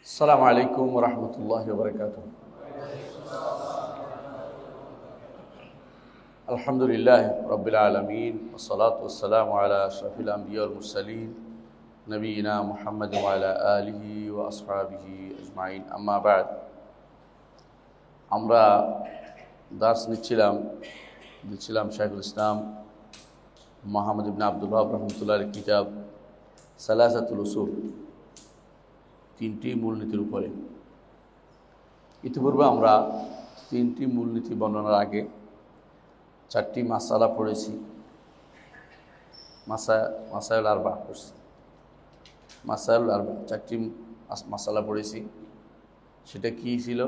আসসালামু আলাইকুম ওয়া রাহমাতুল্লাহি ওয়া বারাকাতুহু। আলহামদুলিল্লাহি রাব্বিল আলামিন ওয়াস সালাতু ওয়াস সালামু আলা আশরাফিল আমবিয়া ওয়াল মুরসালিন নবিয়িনা মুহাম্মদ ওয়া আলা আলিহি ওয়া আসহাবিহি আজমাইন, আম্মা বা'দ। আমরা দার্স নিচ্ছিলাম শাইখুল ইসলাম মুহাম্মদ ইবনে আব্দুল ওয়াহাব রাহমাতুল্লাহির কিতাব সালাসাতুল উসুল, তিনটি মূলনীতির উপরে। ইতিপূর্বে আমরা তিনটি মূলনীতি বর্ণনার আগে চারটি মাসালা পড়েছি, মাসাইল আরবা পড়ছি, মাসাইল আরবা চারটি মাসালা পড়েছি। সেটা কি ছিল?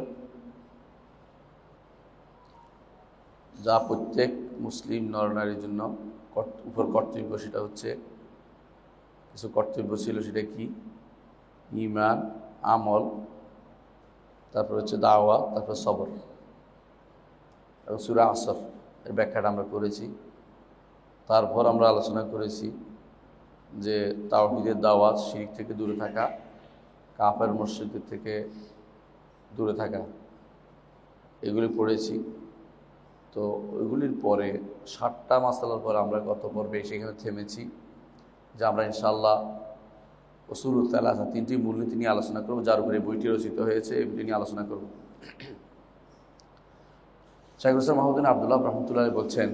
যা প্রত্যেক মুসলিম নরনারীর জন্য উপর কর্তব্য, সেটা হচ্ছে কিছু কর্তব্য ছিল। সেটা কি? ঈমান, আমল, তারপর হচ্ছে দাওয়া, তারপর সবর এবং সূরা আসর এর ব্যাখ্যাটা আমরা করেছি। তারপর আমরা আলোচনা করেছি যে তাওহীদের দাওয়াত, শিরক থেকে দূরে থাকা, কাফের মুশরিকদের থেকে দূরে থাকা, এগুলি পড়েছি। তো ওইগুলির পরে 7টা মাসালার পর আমরা গত পর্বে সেখানে থেমেছি যে আমরা ইনশাআল্লাহ উসুলুত সালাসা, তিনটি মূলনীতি নিয়ে আলোচনা করব, যার উপরে বইটি রচিত হয়েছে। এই বইটি নিয়ে আলোচনা করব। শাইখুল ইসলাম মুহাম্মদ ইবনে আব্দুল ওয়াহাব রাহমাতুল্লাহি বলছেন,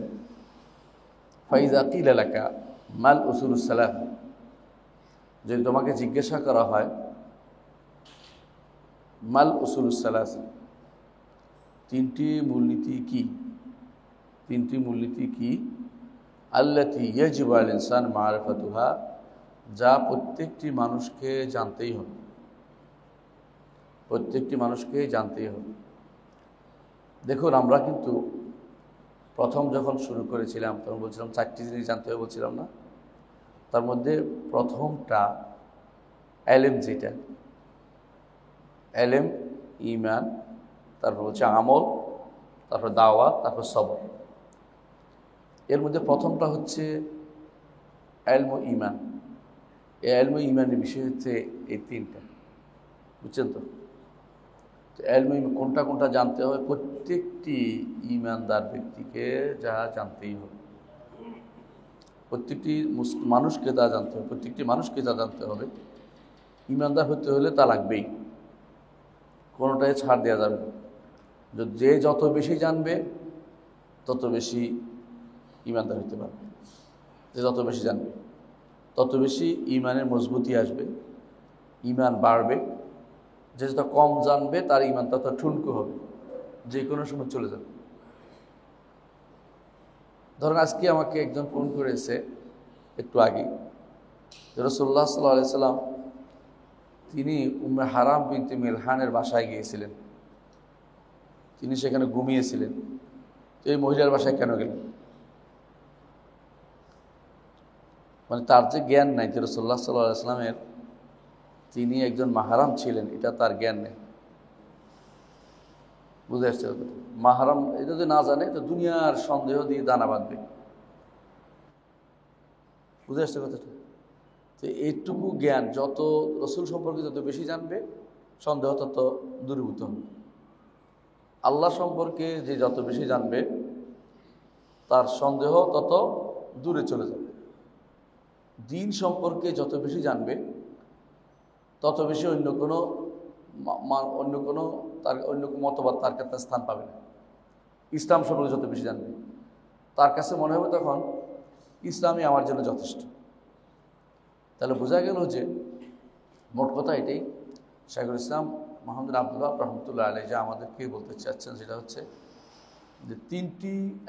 ফাইজা কিলা লাকা মাল উসুলুস সালাসা, যদি তোমাকে জিজ্ঞাসা করা হয় মাল উসুলুস সালাসা, তিনটি মূলনীতি কি? তিনটি মূলনীতি কি? আল্লাতী ইয়াজিবু আল ইনসান মারিফাতুহা, যা প্রত্যেকটি মানুষকে জানতেই হবে, প্রত্যেকটি মানুষকে জানতেই হবে। দেখুন, আমরা কিন্তু প্রথম যখন শুরু করেছিলাম তখন বলছিলাম 4টি জিনিস জানতে হবে, বলছিলাম না? তার মধ্যে প্রথমটা এলেম, যেটা এলেম, ঈমান, তারপর হচ্ছে আমল, তারপর দাওয়া, তারপর সবর। এর মধ্যে প্রথমটা হচ্ছে ইলম ও ঈমান। এই ইলম ও ঈমানের বিষয় হচ্ছে এই তিনটা, বুঝছেন তো? ইলম ও ঈমান কোনটা কোনটা জানতে হবে? প্রত্যেকটি ঈমানদার ব্যক্তিকে যা জানতেই হবে, প্রত্যেকটি মানুষকে তা জানতে হবে, প্রত্যেকটি মানুষকে যা জানতে হবে। ঈমানদার হতে হলে তা লাগবেই, কোনোটাই ছাড় দেওয়া যাবে না। যে যত বেশি জানবে তত বেশি ঈমানদার হতে পারবে। যে যত বেশি জানবে তত বেশি ঈমানের মজবুতি আসবে, ঈমান বাড়বে। যে যত কম জানবে তার ঈমান তত ঠুনকো হবে, যে কোনো সময় চলে যাবে। ধরেন আজকে আমাকে একজন ফোন করেছে একটু আগে, রাসূলুল্লাহ সাল্লাল্লাহু আলাইহি সাল্লাম তিনি উম্মে হারাম বিনতে মিলহানের বাসায় গিয়েছিলেন, তিনি সেখানে ঘুমিয়েছিলেন। এই মহিলার বাসায় কেন গেলেন? মানে তার যে জ্ঞান নাই যে রাসূলুল্লাহ সাল্লাল্লাহু আলাইহি সাল্লামের তিনি একজন মাহরাম ছিলেন, এটা তার জ্ঞান নেই। বুঝে আসছে? মাহরাম এটা যদি না জানে তো দুনিয়ার সন্দেহ দিয়ে দানা বাঁধবে। বুঝে আসছে কথাটা? তো এইটুকু জ্ঞান, যত রসুল সম্পর্কে যত বেশি জানবে সন্দেহ তত দূরীভূত হবে। আল্লাহ সম্পর্কে যে যত বেশি জানবে তার সন্দেহ তত দূরে চলে যাবে। দিন সম্পর্কে যত বেশি জানবে তত বেশি অন্য কোনো মতবাদ তার কাছে স্থান পাবে না। ইসলাম সম্পর্কে যত বেশি জানবে তার কাছে মনে হবে তখন ইসলামই আমার জন্য যথেষ্ট। তাহলে বোঝা গেল যে মোট কথা এটাই, শাইখুল ইসলাম মুহাম্মদ ইবনে আব্দুল ওয়াহাব রাহমাতুল্লাহি আলাইহি যা আমাদেরকে বলতে চাচ্ছেন সেটা হচ্ছে যে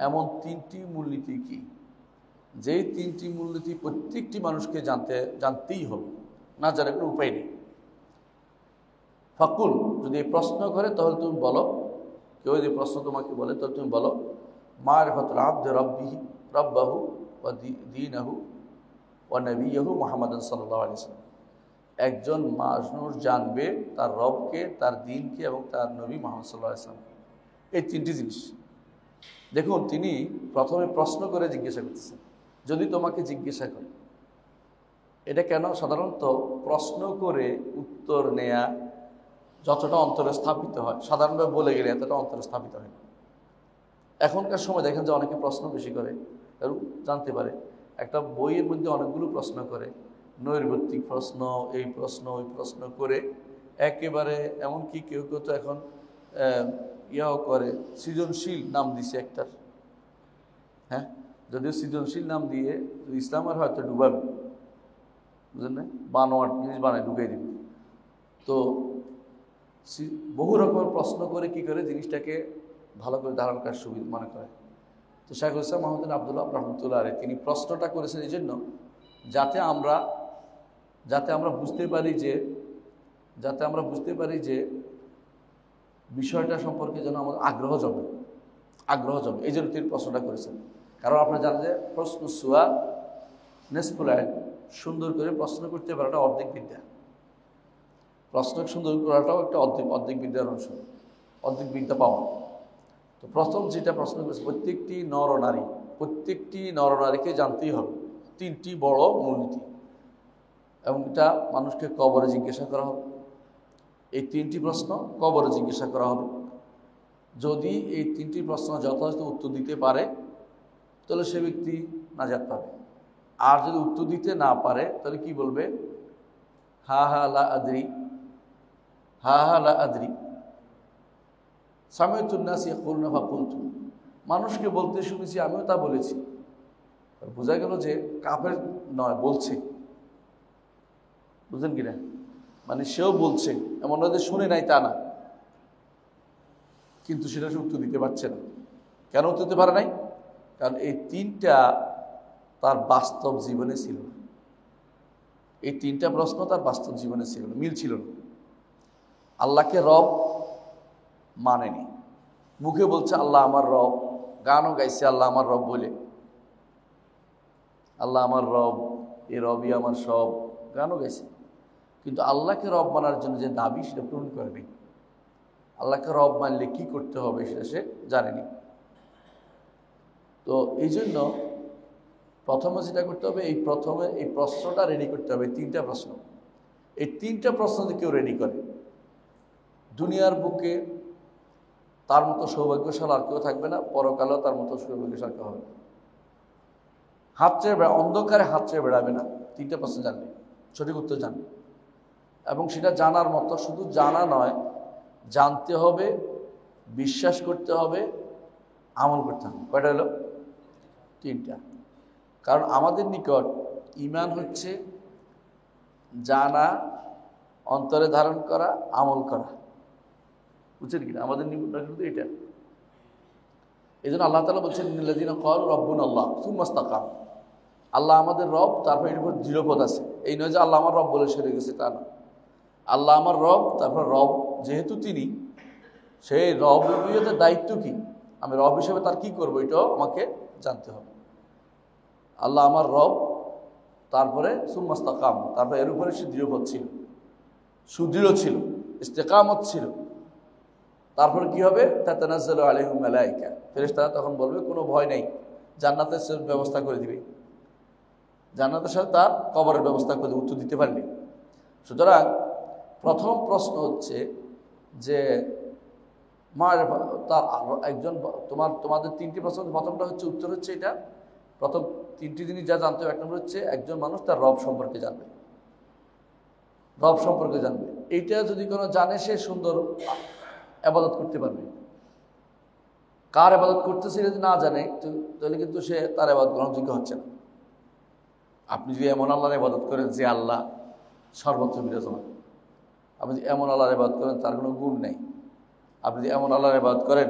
এমন তিনটি মূলনীতি কি, যেই তিনটি মূলনীতি প্রত্যেকটি মানুষকে জানতেই হবে, না জানে কোনো উপায় নেই। ফাকুল, যদি এই প্রশ্ন করে তাহলে তুমি বলো, কেউ যদি প্রশ্ন তোমাকে বলে তাহলে তুমি বলো, মারিফাতুল আবদি রাব্বাহু ওয়া দীনাহু ওয়া নবিয়্যহু মুহাম্মাদান সাল্লাল্লাহু আলাইহি ওয়াসাল্লাম। একজন মানুষ জানবে তার রবকে, তার দ্বীনকে এবং তার নবী মুহাম্মদ সাল্লাল্লাহু আলাইহি ওয়াসাল্লাম। এই তিনটি জিনিস। দেখুন, তিনি প্রথমে প্রশ্ন করে জিজ্ঞাসা করতেছেন, যদি তোমাকে জিজ্ঞাসা করে, এটা কেন? সাধারণত প্রশ্ন করে উত্তর নেয়া যতটা অন্তরে স্থাপিত হয়, সাধারণভাবে বলে গেলে এতটা অন্তরে স্থাপিত হয় না। এখনকার সময় দেখেন যে অনেকে প্রশ্ন বেশি করে, কারণ জানতে পারে। একটা বইয়ের মধ্যে অনেকগুলো প্রশ্ন করে, নৈর্ব্যক্তিক প্রশ্ন, এই প্রশ্ন ওই প্রশ্ন করে একেবারে, এমনকি কেউ কেউ তো এখন ইয়াও করে, সৃজনশীল নাম দিছে একটার। হ্যাঁ, যদিও সৃজনশীল নাম দিয়ে ইসলামের হয়তো ডুবাবে, বুঝলেন না, বানোয়াট জিনিস বানায় ঢুকাই দিবে। তো বহু রকমের প্রশ্ন করে কি করে জিনিসটাকে ভালো করে ধারণ করার সুবিধা মনে করে। তো শাইখুল ইসলাম মোহাম্মদ আব্দুল্লাহ রহমতুল্লাহ আলাইহি তিনি প্রশ্নটা করেছেন এই জন্য যাতে আমরা বুঝতে পারি যে বিষয়টা সম্পর্কে যেন আমাদের আগ্রহ জমে। এই জন্য তিনি প্রশ্নটা করেছেন। কারণ আপনারা জানেন যে প্রশ্ন সুয়াল নিসফুল ইলম, সুন্দর করে প্রশ্ন করতে পারাটা অর্ধেক বিদ্যা। প্রশ্ন সুন্দর করাটাও একটা অর্ধেক বিদ্যার অংশ, অর্ধেক বিদ্যা পাওয়া। তো প্রথম যেটা প্রশ্ন করেছে, প্রত্যেকটি নরনারীকে জানতেই হবে 3টি বড় মূলনীতি, এবং এটা মানুষকে কবরে জিজ্ঞাসা করা হবে। এই 3টি প্রশ্ন কবরে জিজ্ঞাসা করা হবে। যদি এই 3টি প্রশ্ন যথাযথ উত্তর দিতে পারে তাহলে সে ব্যক্তি নাজাত পাবে। আর যদি উত্তর দিতে না পারে তাহলে কি বলবে? হা হা লা আদরি সামিউতুন নাস ইয়াকুলুনা ফাকুলতু, মানুষকে বলতে শুনেছি, আমিও তা বলেছি। বোঝা গেল যে কাফের নয়, বলছে। বুঝলেন কিনা? মানে সেও বলছে, এমন নয় যে শুনে নাই তা না, কিন্তু সেটা সে উত্তর দিতে পারছে না। কেন উত্তর দিতে পারে নাই? কারণ এই 3টা তার বাস্তব জীবনে ছিল না। এই 3টা প্রশ্ন তার বাস্তব জীবনে ছিল না, মিল ছিল না। আল্লাহকে রব মানেনি, মুখে বলছে আল্লাহ আমার রব, গানও গাইছে আল্লাহ আমার রব বলে, আল্লাহ আমার রব, এ রবই আমার সব, গানও গাইছে। কিন্তু আল্লাহকে রব মানার জন্য যে দাবি সেটা পূরণ করেনি। আল্লাহকে রব মানলে কি করতে হবে সেটা সে জানেনি। তো এই জন্য প্রথমে যেটা করতে হবে, এই প্রশ্নটা রেডি করতে হবে। 3টা প্রশ্ন, এই 3টা প্রশ্ন যদি কেউ রেডি করে, দুনিয়ার বুকে তার মতো সৌভাগ্যশাল আর কেউ থাকবে না, পরকালেও তার মতো সৌভাগ্যশাল কেউ হবে না। অন্ধকারে হাত চেয়ে বেড়াবে না 3টা প্রশ্ন জানবে, সঠিক উত্তর জানবে। এবং সেটা জানার মতো, শুধু জানা নয়, জানতে হবে, বিশ্বাস করতে হবে, আমল করতে হবে। কয়টা হলো? 3টা। কারণ আমাদের নিকট ঈমান হচ্ছে জানা, অন্তরে ধারণ করা, আমল করা। বুঝছেন কিনা? আমাদের নিকট কিন্তু এটা। এই জন্য আল্লাহ তাআলা বলছেন ইন্নাল্লাযীনা ক্বালু রাব্বুনাল্লাহ সুম্মা ইসতাকামু, আল্লাহ আমাদের রব, তারপর এর উপর দৃঢ়পদ আছে। এই নয় যে আল্লাহ আমার রব বলে সেরে গেছে, তা না। আল্লাহ আমার রব, তারপর রব যেহেতু তিনি, সেই রবিয়তের দায়িত্ব কি, আমি রব হিসেবে তার কি করবো এটাও আমাকে জানতে হবে। আল্লাহ আমার রব, তারপরে সুম্মা ইসতাকামু, তারপর এর উপরে সে দৃঢ়পদ ছিল, সুদৃঢ় ছিল, ইস্তেকামত ছিল। তারপরে কি হবে? তাতানাজ্জালু আলাইহিম মালায়েকা, ফেরেশতারা তখন বলবে কোনো ভয় নেই, জান্নাতের ব্যবস্থা করে দিবে, জান্নাতের সাথে তার কবরের ব্যবস্থা করে উত্তর দিতে পারলে। সুতরাং প্রথম প্রশ্ন হচ্ছে যে তার একজন, তোমাদের 3টি প্রশ্ন, প্রথমটা হচ্ছে উত্তর হচ্ছে এটা, প্রথম 3টি জিনিস যা জানতে হবে। 1 নম্বর হচ্ছে একজন মানুষ তার রব সম্পর্কে জানবে, এইটা যদি কোনো জানে সে সুন্দর ইবাদত করতে পারবে। কার ইবাদত করতেছে যদি না জানে তাহলে কিন্তু সে তার ইবাদত গ্রহণযোগ্য হচ্ছে না। আপনি যদি এমন আল্লাহর ইবাদত করেন যে আল্লাহ সর্বত্র বিরাজমান, আপনি যদি এমন আল্লাহর ইবাদত করেন তার কোনো গুণ নেই, আপনি যদি এমন আল্লাহর ইবাদত করেন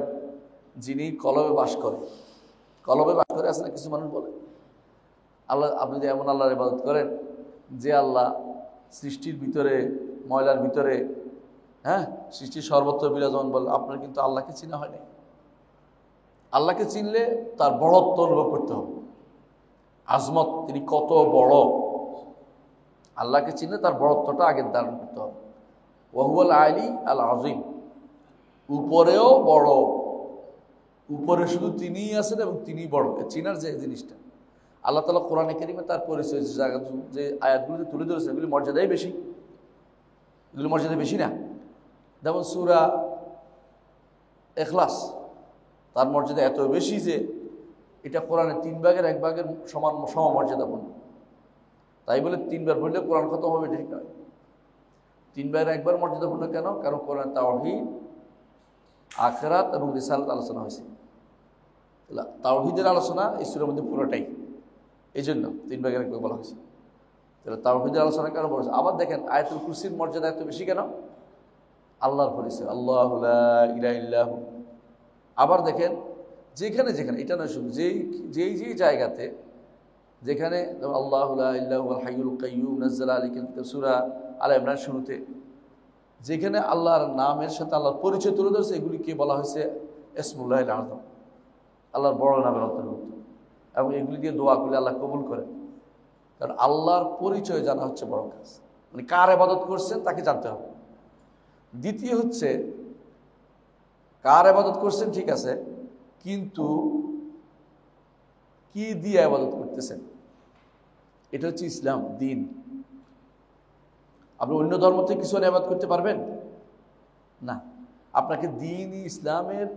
যিনি কলবে বাস করে আছে না কিছু মানুষ বলে, আল্লাহ, আপনি যদি এমন আল্লাহর ইবাদত করেন যে আল্লাহ সৃষ্টির ভিতরে, ময়লার ভিতরে, হ্যাঁ, সৃষ্টির সর্বত্র বিরাজমান, বলে আপনার কিন্তু আল্লাহকে চিনা হয় নাই। আল্লাহকে চিনলে তার বড়ত্ব অনুভব করতে হবে, আজমত, তিনি কত বড়। আল্লাহকে চিনলে তার বড়ত্বটা আগে ধারণ করতে হবে। ওয়াহুয়াল আলী আল আযীম, উপরেও বড়, উপরে শুধু তিনিই আছেন এবং তিনিই বড়। চিনার যে জিনিসটা, আল্লাহ তাআলা কোরআনে কারীমে তার পরিচয় যে আয়াতগুলোতে তুলে ধরেছেন, এগুলি মর্যাদাই বেশি, এগুলি মর্যাদা বেশি না? যেমন সূরা ইখলাস, তার মর্যাদা এত বেশি যে এটা কোরআনের 3 ভাগের 1 ভাগের সমমর্যাদাপূর্ণ। তাই বলে 3 বার পড়লে কোরআন খতম হবে ঠিক নয়। 3 ভাগের 1 ভাগ মর্যাদাপূর্ণ কেন? কারণ কোরআন তাওহীদ, আখিরাত এবং রিসালাত আলোচনা হয়েছে। তাওহীদের আলোচনা এই সূরার মধ্যে পুরোটাই, এই জন্য 3 ভাগের 1 ভাগ বলা হয়েছে। তাহলে তাওহীদের আলোচনা কেন বলেছে? আবার দেখেন আয়াতুল কুরসির মর্যাদা এত বেশি কেন? আল্লাহর পরিচয়, আল্লাহু লা ইলাহা ইল্লাহু। আবার দেখেন যেখানে যেখানে, এটা নয় শুধু, যেই জায়গাতে যেখানে আল্লাহু লা ইলাহা ইল্লাহুল হাইয়ুল কাইয়্যুম নাযালা আলাইকাল কিতাব, সূরা আল ইমরান শুরুতে যেখানে আল্লাহর নামের সাথে আল্লাহর পরিচয় তুলে ধরছে, এগুলিকে বলা হয়েছে ইসমুল্লাহিল আযম, আল্লাহর বড় নামের অন্তর্ভুক্ত। এবং এগুলি দিয়ে দোয়া করলে আল্লাহ কবুল করেন। কারণ আল্লাহর পরিচয় জানা হচ্ছে বড় কাজ, মানে কার ইবাদত করছেন তাকে জানতে হবে। দ্বিতীয় হচ্ছে কার ইবাদত করছেন ঠিক আছে, কিন্তু কি দিয়ে ইবাদত করতেছেন, এটা হচ্ছে ইসলাম, দিন। আপনি অন্য ধর্ম থেকে কিছু ইবাদত করতে পারবেন না, আপনাকে দ্বীন ইসলামের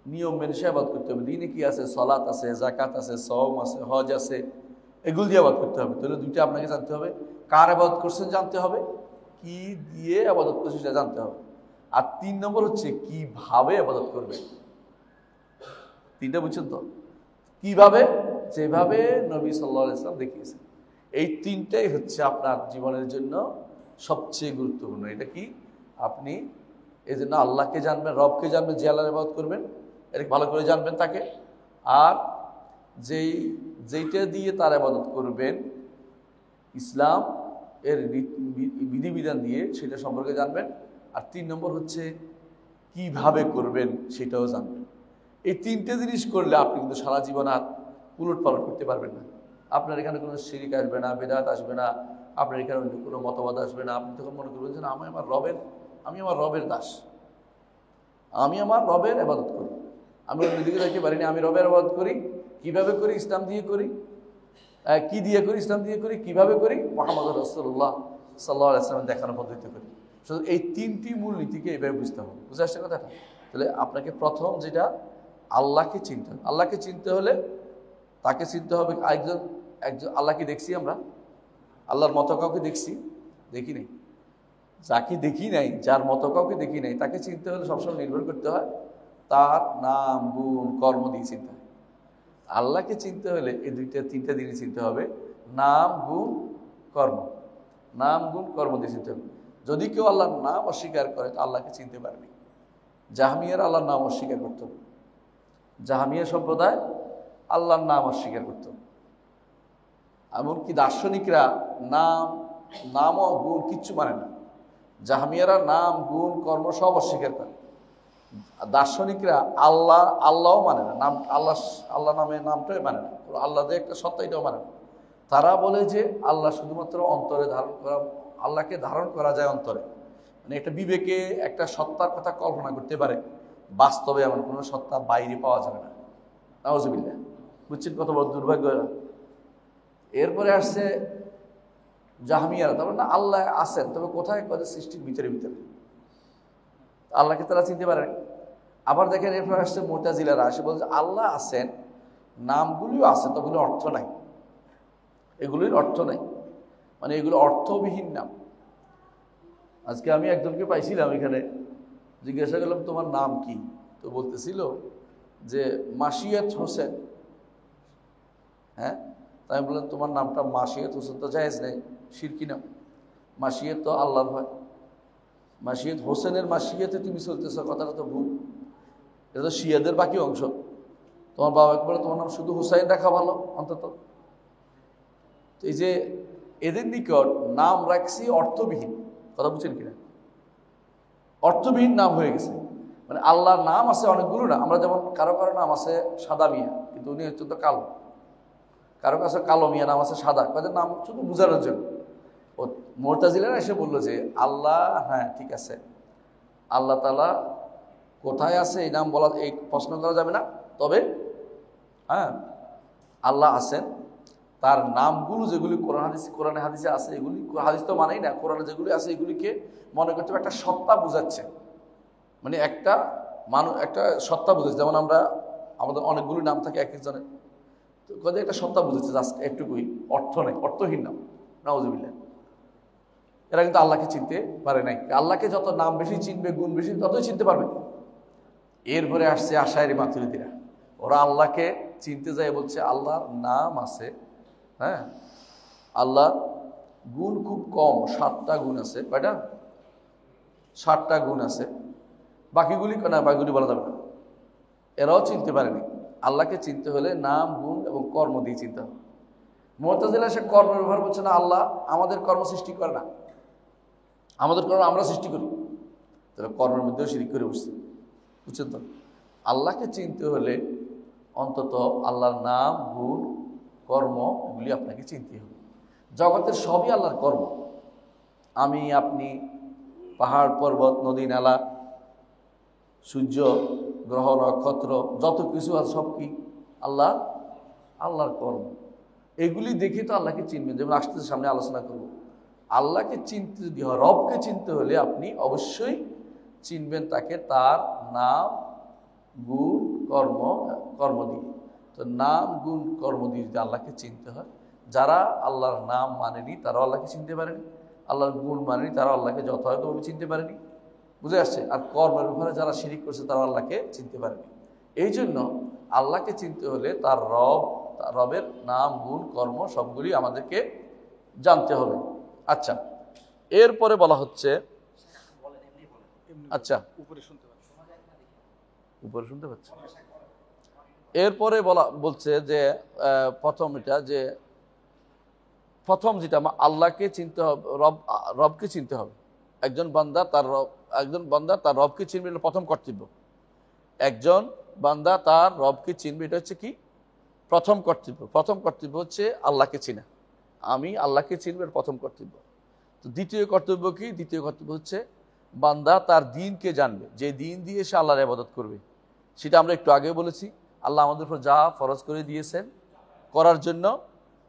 নিয়ম মেনে ইবাদত করতে হবে। দ্বীনে কি আছে? সালাত আছে, যাকাত আছে, সওম আছে, হজ আছে, এগুলো দিয়ে ইবাদত করতে হবে। তাহলে দুইটা আপনাকে জানতে হবে, কার ইবাদত করছেন জানতে হবে, কি দিয়ে ইবাদত করছেন সেটা জানতে হবে। আর 3 নম্বর হচ্ছে কিভাবে ইবাদত করবেন। 3টা বুঝছেন তো? কিভাবে? যেভাবে নবী সাল্লাল্লাহু আলাইহি ওয়াসাল্লাম দেখিয়েছেন। এই 3টাই হচ্ছে আপনার জীবনের জন্য সবচেয়ে গুরুত্বপূর্ণ। এটা কি? আপনি এই জন্য আল্লাহকে জানবেন, রবকে জানবেন, যে আল্লাহর ইবাদত করবেন এটা ভালো করে জানবেন তাকে। আর যেইটা দিয়ে তার ইবাদত করবেন, ইসলাম এর বিধিবিধান দিয়ে সেটা সম্পর্কে জানবেন। আর 3 নম্বর হচ্ছে কিভাবে করবেন সেটাও জানবেন। এই 3টে জিনিস করলে আপনি কিন্তু সারা জীবন আর উলট পালট করতে পারবেন না। আপনার এখানে কোনো শিরিক আসবে না, বেদাত আসবে না, আপনার এখানে কোনো মতবাদ আসবে না। আপনি তখন মনে করবেন যে আমি আমার রবের দাস, আমি আমার রবের ইবাদত করি, আমি অন্যদিকে যাইতে পারি না, আমি রবের ইবাদত করি। কিভাবে করি? ইসলাম দিয়ে করি। কি দিয়ে করি? ইসলাম দিয়ে করি। কিভাবে করি? মুহাম্মদ রাসূলুল্লাহ সাল্লাল্লাহু আলাইহি ওয়াসাল্লামের দেখানো পদ্ধতিতে করি। শুধু এই 3টি মূল নীতিকে এইভাবে বুঝতে হবে। বুঝে আসছে কথাটা? তাহলে আপনাকে প্রথম যেটা, আল্লাহকে চিনতে হবে। আল্লাহকে চিনতে হলে তাকে চিনতে হবে। একজন আল্লাহকে দেখছি আমরা? আল্লাহর মতো কাউকে দেখছি? দেখি নাই। যাকে দেখি নাই, যার মতো কাউকে দেখি নাই, তাকে চিনতে হলে সবসময় নির্ভর করতে হয় তার নাম, গুণ, কর্ম দিয়ে চিনতে হয়। আল্লাহকে চিনতে হলে এই 3টা দিনই চিনতে হবে, নাম, গুণ, কর্ম। নাম, গুণ, কর্ম দিয়ে চিনতে হবে। যদি কেউ আল্লাহর নাম অস্বীকার করে তো আল্লাহকে চিনতে পারবে। জাহমিয়ার আল্লাহর নাম অস্বীকার করত, জাহমিয়া সম্প্রদায় আল্লাহর নাম অস্বীকার করত। এমনকি দার্শনিকরা নাম ও গুণ কিচ্ছু মানে না। জাহমিয়ারা নাম, গুণ, কর্ম সব অস্বীকার করে। দার্শনিকরা আল্লাহও মানে না, আল্লাহ নামের নামটাই মানে না, আল্লাহ যে একটা সত্তা এটাও মানে না। তারা বলে যে আল্লাহ শুধুমাত্র অন্তরে ধারণ করা, আল্লাহকে ধারণ করা যায় অন্তরে, মানে একটা বিবেকে একটা সত্তার কথা কল্পনা করতে পারে, বাস্তবে এমন কোনো সত্তা বাইরে পাওয়া যাবে না। নাউজুবিল্লাহ। বুঝছেন কত বড় দুর্ভাগ্য। এরপরে আসছে জাহমিয়ারা, তারপর না আল্লাহ আছেন, তবে কোথায়? কোথায়? সৃষ্টির ভিতরে ভিতরে। আল্লাহকে তারা চিনতে পারে। আবার দেখেন এরপরে আসছে মুতাজিলারা, আসে বলছে আল্লাহ আছেন, নামগুলিও আছে, তবে অর্থ নাই। এগুলির অর্থ নাই, মানে এগুলো অর্থবিহীন নাম। আজকে আমি একজনকে পাইছিলাম এখানে, জিজ্ঞাসা করলাম তোমার নাম কি? তো বলতেছিল যে মাসিয়াত হোসেন। হ্যাঁ, তাই আমি বললাম তোমার নামটা মাসিয়াত হোসেন তো জায়েজ নেই, শিরকি নাম। মাসিয়াত তো আল্লাহর হয়, মাসিয়াত হোসেনের মাসিয়াতে তুমি চলতেছ, কথাটা তো ভুল। এটা তো শিয়াদের বাকি অংশ। তোমার বাবাকে বলে তোমার নাম শুধু হুসাইন রাখা ভালো অন্তত। এই যে এদের নিকট নাম রাখছি অর্থবিহীন, কথা বুঝছেন কিনা? অর্থবিহীন নাম হয়ে গেছে। মানে আল্লাহর নাম আছে অনেকগুলো না। আমরা যেমন কারো নাম আছে সাদা মিয়া, কিন্তু উনি হচ্ছে তো কালো। কারো কাছে কালো মিয়া নাম আছে সাদা, কাদের নাম শুধু বোঝানোর জন্য। ও মুতাজিলারা এসে বললো যে আল্লাহ, হ্যাঁ ঠিক আছে, আল্লাহ তাআলা কোথায় আছে এই নাম বলা, এই প্রশ্ন করা যাবে না। তবে হ্যাঁ আল্লাহ আছেন, তার নামগুলো যেগুলি কোরআনে হাদিসে আছে, এগুলি হাদিস তো মানেই না, কোরআনে যেগুলি আছে এগুলিকে মনে করতে হবে একটা সত্তা বোঝাচ্ছে। মানে একটা মানুষ একটা সত্তা বুঝেছে। যেমন আমরা আমাদের অনেকগুলো নাম থাকে এক একজনের, তো কদে একটা সত্তা বুঝেছে জাস্ট একটুকুই, অর্থ নেই, অর্থহীন নাম, নাউজুবিল্লাহ। এরা কিন্তু আল্লাহকে চিনতে পারে নাই। আল্লাহকে যত নাম বেশি চিনবে, গুণ বেশি, ততই চিনতে পারবে। এরপরে আসছে আশায়েরি মাতুরিদিরা, ওরা আল্লাহকে চিনতে যায় বলছে আল্লাহর নাম আছে, হ্যাঁ, আল্লাহর গুণ খুব কম, 7টা গুণ আছে। কয়টা? 7টা গুণ আছে, বাকিগুলি না, বাকিগুলি বলা যাবে না। এরাও চিনতে পারেনি। আল্লাহকে চিনতে হলে নাম, গুণ এবং কর্ম দিয়ে চিনতে হবে। মুতাজিলা সে কর্ম ব্যবহার করছে না, আল্লাহ আমাদের কর্ম সৃষ্টি করে না, আমাদের কর্ম আমরা সৃষ্টি করি। তাহলে কর্মের মধ্যেও শিরিক করে বসছে, বুঝছেন তো? আল্লাহকে চিনতে হলে অন্তত আল্লাহর নাম, গুণ, কর্ম এগুলি আপনাকে চিনতে হবে। জগতের সবই আল্লাহর কর্ম। আমি, আপনি, পাহাড়, পর্বত, নদী, নালা, সূর্য, গ্রহ, নক্ষত্র, যত কিছু আছে সব কি আল্লাহর কর্ম। এগুলি দেখে তো আল্লাহকে চিনবেন। যেমন আসতে সামনে আলোচনা করব, আল্লাহকে চিনতে যদি হয়, রবকে চিনতে হলে আপনি অবশ্যই চিনবেন তাকে তার নাম, গুণ, কর্ম দিয়ে। তো নাম, গুণ, কর্ম দিয়ে যদি আল্লাহকে চিনতে হয়, যারা আল্লাহর নাম মানেনি তারাও আল্লাহকে চিনতে পারেনি, আল্লাহর গুণ মানেনি তারাও আল্লাহকে যথাযথভাবে চিনতে পারেনি, বুঝে আসছে? আর কর্মের ব্যাপারে যারা শিরিক করছে তারা আল্লাহকে চিনতে পারেনি। এই জন্য আল্লাহকে চিনতে হলে তার রবের নাম, গুণ, কর্ম সবগুলি আমাদেরকে জানতে হবে। আচ্ছা, এরপরে বলা হচ্ছে, আচ্ছা উপরে শুনতে পাচ্ছি। এরপরে বলছে যে প্রথম যেটা আল্লাহকে চিনতে হবে, রবকে চিনতে হবে। একজন বান্দা তার রবকে চিনবে, এটা প্রথম কর্তব্য। একজন বান্দা তার রবকে চিনবে, এটা হচ্ছে কি? প্রথম কর্তব্য। প্রথম কর্তব্য হচ্ছে আল্লাহকে চিনা। আমি আল্লাহকে চিনবে, প্রথম কর্তব্য। তো দ্বিতীয় কর্তব্য কি? দ্বিতীয় কর্তব্য হচ্ছে বান্দা তার দ্বীনকে জানবে, যে দ্বীন দিয়ে সে আল্লাহর ইবাদত করবে। সেটা আমরা একটু আগে বলেছি, আল্লাহ আমাদের উপর যা ফরজ করে দিয়েছেন করার জন্য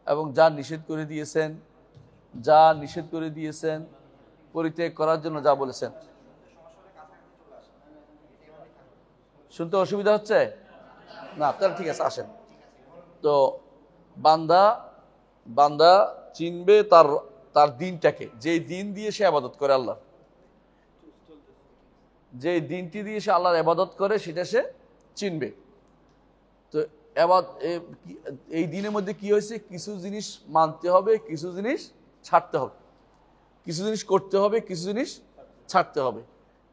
এবং যা নিষেধ করে দিয়েছেন পরিত্যাগ করার জন্য যা বলেছেন। শুনতে অসুবিধা হচ্ছে না? তাহলে ঠিক আছে, আসেন। তো বান্দা চিনবে তার দ্বীনটাকে, যে দ্বীন দিয়ে সে ইবাদত করে, আল্লাহ যে দ্বীনটি দিয়ে সে আল্লাহর ইবাদত করে সেটা সে চিনবে। তো এই দ্বীনের মধ্যে কি হয়েছে? কিছু জিনিস মানতে হবে, কিছু জিনিস ছাড়তে হবে, কিছু জিনিস করতে হবে, কিছু জিনিস ছাড়তে হবে।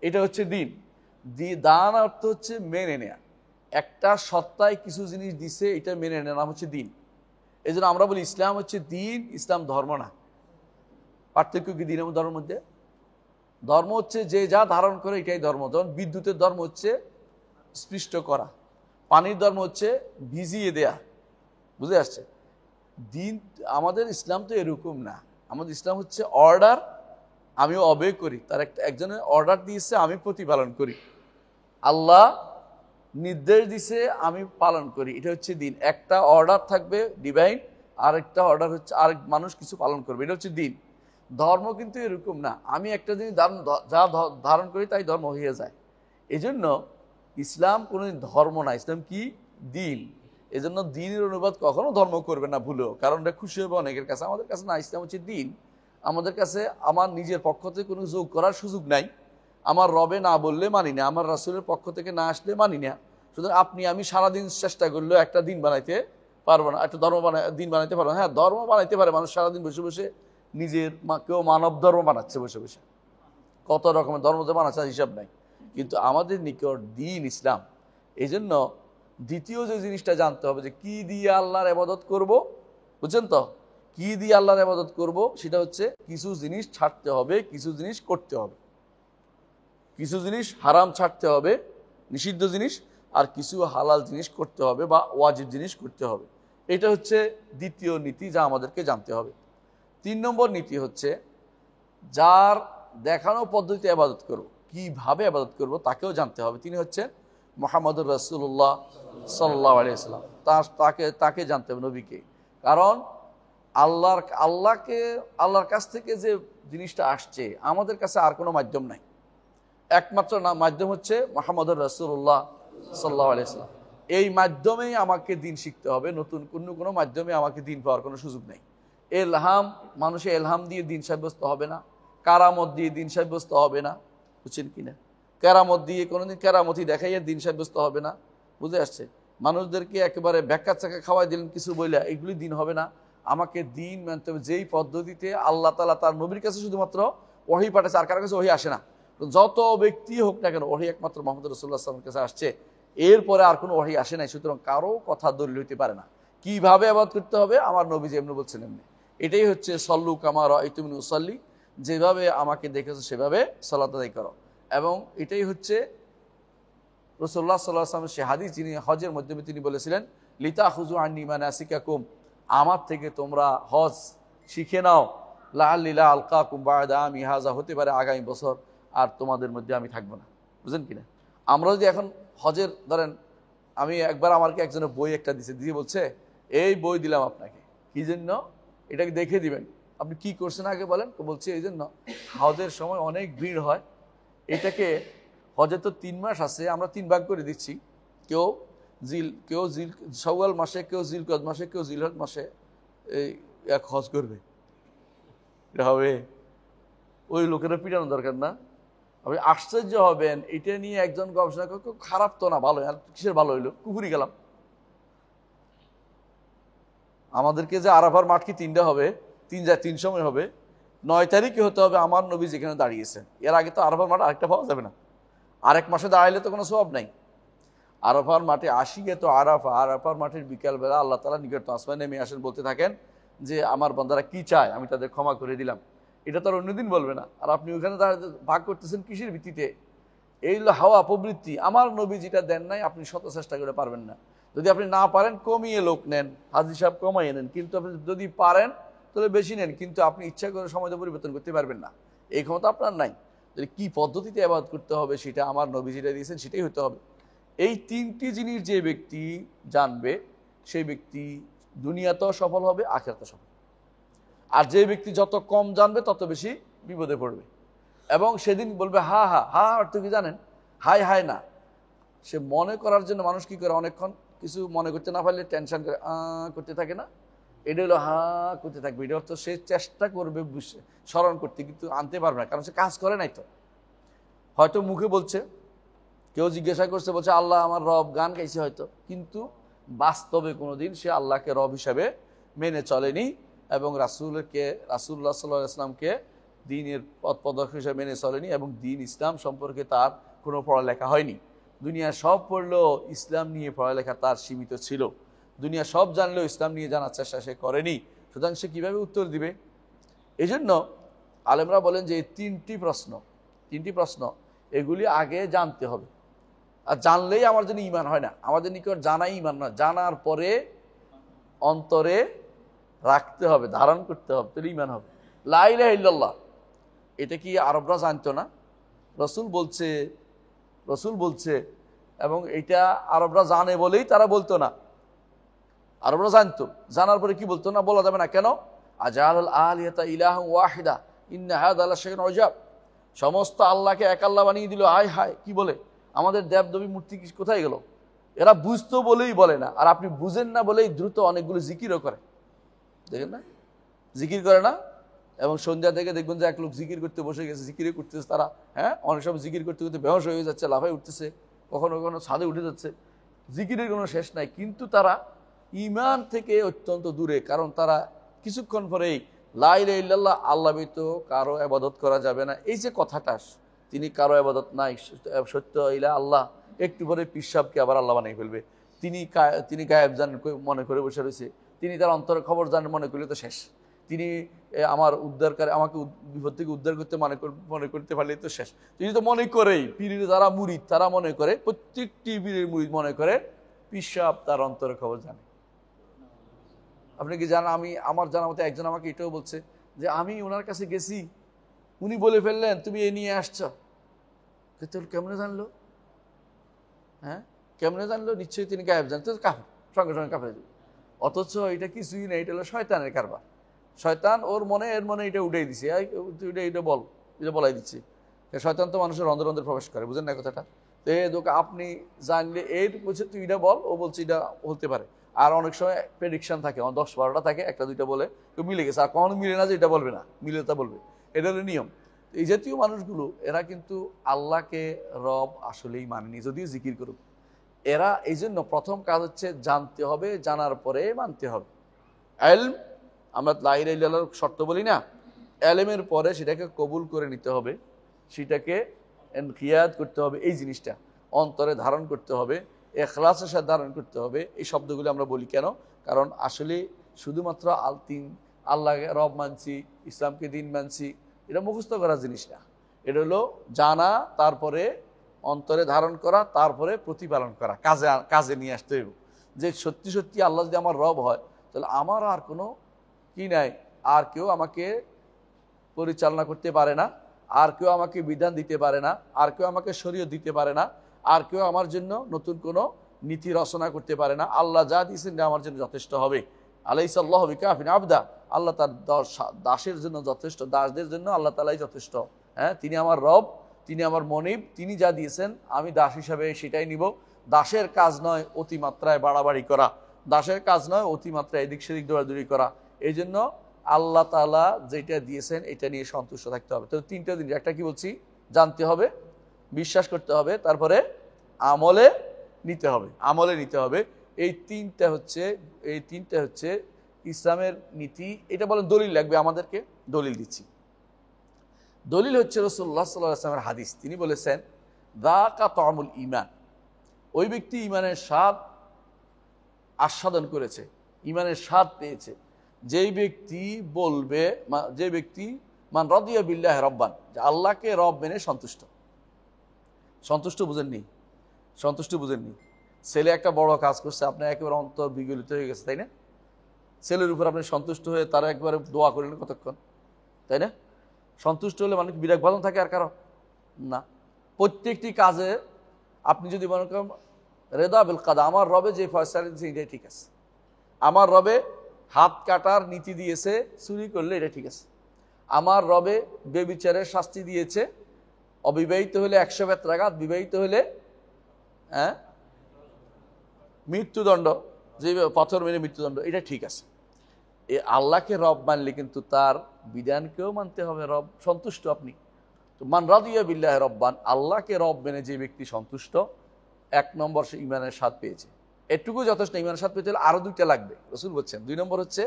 এটা হচ্ছে দ্বীন। দান অর্থ হচ্ছে মেনে নেয়া। একটা সত্তায় কিছু জিনিস দিছে, এটা মেনে নেওয়ার নাম হচ্ছে দ্বীন। এই জন্য আমরা বলি ইসলাম হচ্ছে দ্বীন, ইসলাম ধর্ম না। পার্থক্য কি দ্বীন এবং ধর্মের মধ্যে? ধর্ম হচ্ছে যে যা ধারণ করে এটাই ধর্ম। যেমন বিদ্যুতের ধর্ম হচ্ছে স্পৃষ্ট করা, পানির ধর্ম হচ্ছে ভিজিয়ে দেয়া, বুঝে আসছে? দ্বীন, আমাদের ইসলাম তো এরকম না। আমাদের ইসলাম হচ্ছে অর্ডার, আমি অবে করি। তার একজনের অর্ডার দিয়েছে, আমি প্রতিপালন করি। আল্লাহ নির্দেশ দিছে, আমি পালন করি। এটা হচ্ছে দ্বীন। একটা অর্ডার থাকবে ডিভাইন, আরেকটা অর্ডার হচ্ছে আরেক মানুষ কিছু পালন করবে, এটা হচ্ছে দ্বীন। ধর্ম কিন্তু এরকম না, আমি একটা জিনিস যা ধারণ করি তাই ধর্ম হয়ে যায়। এজন্য ইসলাম কোনোদিন ধর্ম না, ইসলাম কি? দ্বীন। এজন্য দ্বীনের অনুবাদ কখনো ধর্ম করবে না ভুলেও, কারণ এটা খুশি হবে অনেকের কাছে। আমাদের কাছে না, ইসলাম হচ্ছে দ্বীন। আমাদের কাছে আমার নিজের পক্ষ থেকে কোনো যোগ করার সুযোগ নাই। আমার রবে না বললে মানি না, আমার রাসূলের পক্ষ থেকে না আসলে মানি না। সুতরাং আমি সারাদিন চেষ্টা করলেও একটা দিন বানাইতে পারবো না, একটা দিন বানাইতে পারবো না। হ্যাঁ, ধর্ম বানাইতে পারে মানুষ সারাদিন বসে বসে, কেউ মানব ধর্ম বানাচ্ছে বসে বসে, কত রকমের ধর্ম যে বানাচ্ছে হিসাব নাই। কিন্তু আমাদের নিকট দ্বীন ইসলাম। এই জন্য দ্বিতীয় যে জিনিসটা জানতে হবে, যে কি দিয়ে আল্লাহর ইবাদত করব, বুঝছেন তো? কি দিয়ে আল্লাহর ইবাদত করব, সেটা হচ্ছে কিছু জিনিস ছাড়তে হবে, কিছু জিনিস করতে হবে। কিছু জিনিস হারাম ছাড়তে হবে, নিষিদ্ধ জিনিস, আর কিছু হালাল জিনিস করতে হবে বা ওয়াজিব জিনিস করতে হবে। এটা হচ্ছে দ্বিতীয় নীতি, যা আমাদেরকে জানতে হবে। 3 নম্বর নীতি হচ্ছে যার দেখানো পদ্ধতিতে ইবাদত করব, কিভাবে ইবাদত করব তাকেও জানতে হবে। তিনি হচ্ছেন মুহাম্মদুর রাসূলুল্লাহ সাল্লাল্লাহু আলাইহি ওয়াসাল্লাম। তাকে জানতে হবে, নবীকে। কারণ আল্লাহর কাছ থেকে যে জিনিসটা আসছে, আমাদের কাছে আর কোনো মাধ্যম নাই। একমাত্র মাধ্যম হচ্ছে মুহাম্মদুর রাসূলুল্লাহ সাল্লাল্লাহু আলাইহি ওয়াসাল্লাম। এই মাধ্যমেই আমাকে দিন শিখতে হবে, নতুন কোনো মাধ্যমে আমাকে দিন পাওয়ার কোনো সুযোগ নেই। এলহাম, মানুষের এলহাম দিয়ে দিন সাব্যস্ত হবে না, কারামত দিয়ে দিন সাব্যস্ত হবে না, বুঝছেন কিনা? কেরামত দিয়ে কোনোদিন কেরামতি দেখাইয়া দিন সাব্যস্ত হবে না, বুঝে আসছে? মানুষদেরকে একেবারে ব্যাখ্যা চাকা খাওয়াই দিলেন কিছু বইলা, এগুলি দিন হবে না। আমাকে দিন মানতে হবে যেই পদ্ধতিতে আল্লাহ তাআলা তার নবীর কাছে শুধুমাত্র ওহী পাঠাচ্ছে, আর কারো কাছে ওহী আসে না। যত ব্যক্তি হোক না কেন, ওহী একমাত্র মুহাম্মদ রাসূলুল্লাহ সাল্লাল্লাহু আলাইহি ওয়াসাল্লামের কাছে আসছে, এরপরে আর কোনো ওহী আসে নাই। সুতরাং কারো কথা দলিল হইতে পারে না। কিভাবে ইবাদত করতে হবে আমার নবীজি এমনি বলছেন এমনি। এটাই হচ্ছে সল্লু কামা রাআইতুমুনি উসাল্লি, যেভাবে আমাকে দেখেছো সেভাবে সালাত আদায় করো। এবং এটাই হচ্ছে রাসূলুল্লাহ সাল্লাল্লাহু আলাইহি ওয়াসাল্লাম সে হাদিস, যিনি হজের মাধ্যমে তিনি বলেছিলেন লিতাখুযু আন্নী মানাসিকাকুম, আমার থেকে তোমরা হজ শিখে নাও, লাআল্লি লা আলকাকুম বা'দা আমি হাযা, হতে পারে আগামী বছর আর তোমাদের মধ্যে আমি থাকবো না। বুঝলেন কিনা? আমরা যদি এখন হজের ধরেন, আমি একবার আমাকে একজনের বই একটা দিয়ে বলছে এই বই দিলাম আপনাকে, কি জন্য? এটাকে দেখে দিবেন। আপনি কি করছেন আগে বলেন? বলছি এই জন্য হজের সময় অনেক ভিড় হয়, এটাকে হজে তো 3 মাস আছে, আমরা 3 ভাগ করে দিচ্ছি। কেউ জিল শাওয়াল মাসে, কেউ জিলকদ মাসে, কেউ জিলহজ মাসে এই এক হজ করবে। এটা হবে? ওই লোকেরা পিটানো দরকার না? আপনি আশ্চর্য হবেন, এটা নিয়ে একজন গবেষণা করে, খারাপ তো না, ভালো, আর কিসের ভালো হইলো? কুকুরি গেলাম। আমাদেরকে যে আরাফার মাঠ কি 3টা হবে? 3 সময় হবে। 9 তারিখে হতে হবে আমার নবী যেখানে দাঁড়িয়েছেন। এর আগে তো আরাফার মাঠ আরেকটা পাওয়া যাবে না। আরেক মাসে দাঁড়াইলে তো কোনো সওয়াব নাই। আরাফার মাঠে আসিয়ে তো আরাফার মাঠের বিকালবেলা আল্লাহ তাআলা নিকট আসমানে নেমে আসেন, বলতে থাকেন যে আমার বান্দারা কি চায় আমি তাদের ক্ষমা করে দিলাম। এটা তো আর অন্যদিন বলবে না। আর আপনি ওখানে ভাগ করতেছেন কিসের ভিত্তিতে? এই হলো হাওয়া প্রবৃত্তি। আমার নবী যেটা দেন নাই আপনি শত চেষ্টা করে পারবেন না। যদি আপনি না পারেন কমিয়ে লোক নেন, হাজী সাহেব কমাইয়ে নেন, কিন্তু আপনি যদি পারেন তাহলে বেশি নেন, কিন্তু আপনি ইচ্ছা করে সময়টা পরিবর্তন করতে পারবেন না, এই ক্ষমতা আপনার নাই। যদি কি পদ্ধতিতে ইবাদত করতে হবে সেটা আমার নবী যেটা দিয়েছেন সেটাই হতে হবে। এই 3টি জিনিস যে ব্যক্তি জানবে সেই ব্যক্তি দুনিয়াতেও সফল হবে, আখিরাতেও সফল। আর যে ব্যক্তি যত কম জানবে তত বেশি বিপদে পড়বে। এবং সেদিন বলবে হা হা হা, অর্থ কি জানেন? হাই হাই না। সে মনে করার জন্য মানুষ কি করে, অনেকক্ষণ কিছু মনে করতে না পারলে টেনশন করে করতে থাকে না? এটা হলো হা করতে থাকবে। এটা অর্থ সে চেষ্টা করবে স্মরণ করতে, কিন্তু আনতে পারবে না, কারণ সে কাজ করে নাই তো। হয়তো মুখে বলছে, কেউ জিজ্ঞাসা করছে, বলছে আল্লাহ আমার রব, গান গাইছে হয়তো, কিন্তু বাস্তবে কোনোদিন সে আল্লাহকে রব হিসাবে মেনে চলেনি এবং রাসূল্লাহ সাল্লাল্লাহু আলাইহি ওয়াসাল্লামকে দ্বীনের পথ প্রদর্শক হিসেবে মেনে চলেনি, এবং দ্বীন ইসলাম সম্পর্কে তার কোনো পড়ালেখা হয়নি। দুনিয়া সব পড়লেও ইসলাম নিয়ে পড়ালেখা তার সীমিত ছিল। দুনিয়া সব জানলেও ইসলাম নিয়ে জানার চেষ্টা সে করেনি। সুতরাং সে কীভাবে উত্তর দিবে? এই জন্য আলেমরা বলেন যে এই 3টি প্রশ্ন এগুলি আগে জানতে হবে। আর জানলেই আমার জন্য ঈমান হয় না, আমাদের নিকট জানাই ঈমান নয়, জানার পরে অন্তরে রাখতে হবে, ধারণ করতে হবে, তাহলে ঈমান হবে। লা ইলাহা ইল্লাল্লাহ, এটা কি আরবরা জানতো না? রসুল বলছে, এবং এটা আরবরা জানে বলেই তারা বলতো না। আরবরা জানতো, জানার পরে কি বলতো না? বলা যাবে না। কেন? আজাল আলিয়াতা ইলাহান ওয়াহিদা ইন্না হাযা লাশাইউন উজাব, সমস্ত আল্লাহকে এক আল্লাহ বানিয়ে দিল। হায় হায়, কি বলে? আমাদের দেবদেবী মূর্তি কোথায় গেল? এরা বুঝতো বলেই বলে না, আর আপনি বুঝেন না বলেই দ্রুত অনেকগুলো জিকিরও করে। দেখেন না, জিকির করে না? এবং সন্ধ্যা থেকে দেখবেন যে এক লোক জিকির করতে বসে গেছে, জিকিরে করতেছে তারা। হ্যাঁ, অনেক সময় জিকির করতে করতে বেহোশ হয়ে যাচ্ছে, লাফায় উঠতেছে, কখনো কখনো ছাদে উঠে যাচ্ছে, জিকিরের কোনো শেষ নাই। কিন্তু তারা ঈমান থেকে অত্যন্ত দূরে, কারণ তারা কিছুক্ষণ পরেই লা ইলাহা ইল্লাল্লাহ, আল্লাহ ব্যতীত কারো ইবাদত করা যাবে না, এই যে কথাটা, তিনি কারো ইবাদত নাই, সত্য ইলাহ আল্লাহ, একটু পরে পিশাবকে আবার আল্লাহ বানিয়ে ফেলবে। তিনি গায়েব জানেন মনে করে বসে রয়েছে, তিনি তার অন্তরের খবর জানেন মনে করলে তো শেষ। তিনি আমার উদ্ধারকারী, আমাকে বিপদ থেকে উদ্ধার করতে মনে করতে পারলে তো শেষ। তিনি তো মনে করেই, পীরের যারা মুরিদ তারা মনে করে, প্রত্যেকটি পীরের মুরিদ মনে করে পিশাব তার অন্তরের খবর জানে। আপনি কি জানেন? আমার জানা মতো একজন আমাকে এটাও বলছে যে আমি ওনার কাছে গেছি, উনি বলে ফেললেন তুমি এ নিয়ে আসছো। কেমনে জানলো? হ্যাঁ, কেমনে জানলো? নিশ্চয়ই তিনি গায়েব জানতো, কাফের, সঙ্গে সঙ্গে কাফের। অথচ এটা কিছুই না, এটা হলো শয়তানের কারবার। শয়তান এর মনে এটা উঠেই দিছে, এটা বল, এটা বলাই দিচ্ছে। শয়তান তো মানুষের রন্ধ্রে রন্ধ্রে প্রবেশ করে, বুঝেন না কথাটা? তো এই দোকা আপনি জানলে এর বলছে তুই এটা বল, ও বলছে এটা হতে পারে। আর অনেক সময় প্রেডিকশন থাকে, 10-12টা থাকে, একটা দুইটা বলে কেউ মিলে গেছে, আর কখনো মিলে না যে এটা বলবে না, মিলে তা বলবে, এটা হলো নিয়ম। এই জাতীয় মানুষগুলো এরা কিন্তু আল্লাহকে রব আসলেই মানেনি, যদিও জিকির করুক। এরা এই জন্য প্রথম কাজ হচ্ছে জানতে হবে, জানার পরে মানতে হবে। এলম, আমরা লা ইলাহা ইল্লাল্লাহর শর্ত বলি না, এলেমের পরে সেটাকে কবুল করে নিতে হবে, সেটাকে এনকিয়াদ করতে হবে, এই জিনিসটা অন্তরে ধারণ করতে হবে, এখলাসের সাথে ধারণ করতে হবে। এই শব্দগুলো আমরা বলি কেন? কারণ আসলে শুধুমাত্র আল্লাহকে রব মানছি, ইসলামকে দিন মানছি, এটা মুখস্থ করা জিনিস না। এটা হলো জানা, তারপরে অন্তরে ধারণ করা, তারপরে প্রতিপালন করা, কাজে নিয়ে আসতে হবে। যে সত্যি সত্যি আল্লাহ যদি আমার রব হয়, তাহলে আমার আর কোনো কি নাই, আর কেউ আমাকে পরিচালনা করতে পারে না, আর কেউ আমাকে বিধান দিতে পারে না, আর কেউ আমাকে শরীয়ত দিতে পারে না, আর কেউ আমার জন্য নতুন কোনো নীতি রচনা করতে পারে না। আল্লাহ যা দিয়েছেন আমার জন্য যথেষ্ট হবে। আলাইসাল্লাহু বিকাফিন আবদা, আল্লাহ তার দাসের জন্য যথেষ্ট, দাসদের জন্য আল্লাহ তাআলাই যথেষ্ট। হ্যাঁ, তিনি আমার রব, তিনি আমার মনিব, তিনি যা দিয়েছেন আমি দাস হিসাবে সেটাই নিব। দাসের কাজ নয় অতিমাত্রায় বাড়াবাড়ি করা, দাসের কাজ নয় অতিমাত্রায় এদিক সেদিক দৌড়াদৌড়ি করা। এই জন্য আল্লাহ তাআলা যেটা দিয়েছেন এটা নিয়ে সন্তুষ্ট থাকতে হবে। তো তিনটা জিনিস, একটা কি বলছি, জানতে হবে, বিশ্বাস করতে হবে, তারপরে আমলে নিতে হবে, আমলে নিতে হবে। এই তিনটা হচ্ছে ইসলামের নীতি। এটা বলেন দলিল লাগবে আমাদেরকে, দলিল দিচ্ছি। দলিল হচ্ছে রাসূলুল্লাহ সাল্লাল্লাহু আলাইহি ওয়াসাল্লামের হাদিস। তিনি বলেছেন যাকা তা'মুল ঈমান, ওই ব্যক্তি ঈমানের স্বাদ আস্বাদন করেছে, ঈমানের স্বাদ পেয়েছে যেই ব্যক্তি বলবে, যে ব্যক্তি মান রাদিয়া বিল্লাহি রাব্বান, যে আল্লাহকে রব মেনে সন্তুষ্ট। সন্তুষ্ট বুঝেননি? সন্তুষ্ট বুঝেননি? ছেলে একটা বড় কাজ করছে, আপনার একেবারে অন্তর বিগলিত হয়ে গেছে, তাই না? ছেলের উপর আপনি সন্তুষ্ট হয়ে তারা একবারে দোয়া করলেন কতক্ষণ, তাই না? সন্তুষ্ট হলে মানুষ বিরাগ বাঁধন থাকে আর কারো না। প্রত্যেকটি কাজে আপনি যদি মনে করেন রেদা বিল কাদা, আমার রবে যে ফয়সালা দিয়েছে এটাই ঠিক আছে, আমার রবে হাত কাটার নীতি দিয়েছে, চুরি করলে এটা ঠিক আছে, আমার রবে বেবিচারের শাস্তি দিয়েছে, অবিবাহিত হলে 100 বেত্রাঘাত, বিবাহিত হলে মৃত্যুদণ্ড, যে পাথর মেরে মৃত্যুদণ্ড, এটা ঠিক আছে। এই আল্লাহকে রব মানলে কিন্তু তার বিধানকেও মানতে হবে। রব সন্তুষ্ট আপনি তো, মান রাদিয়া বিল্লাহি রব্বান, আল্লাহকে রব মেনে যে ব্যক্তি সন্তুষ্ট, 1 নম্বর সে ঈমানের স্বাদ পেয়েছে। এটুকু যথেষ্ট। ঈমানের স্বাদ পেতে হলে আরো 2টা লাগবে, রাসূল বলছেন। 2 নম্বর হচ্ছে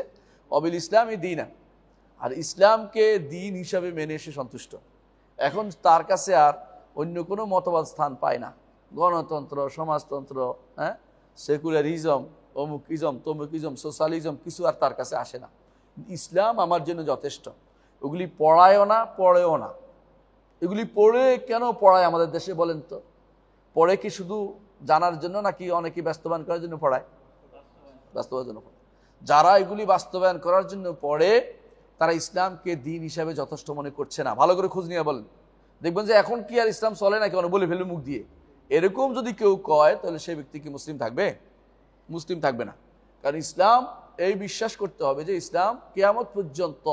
অবিল ইসলামি দীনা, আর ইসলামকে দিন হিসাবে মেনে সে সন্তুষ্ট। এখন তার কাছে আর অন্য কোনো মতবাদ স্থান পায় না, গণতন্ত্র, সমাজতন্ত্র, সেকুলারিজম, অমুকিজম, তমুকিজম, সোশ্যালিজম কিছু আর তার কাছে আসে না। ইসলাম আমার জন্য যথেষ্ট। ওগুলি পড়ায়ও না, পড়েও না। এগুলি পড়ে কেন পড়ায় আমাদের দেশে বলেন তো? পড়ে কি শুধু জানার জন্য, নাকি অনেকে বাস্তবায়ন করার জন্য পড়ায়? বাস্তবায়নের জন্য পড়ে। যারা এগুলি বাস্তবায়ন করার জন্য পড়ে, তারা ইসলামকে দিন হিসাবে যথেষ্ট মনে করছে না। ভালো করে খোঁজ নিয়ে বলেন, দেখবেন যে এখন কি আর ইসলাম চলে না, কেন বলে ফেলবে মুখ দিয়ে। এরকম যদি কেউ কয়, তাহলে সেই ব্যক্তি কি মুসলিম থাকবে? মুসলিম থাকবে না। কারণ ইসলাম এই বিশ্বাস করতে হবে যে ইসলাম কিয়ামত পর্যন্ত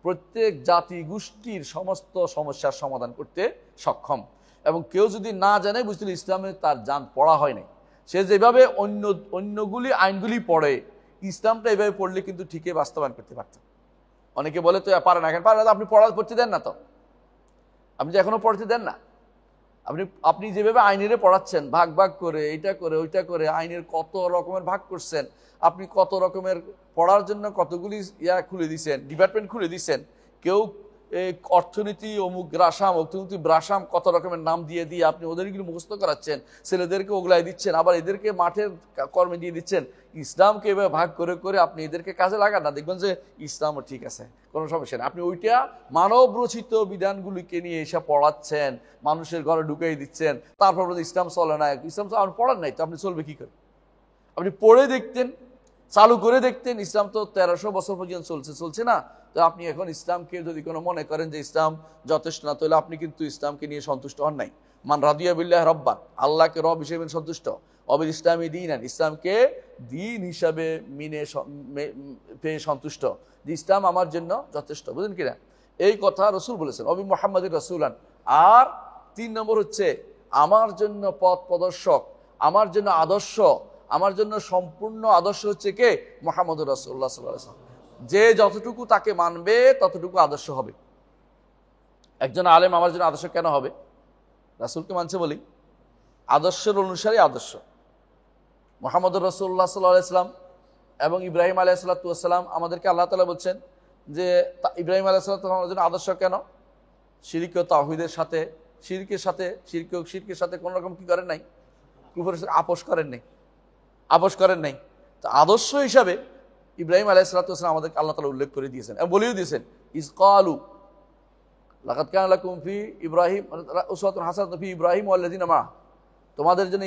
প্রত্যেক জাতি গোষ্ঠীর সমস্ত সমস্যার সমাধান করতে সক্ষম। এবং কেউ যদি না জানে, বুঝতে ইসলামে তার জান পড়া হয় নাই, সে যেভাবে অন্যগুলি আইনগুলি পড়ে, ইসলামটা এভাবে পড়লে কিন্তু ঠিকই বাস্তবায়ন করতে পারত। অনেকে বলে তো পারে না, কেন পারে না? আপনি পড়তে দেন না তো, আপনি যে এখনো পড়তে দেন না। আপনি যেভাবে আইনের পড়াচ্ছেন, ভাগ ভাগ করে, এইটা করে ওইটা করে, আইনের কত রকমের ভাগ করছেন, আপনি কত রকমের পড়ার জন্য কতগুলি খুলে দিচ্ছেন, ডিপার্টমেন্ট খুলে দিচ্ছেন। কেউ অর্থনীতি অমুক রাসাম, অর্থনীতি ব্রাসাম, কত রকমের নাম দিয়ে দিয়ে আপনি ওদেরগুলো মুখস্থ করাচ্ছেন, ছেলেদেরকে ওগুলাই দিচ্ছেন, আবার এদেরকে মাঠের কর্মে দিয়ে দিচ্ছেন। ইসলামকে এভাবে ভাগ করে করে আপনি এদেরকে কাজে লাগান না, দেখবেন যে ইসলামও ঠিক আছে, কোনো সমস্যা নেই। আপনি ওইটা মানব রচিত বিধানগুলিকে নিয়ে এসে পড়াচ্ছেন, মানুষের ঘরে ঢুকাই দিচ্ছেন, তারপর ইসলাম চলে না। ইসলাম তো আপনি পড়ান নাই, তো আপনি চলবে কি করে? আপনি পড়ে দেখতেন, চালু করে দেখতেন। ইসলাম তো 1300 বছর পর্যন্ত চলছে না? তো আপনি এখন ইসলামকে যদি কোনো মনে করেন যে ইসলাম যথেষ্ট না, তাহলে আপনি কিন্তু ইসলামকে নিয়ে সন্তুষ্ট হন নাই। মান রাদিয়া বিল্লাহি রাব্বান, আল্লাহকে রব হিসেবে সন্তুষ্ট, অবিল ইসলামি দীনান, ইসলামকে দিন হিসাবে পেয়ে সন্তুষ্ট, যে ইসলাম আমার জন্য যথেষ্ট। বুঝলেন কিনা? এই কথা রাসূল বলেছেন। অবি মুহাম্মাদির রাসূলান, আর 3 নম্বর হচ্ছে আমার জন্য পথ প্রদর্শক, আমার জন্য আদর্শ, আমার জন্য সম্পূর্ণ আদর্শ হচ্ছে কে? মুহাম্মদুর রাসূলুল্লাহ সাল্লাল্লাহু আলাইহি ওয়াসাল্লাম। যে যতটুকু তাকে মানবে ততটুকু আদর্শ হবে। একজন আলেম আমার জন্য আদর্শ কেন হবে? রাসূলকে মানছে বলি, আদর্শের অনুসারী আদর্শ। মুহাম্মদুর রাসূলুল্লাহ সাল্লাল্লাহু আলাইহি ওয়াসাল্লাম এবং ইব্রাহিম আলাইহিস সালাতু ওয়াস সালাম আমাদেরকে আল্লাহ তাআলা বলছেন যে ইব্রাহিম আলাইহিস সালাতু ওয়াস সালাম আমাদের জন্য আদর্শ কেন? শিরক ও তাওহীদের সাথে, শিরকের সাথে কোনো রকম কি করেন নাই, কুফরের সাথে আপোষ করেন নাই। তো আদর্শ হিসাবে ইব্রাহিম আলাইহিস সালাতু ওয়াস সালাম আমাদেরকে আল্লাহ তাআলা উল্লেখ করে দিয়েছেন এবং বলেও দিয়েছেন, ইজ ক্বালু লাকাদ কানা লাকুম ফি ইব্রাহিম উসওয়াতুন হাসানাতুন ফি ইব্রাহিম ওয়াল্লাযিনা মা, তোমাদের জন্য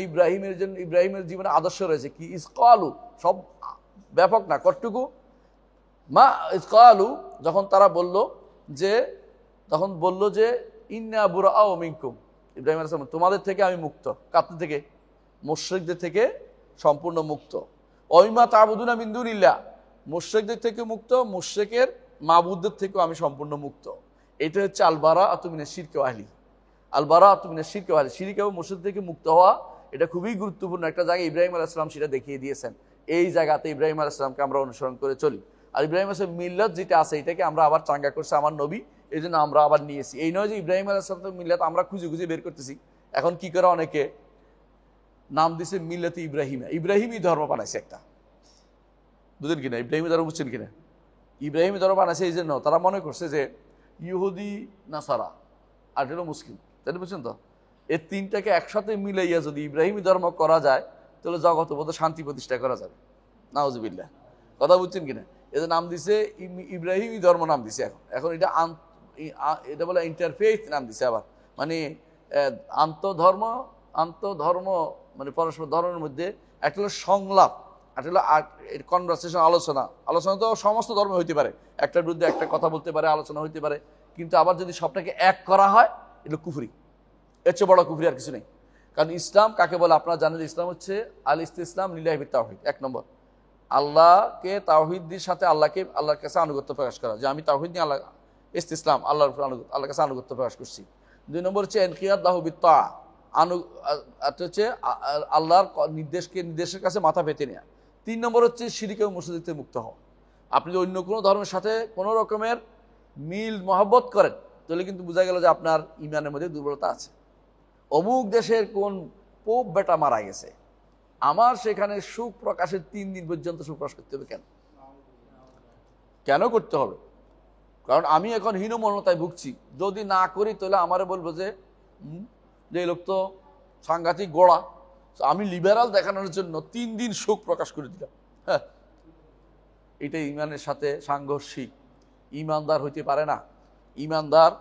ইব্রাহিমের জীবনে আদর্শ রয়েছে। কি? ইজ ক্বালু, সব ব্যাপক না, কতটুকু? মা ইজ ক্বালু, যখন তারা বলল যে ইন্না বুরাআউ মিনকুম, ইব্রাহিম আলাইহিস সালাম তোমাদের থেকে আমি মুক্ত। কাদের থেকে? মুশরিকদের থেকে সম্পূর্ণ মুক্ত। ওয়াইমা তা'বুদুনা মিন দুনিল্লাহ, মুশরিকদের থেকে মুক্ত, মুশরিকের মাবুদদের থেকেও আমি সম্পূর্ণ মুক্ত। এটা হচ্ছে আল বারাআতু মিনাশ শিরকি ওয়া আহলি, আল বারাআতু মিনাশ শিরকি ওয়া আহলি, শিরক এবং মুশরিক থেকে মুক্ত হওয়া। এটা খুবই গুরুত্বপূর্ণ একটা জায়গা। ইব্রাহিম আলাইহিস সালাম সেটা দেখিয়ে দিয়েছেন। এই জায়গাতে ইব্রাহিম আলাইহিস সালামকে আমরা অনুসরণ করে চলি। আর ইব্রাহিম আলাইহিস সালাম মিল্লাত যেটা আছে এটাকে আমরা আবার চাঙ্গা করছে আমার নবী, এই জন্য আমরা আবার নিয়েছি। এই নয় যে ইব্রাহিম আলাইহিস সালাম মিল্লাত আমরা খুঁজে বের করতেছি। এখন কি করে অনেকে নাম দিছে মিল্লাতে ইব্রাহিমা, ইব্রাহিমই ধর্ম বানাইছে একটা, বুঝলেন কিনা? ইব্রাহিমী ধর্ম বুঝছেন কিনা? ইব্রাহিমী ধর্ম বানাইছে এই জন্য তারা মনে করছে যে ইহুদি নাসারা আর হলো মুসলিম, তাই বুঝছেন তো? এই তিনটাকে একসাথে মিলাইয়া যদি ইব্রাহিমী ধর্ম করা যায় তাহলে জগতে বোধ শান্তি প্রতিষ্ঠা করা যাবে। নাউজুবিল্লাহ, কথা বুঝছেন কিনা? এদের নাম দিছে ইব্রাহিমী ধর্ম নাম দিছে। এখন এটা বলে ইন্টারফেথ নাম দিছে আবার, মানে আন্তধর্ম মানে পরস্পর ধর্মের মধ্যে একটা হলো সংলাপ, একটা হলো কনভারসেশন, আলোচনা তো সমস্ত ধর্ম হইতে পারে, একটার বিরুদ্ধে একটা কথা বলতে পারে, আলোচনা হইতে পারে, কিন্তু আবার যদি সবটাকে এক করা হয় এটা কুফরি, এর চেয়ে বড় কুফরি আর কিছু নেই। কারণ ইসলাম কাকে বলে আপনারা জানেন? ইসলাম হচ্ছে আল ইসতিসলাম লিল্লাহি বিত তাওহীদ। 1 নম্বর, আল্লাহকে তাওহীদের সাথে আল্লাহর কাছে আনুগত্য প্রকাশ করা, যে আমি তাওহীদ নিয়ে আল্লাহ ইসতিসলাম, আল্লাহর কাছে আনুগত্য প্রকাশ করছি। 2 নম্বর হচ্ছে ইনকিয়াদ লাহু বিত তাআ, হচ্ছে আল্লাহর নির্দেশের কাছে মাথা পেতে নেওয়া। 3 নম্বর হচ্ছে শিরক এবং মুশরিক থেকে মুক্ত হওয়া। আপনি যদি অন্য কোনো ধর্মের সাথে কোনো রকমের মিল মহব্বত করেন তাহলে কিন্তু বোঝা গেল যে আপনার ইমানের মধ্যে দুর্বলতা আছে। অমুক দেশের কোন পোপ বেটা মারা গেছে, আমার সেখানে সুখ প্রকাশের 3 দিন পর্যন্ত সুখ প্রকাশ করতে হবে। কেন করতে হবে? কারণ আমি এখন হীনমন্যতায় ভুগছি, যদি না করি তাহলে আমারে বলবো যে এই লোক তো সাংঘাতিক গোড়া, আমি লিবারাল দেখানোর জন্য 3 দিন শোক প্রকাশ করে দিলাম। হ্যাঁ, এটা ইমানের সাথে সাংঘর্ষিক, ইমানদার হইতে পারে না। ইমানদার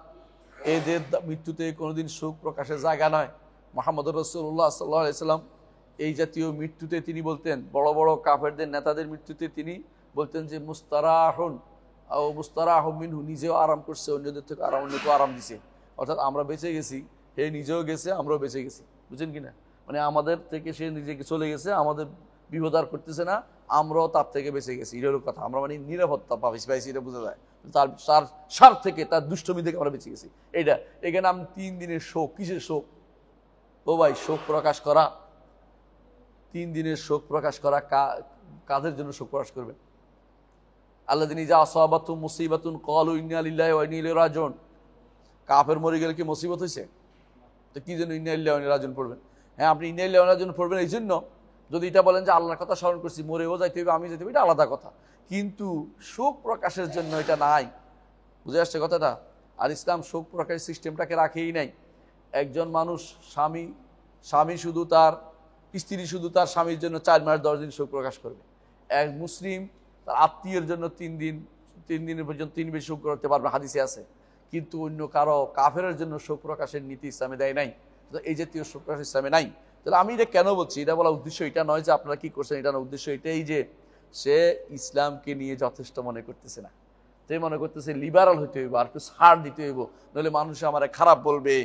এদের মৃত্যুতে কোনোদিন শোক প্রকাশের জায়গা নয়। মুহাম্মদুর রাসূলুল্লাহ সাল্লাল্লাহু আলাইহি সাল্লাম এই জাতীয় মৃত্যুতে তিনি বলতেন, বড় বড় কাফেরদের নেতাদের মৃত্যুতে তিনি বলতেন যে মুস্তারাহুন ও মুস্তারাহু মিনহু, নিজেও আরাম করছে, অন্যদের থেকে অন্যকেও আরাম দিছে। অর্থাৎ আমরা বেঁচে গেছি, হে নিজেও গেছে, আমরাও বেঁচে গেছি, বুঝছেন কিনা? মানে আমাদের থেকে সে নিজেকে চলে গেছে, আমাদের বিপদ আর করতেছে না, আমরাও তার থেকে বেঁচে গেছি। এটার কথা আমরা মানে নিরাপত্তা পাইছি, এটা বোঝা যায়। তার সার থেকে, তার দুষ্টমি থেকে আমরা বেঁচে গেছি। এখানে আমি 3 দিনের শোক, কিসের শোক? ও ভাই, শোক প্রকাশ করা, 3 দিনের শোক প্রকাশ করা কাদের জন্য শোক প্রকাশ করবেন? আল্লাযিনা ইযা আসাবাতুহুম মুসিবাতুন ক্বালু ইন্না লিল্লাহি ওয়া ইন্না ইলাইহি রাজিউন। কাফের মরে গেলে কি মুসিবত হয়েছে? তো কি জন্য ইন্না লিল্লাহি ওয়া ইন্না ইলাইহি রাজিউন পড়বেন? হ্যাঁ, আপনি ইন্না লিল্লাহি ওয়া ইন্না ইলাইহি রাজিউন পড়বেন এই জন্য, যদি এটা বলেন যে আল্লাহর কথা স্মরণ করছি, মরেও যাইতে হবে, আমি যেতে হবে, এটা আলাদা কথা। কিন্তু শোক প্রকাশের জন্য এটা নাই, বুঝে আসছে কথাটা? আর ইসলাম শোক প্রকাশের সিস্টেমটাকে রাখেই নাই। একজন মানুষ স্বামী শুধু তার স্ত্রী শুধু তার স্বামীর জন্য 4 মাস 10 দিন শোক প্রকাশ করবে। এক মুসলিম তার আত্মীয়ের জন্য 3 দিনের পর্যন্ত 3 বেশি শোক করতে পারবে, হাদিসে আছে। কিন্তু অন্য কারো কাফেরের জন্য শোক প্রকাশের নীতি ইসলামে দেয় নাই, এই জাতীয় শোক প্রকাশ ইসলামে নাই। তাহলে আমি এটা কেন বলছি? এটা বলার উদ্দেশ্য এটা নয় যে আপনারা কি করছেন, এটা না, উদ্দেশ্য এটাই যে সে ইসলামকে নিয়ে যথেষ্ট মনে করতেছে না, সে মনে করতেছে লিবারাল হইতে হইব, আর একটু ছাড় দিতে হইব, নইলে মানুষ আমার খারাপ বলবে,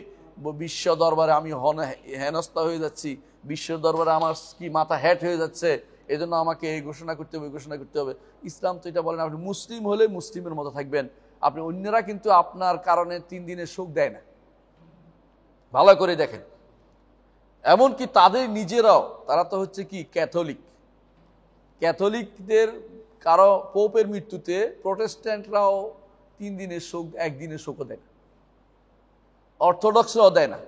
বিশ্ব দরবারে আমি হেনস্থা হয়ে যাচ্ছি, বিশ্ব দরবারে আমার কি মাথা হ্যাট হয়ে যাচ্ছে, এই জন্য আমাকে এই ঘোষণা করতে হবে, ঘোষণা করতে হবে। ইসলাম তো এটা বলেন, আপনি মুসলিম হলে মুসলিমের মতো থাকবেন। আপনি অন্যরা কিন্তু আপনার কারণে 3 দিনের শোক দেয় না, ভালো করে দেখেন, এমনকি তাদের নিজেরাও, তারা তো হচ্ছে কি ক্যাথলিক, ক্যাথলিকদের কারো পোপের মৃত্যুতে প্রোটেস্ট্যান্টরাও 3 দিনের শোক, 1 দিনের শোকও দেয় না, অর্থোডক্সরাও দেয় না।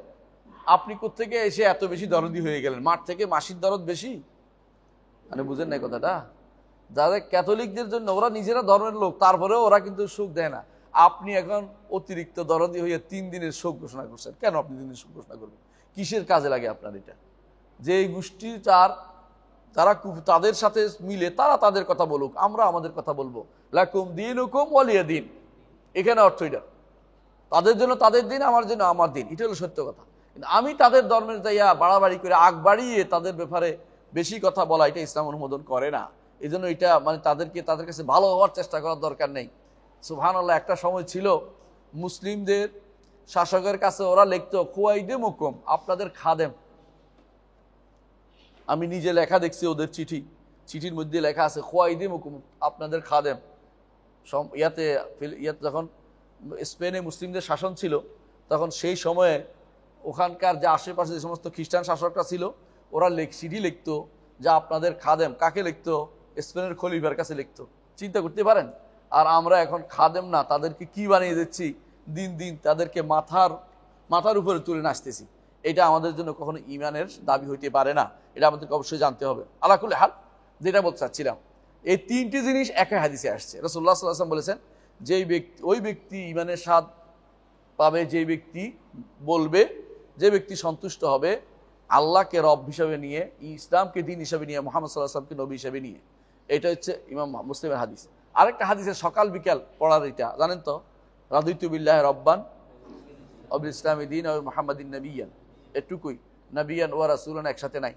আপনি কোত্থেকে এসে এত বেশি দরদি হয়ে গেলেন? মাঠ থেকে মাসির দরদ বেশি? মানে বুঝেন না কথাটা? যাদের ক্যাথলিকদের জন্য, ওরা নিজেরা ধর্মের লোক, তারপরেও ওরা কিন্তু শোক দেয় না। আপনি এখন অতিরিক্ত দরদি হয়ে 3 দিনের শোক ঘোষণা করছেন। কেন আপনি 3 দিনের শোক ঘোষণা করবেন? কিসের কাজে লাগে আপনার এটা? যে এই গোষ্ঠী তারা তাদের সাথে মিলে তারা তাদের কথা বলুক, আমরা আমাদের কথা বলবো। লাকুম দীনুকুম ওয়ালিয়া দিন, এখানে অর্থ এটা। তাদের জন্য তাদের দিন, আমার জন্য আমার দিন, এটা হলো সত্য কথা। কিন্তু আমি তাদের ধর্মের যাইয়া বাড়াবাড়ি করে, আগ বাড়িয়ে তাদের ব্যাপারে বেশি কথা বলা, এটা ইসলাম অনুমোদন করে না। এই জন্য এটা মানে তাদের কাছে ভালো হওয়ার চেষ্টা করার দরকার নেই। সুবহানাল্লাহ, একটা সময় ছিল মুসলিমদের শাসকের কাছে ওরা লিখতো খুয়াইদে মুকুম, আপনাদের খাদেম। আমি নিজে লেখা দেখছি ওদের চিঠির মধ্যে লেখা আছে খুয়াইদে মুকুম, আপনাদের খাদেম। ইয়াতে যখন স্পেনে মুসলিমদের শাসন ছিল, তখন সেই সময়ে ওখানকার যে আশেপাশে যে সমস্ত খ্রিস্টান শাসকরা ছিল, ওরা চিঠি লিখতো যে আপনাদের খাদেম। কাকে লিখতো? স্পেনের খলিফার কাছে লিখতো। চিন্তা করতে পারেন? আর আমরা এখন খাদেম না, তাদেরকে কি বানিয়ে দিচ্ছি? দিন দিন তাদেরকে মাথার উপরে তুলে নাচতেছি। এটা আমাদের জন্য কখনো ঈমানের দাবি হইতে পারে না। এটা আমাদেরকে অবশ্যই জানতে হবে। আলা কুল্লি হাল, যেটা বলতে চাচ্ছিলাম, এই 3টি জিনিস একই হাদিসে আসছে। রাসূলুল্লাহ সাল্লাল্লাহু আলাইহি ওয়াসাল্লাম বলেছেন, ওই ব্যক্তি ঈমানের স্বাদ পাবে যে ব্যক্তি বলবে, যে ব্যক্তি সন্তুষ্ট হবে আল্লাহকে রব হিসাবে নিয়ে, ইসলামকে দিন হিসাবে নিয়ে, মুহাম্মদ সাল্লাল্লাহু আলাইহি ওয়াসাল্লামকে নবী হিসাবে নিয়ে। এটা হচ্ছে ইমাম মুসলিমের হাদিস। আরেকটা হাদিসের সকাল বিকাল পড়ার, এটা জানেন তো, রাদিতু বিল্লাহি রব্বান ওয়া বিল ইসলামি দীন ওয়া মুহাম্মাদিন নবিয়্যান। এটুকুই। নবিয়ান ও রাসূলান একসাথে নাই।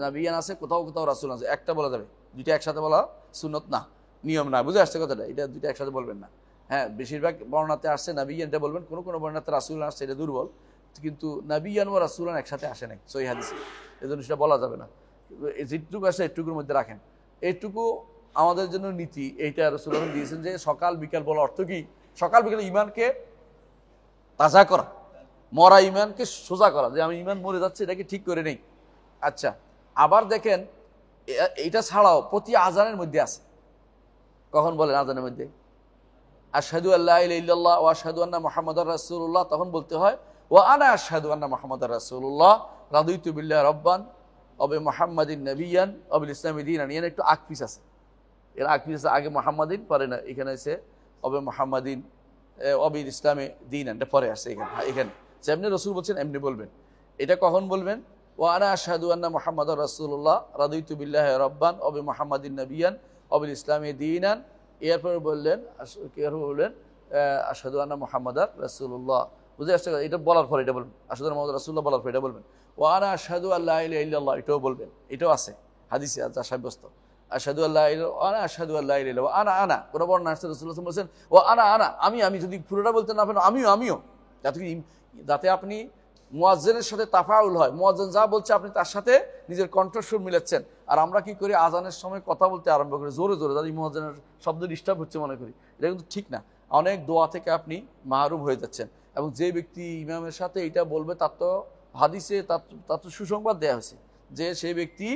নবিয়ান আছে কোথাও কোথাও, রাসূল আছে। একটা বলা যাবে, দুইটা একসাথে বলা সুন্নত না, নিয়ম না। বুঝে আসছে কথাটা? এটা দুইটা একসাথে বলবেন না। হ্যাঁ, বেশিরভাগ বর্ণনাতে আসছে নবিয়ানটা বলবেন, কোনো কোনো বর্ণনাতে রাসূলান আসছে, এটা দুর্বল। কিন্তু নবিয়ান ও রাসূলান একসাথে আসে নাই সহিহ হাদিসে, এজন্য সেটা বলা যাবে না। যেটুকু আসে এটুকুর মধ্যে রাখেন। এইটুকু আমাদের জন্য নীতি। এইটা রাসূলুল্লাহ দিয়েছেন যে সকাল বিকাল বলা অর্থ কি? সকাল বিকাল ইমানকে তাজা করা, মরা ইমানকে সোজা করা, যে আমি ইমান মরে যাচ্ছে এটাকে ঠিক করে নেই। আচ্ছা, আবার দেখেন এইটা ছাড়াও প্রতি আজানের মধ্যে আছে। কখন বলেন আজানের মধ্যে? আশহাদু আল্লা ইলাহা ইল্লাল্লাহ ওয়া আশহাদু আন্না মুহাম্মাদার রাসূলুল্লাহ, তখন বলতে হয় ওয়া আনা আশহাদু আন্না মুহাম্মাদার রাসূলুল্লাহ রাদিতু বিল্লাহি রাব্বান ওয়া বি মুহাম্মাদিন নবিয়্যান ওয়া বিল ইসলামি দীনান। এর একটু আকপিস আছে, এর আকপিস আছে, আগে মুহাম্মাদিন পরে না, এখানে আছে ওয়া বি মুহাম্মাদিন ওয়া বিল ইসলামি দীনান, এটা পরে আসছে এখানে। যেমনি রাসূল বলছেন এমনি বলবেন। এটা কখন বলবেন? ওয়া আনা আশহাদু আন্না মুহাম্মাদার রাসূলুল্লাহ রাদিতু বিল্লাহি রাব্বান ওয়া বি মুহাম্মাদিন নবিয়্যান ওয়া বিল ইসলামি দীনান। এরপরে বললেন আশহাদু আন্না মুহাম্মাদার রাসূলুল্লাহ। বুঝে আসছে? এটা বলার পর এটা বলবেন, আশহাদু আন্না মুহাম্মাদার রাসূলুল্লাহ বলার পর এটা বলবেন। ওয়া আনা আশহাদু আল্লা ইলাহা ইল্লাল্লাহ, এটাও বলবেন। এটাও আছে হাদিসে, যা সাব্যস্ত। আশহাদু আল্লা ইলাহা ওয়া আনা আশহাদু আল্লা ইলাহা ইল্লাল্লাহ ওয়া আনা কোনো বর্ণনা আসছে রাসূলুল্লাহ সাল্লাল্লাহু আলাইহি ওয়াসাল্লাম ওয়া আনা আমি যদি পুরোটা বলতে না পারেন আমিও, যাতে আপনি মুয়াজ্জিনের সাথে তাফাউল হয়। মুয়াজ্জিন যা বলছে আপনি তার সাথে নিজের কণ্ঠস্বর মিলাচ্ছেন। আর আমরা কি করি? আজানের সময় কথা বলতে আরম্ভ করি জোরে জোরে, যাতে মুয়াজ্জিনের শব্দ ডিস্টার্ব হচ্ছে মনে করি। এটা কিন্তু ঠিক না। অনেক দোয়া থেকে আপনি মাহরুম হয়ে যাচ্ছেন। এবং যে ব্যক্তি ইমামের সাথে এটা বলবে, তার তো হাদিসে তার তো সুসংবাদ দেওয়া হয়েছে যে সেই ব্যক্তি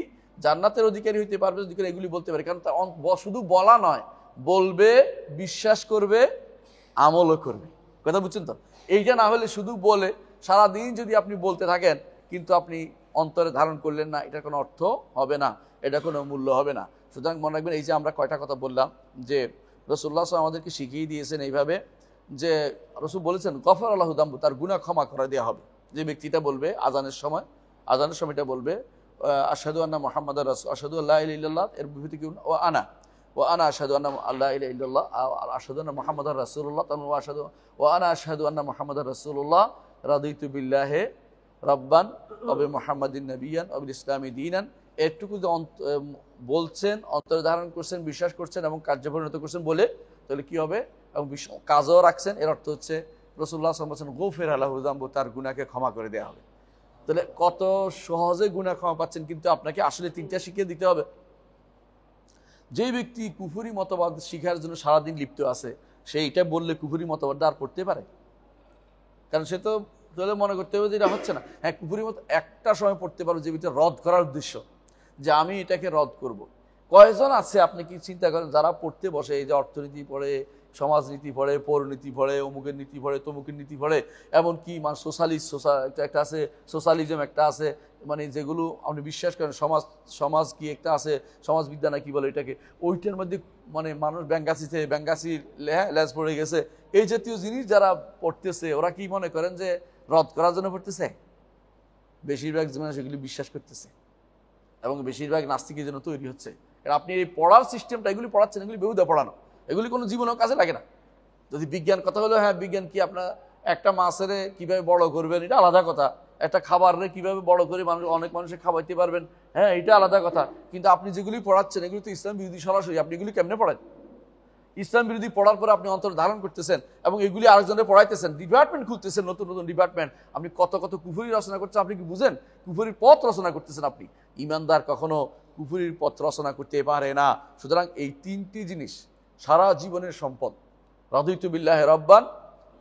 জান্নাতের অধিকারী হইতে পারবে যদি এগুলি বলতে পারে। কারণ শুধু বলা নয়, বলবে, বিশ্বাস করবে, আমলও করবে। কথা বুঝছেন তো? এইটা না হলে শুধু বলে সারাদিন যদি আপনি বলতে থাকেন কিন্তু আপনি অন্তরে ধারণ করলেন না, এটার কোনো অর্থ হবে না, এটা কোনো মূল্য হবে না। সুতরাং মনে রাখবেন, এই যে আমরা কয়টা কথা বললাম, যে রাসূলুল্লাহ সাল্লাল্লাহু আলাইহি ওয়াসাল্লাম আমাদেরকে শিখিয়ে দিয়েছেন এইভাবে, যে রাসূল বলেছেন গফর আল্লাহু যামবু, তার গুনাহ ক্ষমা করে দেওয়া হবে। যে ব্যক্তিটা বলবে আজানের সময়টা বলবে আশহাদু আন্না মুহাম্মাদার রাসূল, আশহাদু আল্লা ইলাহা ইল্লাল্লাহ, এর বিপরীতে কি? ওয়া আনা আশহাদু আন্না আল্লা ইলাহা ইল্লাল্লাহ আশহাদু আন্না মুহাম্মাদার রাসূলুল্লাহ, ওয়া আনা আশহাদু আন্না মুহাম্মাদার রাসূলুল্লাহ রাদিতু বিল্লাহি রাব্বান ওয়া বি মুহাম্মাদিন নবিয়্যান ওয়া বিল ইসলামি দীনান। এটুকু যে বলছেন, অন্তরে ধারণ করছেন, বিশ্বাস করছেন এবং কার্যে পরিণত করছেন বলে, তাহলে কি হবে? এবং কাজও রাখছেন। এর অর্থ হচ্ছে রাসূলুল্লাহ সাল্লাল্লাহু আলাইহি ওয়াসাল্লাম গফির লাহু যামবু, তার গুনাহকে ক্ষমা করে দেওয়া হবে। তাহলে কত সহজে গুনাহ ক্ষমা পাচ্ছেন। কিন্তু আপনাকে আসলে 3টা শিখিয়ে দিতে হবে। যে ব্যক্তি কুফরি মতবাদ শিখার জন্য সারাদিন লিপ্ত আছে, সে এটা বললে কুফরি মতবাদ আর পড়তে পারে? কারণ সে তো তাহলে মনে করতে হবে যে এটা হচ্ছে না। হ্যাঁ, কুফুরি মত একটা সময় পড়তে পারো যে এটা রদ করার উদ্দেশ্য, যে আমি এটাকে রদ করব। কয়জন আছে আপনি কি চিন্তা করেন যারা পড়তে বসে, এই যে অর্থনীতি পড়ে, সমাজনীতি পড়ে, পৌরনীতি পড়ে, অমুকের নীতি পড়ে, তমুকের নীতি পড়ে, এমনকি মানে সোশ্যালিস্ট একটা আছে, সোশ্যালিজম একটা আছে, মানে যেগুলো আপনি বিশ্বাস করেন, সমাজ কি একটা আছে, সমাজবিদ্যা না কি বলে এটাকে, ওইটার মধ্যে মানে মানুষ ব্যাঙ্গাসির লেজ পড়ে গেছে। এই জাতীয় জিনিস যারা পড়তেছে ওরা কি মনে করেন যে রদ করার জন্য পড়তেছে? বেশিরভাগ মানুষ এগুলি বিশ্বাস করতেছে এবং বেশিরভাগ নাস্তিকের জন্য তৈরি হচ্ছে। আপনি এই পড়ার সিস্টেমটা এগুলি পড়াচ্ছেন, এগুলি বেহুদা পড়ানো, এগুলি কোনো জীবনেও কাজে লাগে না। যদি বিজ্ঞান কথা হলো, হ্যাঁ বিজ্ঞান কি আপনার একটা মাছের কিভাবে বড় করবেন এটা আলাদা কথা, একটা খাবারের কিভাবে বড় করে মানুষ অনেক মানুষের খাওয়াইতে পারবেন, হ্যাঁ এটা আলাদা কথা। কিন্তু আপনি যেগুলি পড়াচ্ছেন এগুলি তো ইসলাম বিরোধী সরাসরি। আপনি এগুলি কেমনে পড়েন? ইসলাম বিরোধী পড়ার পরে আপনি অন্তর ধারণ করতেছেন এবং এগুলি আরেকজনের পড়াইতেছেন, ডিপার্টমেন্ট খুলতেছেন, নতুন নতুন ডিপার্টমেন্ট। আপনি কত কত কুফরি রচনা করছেন, আপনি কি বুঝেন? কুফরির পথ রচনা করতেছেন আপনি। ইমানদার কখনো কুফরির পথ রচনা করতে পারে না। সুতরাং এই তিনটি জিনিস সারা জীবনের সম্পদ। রাদিতু বিল্লাহি রাব্বান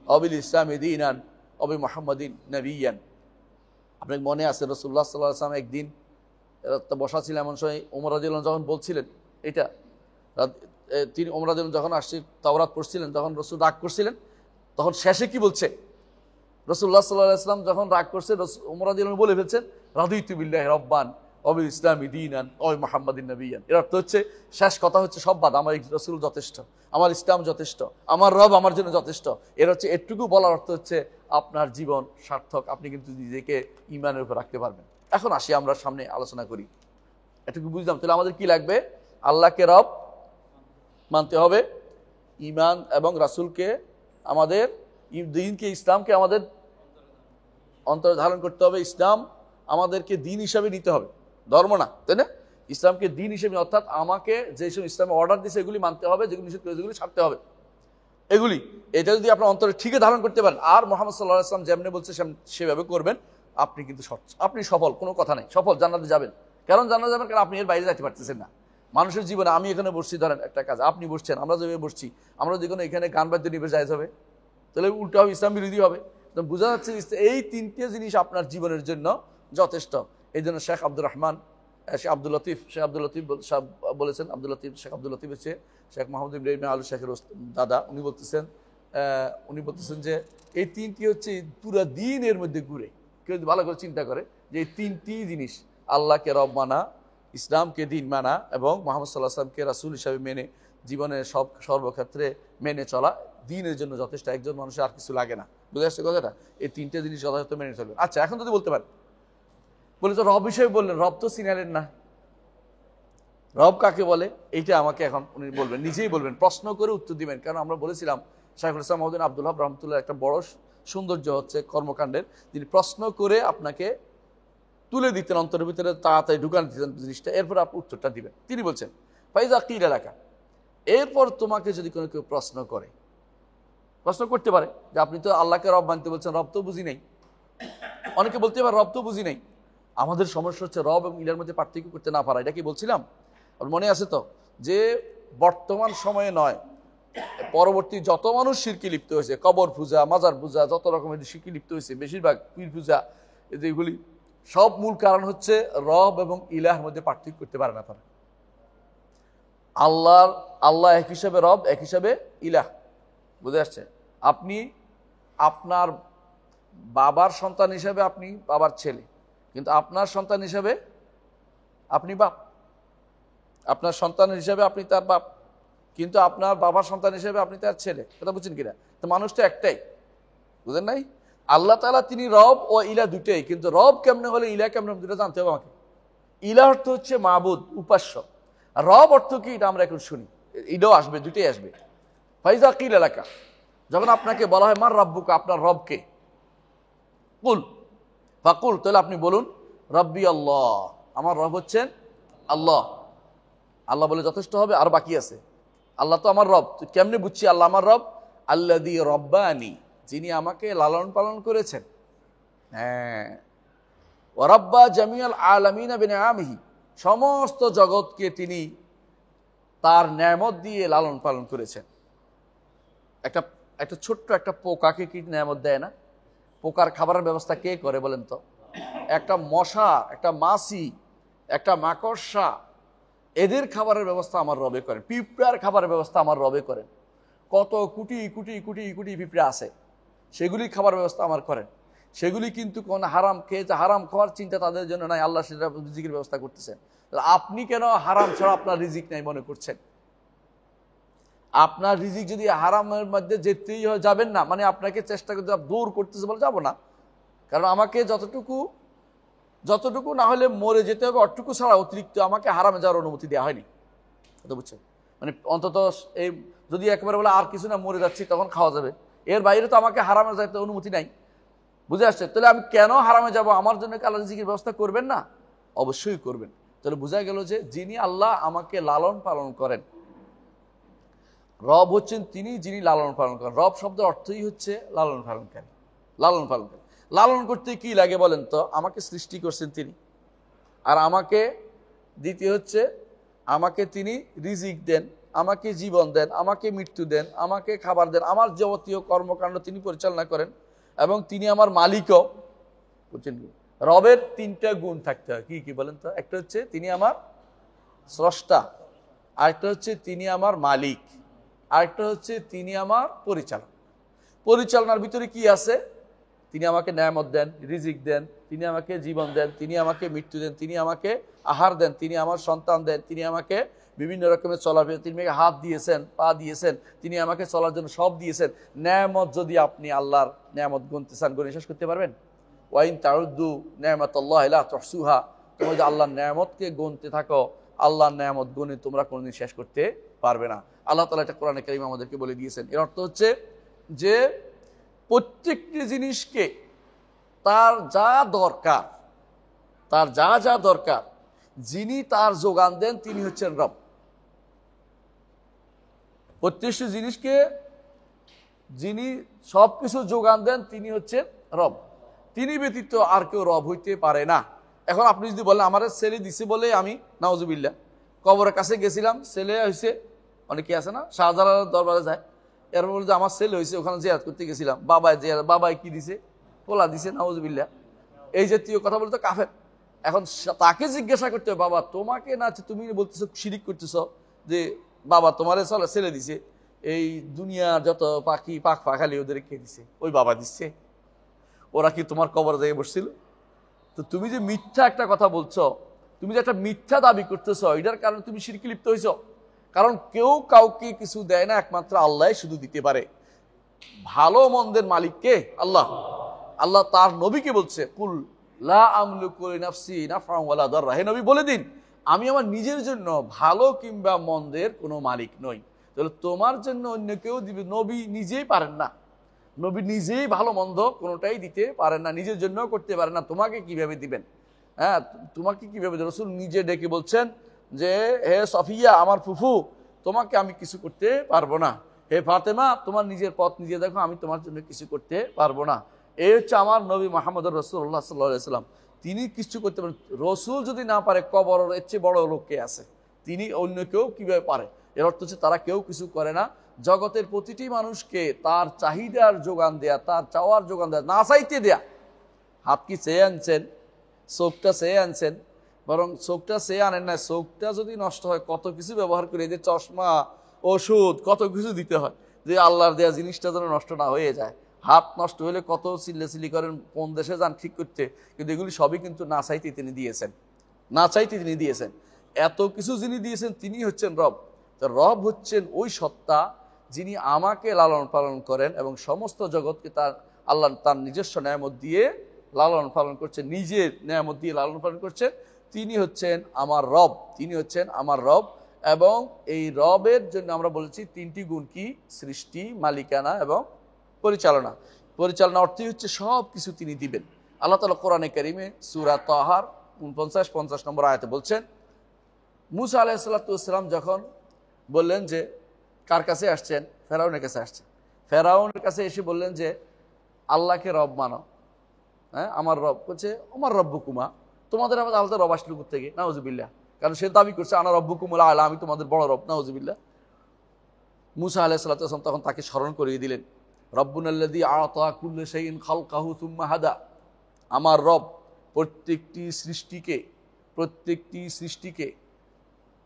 অবিল ইসলামি দীনান অবি মুহাম্মাদিন নবিয়ান। আপনার মনে আছে রাসূলুল্লাহ সাল্লাল্লাহু আলাইহি ওয়াসাল্লাম একদিন বসা ছিল, এমন সময় ওমর রাদিয়াল্লাহু আনহু যখন বলছিলেন এটা, তিনি ওমর রাদিয়াল্লাহু আনহু যখন আসছে তাওরাত পড়ছিলেন, তখন রাসূল রাগ করছিলেন। তখন শেষে কি বলছে? রাসূলুল্লাহ সাল্লাল্লাহু আলাইহি ওয়াসাল্লাম যখন রাগ করছে, ওমর রাদিয়াল্লাহু আনহু বলে ফেলছেন রাদিতু বিল্লাহি রাব্বান অবিল ইসলামি দীনান অবি মুহাম্মাদিন নবিয়ান। এর অর্থ হচ্ছে শেষ কথা হচ্ছে সব বাদ, আমার রাসূল যথেষ্ট, আমার ইসলাম যথেষ্ট, আমার রব আমার জন্য যথেষ্ট। এর হচ্ছে এটুকু বলার অর্থ হচ্ছে আপনার জীবন সার্থক, আপনি কিন্তু নিজেকে ঈমানের উপর রাখতে পারবেন। এখন আসি আমরা সামনে আলোচনা করি। এটুকু বুঝলাম, তাহলে আমাদের কি লাগবে? আল্লাহকে রব মানতে হবে, ঈমান এবং রাসূলকে, আমাদের দ্বীনকে, ইসলামকে আমাদের অন্তরে ধারণ করতে হবে। ইসলাম আমাদেরকে দ্বীন হিসাবে নিতে হবে, ধর্ম না, তাই না? ইসলামকে দ্বীন হিসেবে, অর্থাৎ আমাকে যেসব ইসলামে অর্ডার দিয়েছে এগুলি মানতে হবে, যেগুলি নিষেধ করেছে এগুলি ছাড়তে হবে। এগুলি এটা যদি আপনার অন্তরে ঠিকই ধারণ করতে পারেন, আর মুহাম্মদ সাল্লাল্লাহু আলাইহি ওয়াসাল্লাম যেমনি বলছে সেভাবে করবেন, আপনি কিন্তু আপনি সফল, কোনো কথা নেই, সফল, জান্নাতে যাবেন। কারণ জান্নাতে যাবেন কারণ আপনি এর বাইরে যেতে পারতেছেন না। মানুষের জীবনে আমি এখানে বসছি, ধরেন একটা কাজ, আপনি বসছেন, আমরা যেভাবে বসছি, আমরা যে কোনো এখানে গান বাদ্য নিবে যায় যাবে, তাহলে উল্টো হবে, ইসলাম বিরোধী হবে। তো বোঝা যাচ্ছে এই তিনটে জিনিস আপনার জীবনের জন্য যথেষ্ট। এই জন্য শেখ আব্দুল আব্দুল লতিফ বলেছেন, শেখ আব্দুল লতিফ হচ্ছে শেখ মোহাম্মদ ইব্রাহিম আলু শেখের দাদা। উনি বলতেছেন যে এই তিনটি হচ্ছে পুরা দিনের মধ্যে ঘুরে। কেউ যদি ভালো করে চিন্তা করে যে এই তিনটি জিনিস, আল্লাহকে রব মানা, ইসলামকে দিন মানা এবং মুহাম্মদ সাল্লাল্লাহু আলাইহি ওয়াসাল্লামকে রাসূল হিসাবে মেনে জীবনের সর্বক্ষেত্রে মেনে চলা দিনের জন্য যথেষ্ট। একজন মানুষের আর কিছু লাগে না। বুঝে আসছে কথাটা? এই তিনটে জিনিস যথাযথ মেনে চলবে। আচ্ছা, এখন যদি বলতে পারেন, বলে তো রব হিসেবে বললেন, রব তো চিনালেন না, রব কাকে বলে এইটা আমাকে এখন উনি বলবেন, নিজেই বলবেন, প্রশ্ন করে উত্তর দিবেন। কারণ আমরা বলেছিলাম শাইখুল ইসলাম মওদুদী আব্দুল ওয়াহাব রাহমাতুল্লাহ একটা বড় সৌন্দর্য হচ্ছে কর্মকাণ্ডের, তিনি প্রশ্ন করে আপনাকে তুলে দিতেন, অন্তরের ভিতরে তাড়াতাড়ি ঢুকান দিতেন জিনিসটা, এরপর আপনি উত্তরটা দিবেন। তিনি বলছেন ফাইজা কিল এলাকা, এরপর তোমাকে যদি কোনো কেউ প্রশ্ন করতে পারে যে আপনি তো আল্লাহকে রব মানতে বলছেন, রব তো বুঝি নাই। অনেকে বলতে পারে রব তো বুঝি নাই। আমাদের সমস্যা হচ্ছে রব এবং ইলার মধ্যে পার্থক্য করতে না পারা। এটা কি বলছিলাম? আর মনে আছে তো যে বর্তমান সময়ে নয়, পরবর্তী যত মানুষ শিরকি লিপ্ত হয়েছে, কবর পূজা, মাজার পূজা, যত রকমের শিরকি লিপ্ত হয়েছে, বেশিরভাগ পীর পূজা, যেগুলি সব মূল কারণ হচ্ছে রব এবং ইলাহর মধ্যে পার্থক্য করতে পারে না তারা। আল্লাহ এক হিসাবে রব, এক হিসাবে ইলাহ। বুঝে আসছে? আপনি আপনার বাবার সন্তান হিসাবে আপনি বাবার ছেলে, কিন্তু আপনার সন্তান হিসাবে আপনি বাপ। আপনার সন্তান হিসাবে আপনি তার বাপ, কিন্তু আপনার বাবার সন্তান হিসেবে আপনি তার ছেলে। কথা বুঝছেন কিনা? তো মানুষ তো একটাই, বুঝেন নাই? আল্লাহ তাআলা তিনি রব ও ইলা দুটাই, কিন্তু রব কেমনে হলে ইলা কেমনে দুটো জানতে হবে আমাকে। ইলা অর্থ হচ্ছে মাবুদ, উপাস্য। রব অর্থ কি এটা আমরা এখন শুনি, ইলাও আসবে, দুটোই আসবে। ফাইজা কিল এলাকা, যখন আপনাকে বলা হয় মার রাব্বুকা, আপনার রবকে, কুল ফাকুল, তাহলে আপনি বলুন রব্বি আল্লাহ, আমার রব হচ্ছেন আল্লাহ। আল্লাহ বলে যথেষ্ট হবে, আর বাকি আছে। আল্লাহ তো আমার রব, তুই কেমনে বুঝছি আল্লাহ আমার রব? আল্লাযী রব্বানি, যিনি আমাকে লালন পালন করেছেন। হ্যাঁ, ওয়া রাব্বা জামিআল আলামিনা বিনিআমিহি, সমস্ত জগৎকে তিনি তার নেয়ামত দিয়ে লালন পালন করেছেন। একটা ছোট্ট একটা পোকাকে কি নেয়ামত দেয় না? পোকার খাবারের ব্যবস্থা কে করে বলেন তো? একটা মশা, একটা মাছি, একটা মাকড়সা, এদের খাবারের ব্যবস্থা আমার রবে করেন। পিঁপড়ার খাবারের ব্যবস্থা আমার রবে করেন। কত কোটি কোটি কোটি কোটি পিঁপড়া আছে, সেগুলি খাবার ব্যবস্থা আমার করেন। সেগুলি কিন্তু কোন হারাম খেয়েছে, হারাম খাওয়ার চিন্তা তাদের জন্য নাই, আল্লাহ সেটা রিজিকের ব্যবস্থা করতেছেন। আপনি কেন হারাম ছাড়া আপনার রিজিক নাই মনে করছেন? আপনার রিজিক যদি হারামের মধ্যে যেতেই হয়, যাবেন না, মানে আপনাকে চেষ্টা করতে দূর করতেছে বলে যাবো না। কারণ আমাকে যতটুকু না হলে মরে যেতে হবে, অতটুকু ছাড়া অতিরিক্ত আমাকে হারামে যাওয়ার অনুমতি দেওয়া হয়নি। তো বুঝছেন, মানে অন্তত এই যদি একেবারে বলে আর কিছু না, মরে যাচ্ছি, তখন খাওয়া যাবে, এর বাইরে তো আমাকে হারামে যাইতে অনুমতি নাই। বুঝে আসছে? তাহলে আমি কেন হারামে যাব? আমার জন্য কি আল্লাহ রিজিকের ব্যবস্থা করবেন না? অবশ্যই করবেন। তাহলে বোঝা গেল যে যিনি আল্লাহ আমাকে লালন পালন করেন, রব হচ্ছেন তিনি, যিনি লালন পালন করেন। রব শব্দের অর্থই হচ্ছে লালন পালনকারী। লালন পালনকারী, লালন করতে কি লাগে বলেন তো? আমাকে সৃষ্টি করছেন তিনি, আর আমাকে দ্বিতীয় হচ্ছে আমাকে তিনি রিজিক দেন, আমাকে জীবন দেন, আমাকে মৃত্যু দেন, আমাকে খাবার দেন, আমার যাবতীয় কর্মকাণ্ড তিনি পরিচালনা করেন, এবং তিনি আমার মালিকও। বুঝছেন কি? রবের তিনটা গুণ থাকতে হয়। কি কি বলেন তো? একটা হচ্ছে তিনি আমার স্রষ্টা, আরেকটা হচ্ছে তিনি আমার মালিক, আরেকটা হচ্ছে তিনি আমার পরিচালক। পরিচালনার ভিতরে কি আছে? তিনি আমাকে নেয়ামত দেন, রিজিক দেন, তিনি আমাকে জীবন দেন, তিনি আমাকে মৃত্যু দেন, তিনি আমাকে আহার দেন, তিনি আমার সন্তান দেন, তিনি আমাকে বিভিন্ন রকমের চলাফেরা, তিনি আমাকে হাত দিয়েছেন, পা দিয়েছেন, তিনি আমাকে চলার জন্য সব দিয়েছেন। নেয়ামত যদি আপনি আল্লাহর নেয়ামত গুনতে চান, গুণে শেষ করতে পারবেন? ওয়াইন তাউদ্দু নেয়ামাতাল্লাহি লা তুহসুহা, তোমরা যদি আল্লাহর নেয়ামতকে গুনতে থাকো, আল্লাহর নেয়ামত গুণে তোমরা কোনোদিন শেষ করতে পারবে না। আল্লাহ তাআলা এটা কোরআনে কারীমে আমাদেরকে বলে দিয়েছেন। এর অর্থ হচ্ছে যে প্রত্যেকটি জিনিসকে তার যা দরকার, তার যা যা দরকার, যিনি তার যোগান দেন তিনি হচ্ছেন রব। প্রত্যেকটি জিনিসকে যিনি সব কিছু যোগান দেন তিনি হচ্ছেন রব। তিনি ব্যতীত আর কেউ রব হইতে পারে না। এখন আপনি যদি বলেন আমার ছেলে দিছে বলে আমি, নাউজুবিল্লাহ, কবরের কাছে গেছিলাম, ছেলে হয়েছে, অনেকে আছে না শাহজালালের দরবারে যায়, এরপর বলছে আমার ছেলে হয়েছে, ওখানে জিয়ারত করতে গেছিলাম, বাবাই কি দিছে? পোলা দিছে, নাউজুবিল্লাহ। এই জাতীয় কথা বলতে কাফের। এখন তাকে জিজ্ঞাসা করতে হবে, বাবা তোমাকে না, তুমি বলতেছো শিরিক করতেছ যে বাবা তোমার ছেলে দিছে, এই দুনিয়ার যত পাখি পাখ পাখালি ওদের কে দিছে? ওই বাবা দিচ্ছে। ওরা কি তোমার কবরে যাই বসছিল? তো তুমি যে মিথ্যা একটা কথা বলছো, তুমি যে একটা মিথ্যা দাবি করতেছ, এটার কারণে তুমি শিরকে লিপ্ত হয়েছ। কারণ কেউ কাউকে কিছু দেয় না, একমাত্র আল্লাহ শুধু দিতে পারে। ভালো মন্দের মালিক কে? আল্লাহ। আল্লাহ তার নবীকে বলছে, কুল লা আমলিকু লিনাফসি নাফআন ওয়ালা দাররা, হে নবী বলে দিন আমি আমার নিজের জন্য ভালো কিংবা মন্দের কোনো মালিক নই। তাহলে তোমার জন্য অন্য কেউ দিবে? নবী নিজেই পারেন না, নবী নিজেই ভালো মন্দ কোনোটাই দিতে পারেন না, নিজের জন্য করতে পারেন না, তোমাকে কিভাবে দিবেন? হ্যাঁ, তোমাকে কিভাবে? রাসূল নিজে ডেকে বলছেন যে হে সফিয়া আমার ফুফু, তোমাকে আমি কিছু করতে পারবো না। হে ফাতেমা তোমার নিজের পথ নিজে দেখো, আমি তোমার জন্য কিছু করতে পারবো না। এই হচ্ছে আমার নবী মুহাম্মদুর রাসূলুল্লাহ সাল্লাল্লাহু আলাইহি ওয়াসাল্লাম। তিনি কিছু করতে পারেন। রসুল যদি না পারে, কবরের এর চেয়ে বড় লোক কে আছে? তিনি, অন্য কেউ কিভাবে পারে? এর অর্থ হচ্ছে তারা কেউ কিছু করে না। জগতের প্রতিটি মানুষকে তার চাহিদার যোগান দেয়া, তার চাওয়ার যোগান দেয়া, না চাইতে দেয়া। হাত কি চেয়ে আনছেন? চোখটা চেয়ে আনছেন? বরং চোখটা চেয়ে আনেন না, চোখটা যদি নষ্ট হয় কত কিছু ব্যবহার করে, এদের চশমা, ওষুধ, কত কিছু দিতে হয় যে আল্লাহর দেয়া জিনিসটা যেন নষ্ট না হয়ে যায়। হাত নষ্ট হলে কত চিল্লাচিল্লি করেন, কোন দেশে যান ঠিক করতে, কিন্তু এগুলি সবই কিন্তু না চাইতে তিনি দিয়েছেন, না চাইতে তিনি দিয়েছেন। এত কিছু যিনি দিয়েছেন তিনি হচ্ছেন রব। রব হচ্ছেন ওই সত্তা যিনি আমাকে লালন পালন করেন এবং সমস্ত জগৎকে তার আল্লাহ তার নিজস্ব নেয়ামত দিয়ে লালন পালন করছেন, নিজের নেয়ামত দিয়ে লালন পালন করছেন। তিনি হচ্ছেন আমার রব, তিনি হচ্ছেন আমার রব। এবং এই রবের জন্য আমরা বলেছি তিনটি গুণ কি? সৃষ্টি, মালিকানা এবং পরিচালনা। পরিচালনা অর্থই হচ্ছে সব কিছু তিনি দিবেন। আল্লাহ তাআলা কোরআনে কারিমে সূরা তাহার 49-50 নম্বর আয়াতে বলছেন, মুসা আলাইহিস সালাতু ওয়াস সালাম যখন বললেন যে কার কাছে আসছেন? ফেরাউনের কাছে আসছেন। ফেরাউনের কাছে এসে বললেন যে আল্লাহকে রব মানো। হ্যাঁ, আমার রব বলছে আমার রব্বুকুমা, তোমাদের আমাদের আলাদা রব আসলো থেকে, নাউজুবিল্লাহ। কারণ সে দাবি করছে আনা রব্বুকুমুল আলা, আমি তোমাদের বড় রব, নাউজুবিল্লাহ। মুসা আলাইহিস সালাতু ওয়াস সালাম তখন তাকে স্মরণ করিয়ে দিলেন রব্বুনাল্লাযী আ'তা কুল্লা শাইইন খালকাহু সুম্মা হাদা, আমার রব প্রত্যেকটি সৃষ্টিকে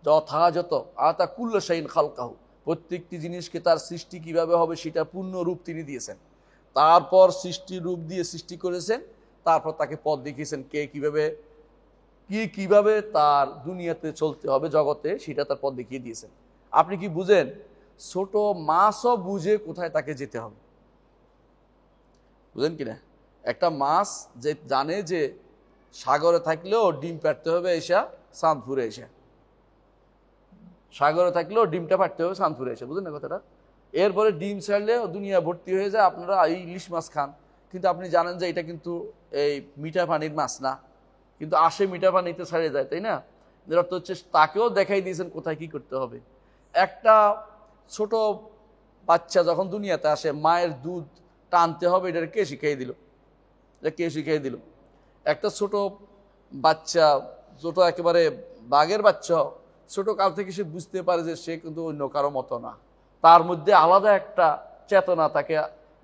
যথাযথ আ'তা কুল্লা শাইইন খালকাহু, প্রত্যেকটি জিনিসকে তার সৃষ্টি কিভাবে হবে সেটা পূর্ণ রূপ তিনি দিয়েছেন। তারপর সৃষ্টির রূপ দিয়ে সৃষ্টি করেছেন, তারপর তাকে পথ দেখিয়েছেন কে কিভাবে তার দুনিয়াতে চলতে হবে, জগতে, সেটা তার পথ দেখিয়ে দিয়েছেন। আপনি কি বুঝেন? ছোট মাছও বুঝে কোথায় তাকে যেতে হবে, বুঝেন কিনা? একটা মাছ যে জানে যে সাগরে থাকলেও ডিম পাড়তে হবে এসা চাঁদপুরে এসে, সাগরে থাকলেও ডিমটা পাড়তে হবে চাঁদপুরে এসে, বুঝেন না কথাটা? এরপরে ডিম ছাড়লে দুনিয়া ভর্তি হয়ে যায়, আপনারা এই ইলিশ মাছ খান, কিন্তু আপনি জানেন যে এটা কিন্তু এই মিঠা পানির মাছ না, কিন্তু আসে মিঠা পানিতে ছেড়ে যায়, তাই না? এর অর্থ হচ্ছে তাকেও দেখাই দিয়েছেন কোথায় কি করতে হবে। একটা ছোট বাচ্চা যখন দুনিয়াতে আসে, মায়ের দুধ টানতে হবে, এটা কে শিখিয়ে দিল? একটা ছোট বাচ্চা, ছোট একেবারে বাঘের বাচ্চা, ছোট কাল থেকে সে বুঝতে পারে যে সে কিন্তু অন্য কারো মতো না, তার মধ্যে আলাদা একটা চেতনা তাকে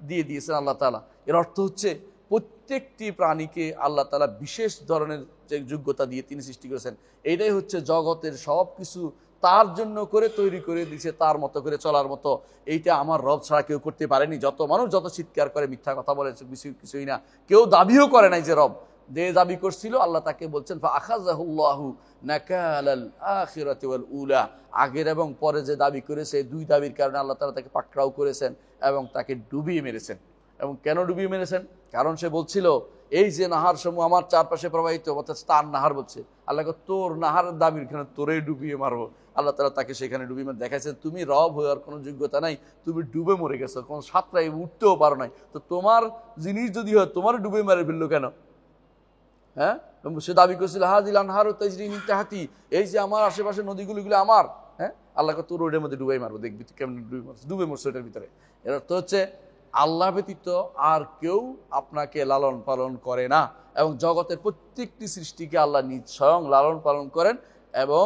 দিয়ে দিয়েছেন আল্লাহ তাআলা। এর অর্থ হচ্ছে প্রত্যেকটি প্রাণীকে আল্লাহ তাআলা বিশেষ ধরনের যে যোগ্যতা দিয়ে তিনি সৃষ্টি করেছেন। এইটাই হচ্ছে জগতের সব কিছু তার জন্য করে তৈরি করে দিয়েছে, তার মতো করে চলার মতো। এইটা আমার রব ছাড়া কেউ করতে পারেনি। যত মানুষ যত চিৎকার করে, মিথ্যা কথা বলে, কিছুই না, কেউ দাবিও করে নাই যে রব। যে দাবি করছিল আল্লাহ তাকে বলছেন ফাআখাযাহুল্লাহু নাকালাল আখিরাতি ওয়াল উলা, আগের এবং পরে যে দাবি করেছে, দুই দাবির কারণে আল্লাহ তাআলা তাকে পাকড়াও করেছেন এবং তাকে ডুবিয়ে মেরেছেন। এবং কেন ডুবিয়ে মেরেছেন? কারণ সে বলছিল এই যে নাহার সমূহ আমার চারপাশে প্রবাহিত, অর্থাৎ তার নাহার বলছে, আল্লাহকে তোর নাহারের দাবির খানে তোরেই ডুবিয়ে মারবো। আল্লাহ তাআলা তাকে সেখানে ডুবিয়ে মেরে দেখাইছেন তুমি রব হওয়ার কোনো যোগ্যতা নাই, তুমি ডুবে মরে গেছো, কোনো সাঁতরায় উঠতেও পারো নাই, তো তোমার জিনিস যদি হয় তোমার ডুবে মেরে ফেললো কেন? হ্যাঁ, সে দাবি করছিল হাযিল আনহারু তাজরি মিন তাহতি, এই যে আমার আশেপাশে নদীগুলো আমার, হ্যাঁ, আল্লাহকে তোর ওইটার মধ্যে ডুবাই মারবো, দেখবি তুই কেমন ডুবে মরছো এটার ভিতরে। এর অর্থ হচ্ছে আল্লাহ ব্যতীত আর কেউ আপনাকে লালন পালন করে না, এবং জগতের প্রত্যেকটি সৃষ্টিকে আল্লাহ নিজ স্বয়ং লালন পালন করেন, এবং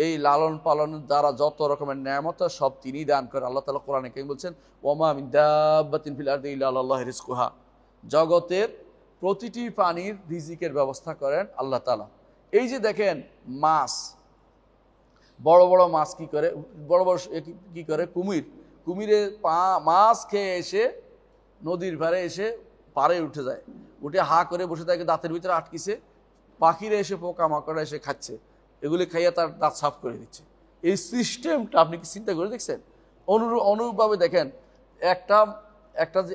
এই লালন পালনের দ্বারা যত রকমের নিয়ামত সব তিনি দান করেন। আল্লাহ তাআলা কোরআনে কারীমে বলছেন ওয়ামা মিন দাব্বাতিন ফিল আরদি ইল্লা আলাল্লাহি রিজকুহা, জগতের প্রতিটি প্রাণীর রিজিকের ব্যবস্থা করেন আল্লাহ তাআলা। এই যে দেখেন মাছ, বড় বড় মাছ কি করে, বড় বড় কি করে, কুমিরে মাছ খেয়ে এসে নদীর পাড়ে এসে পাড়ে উঠে যায়, উঠে হা করে বসে থাকে, দাঁতের ভিতরে আটকিছে, পাখিরা এসে পোকামাকড়া এসে খাচ্ছে, এগুলি খাইয়া তার দাঁত সাফ করে দিচ্ছে। এই সিস্টেমটা আপনি কি চিন্তা করে দেখছেন? অনুরূপভাবে দেখেন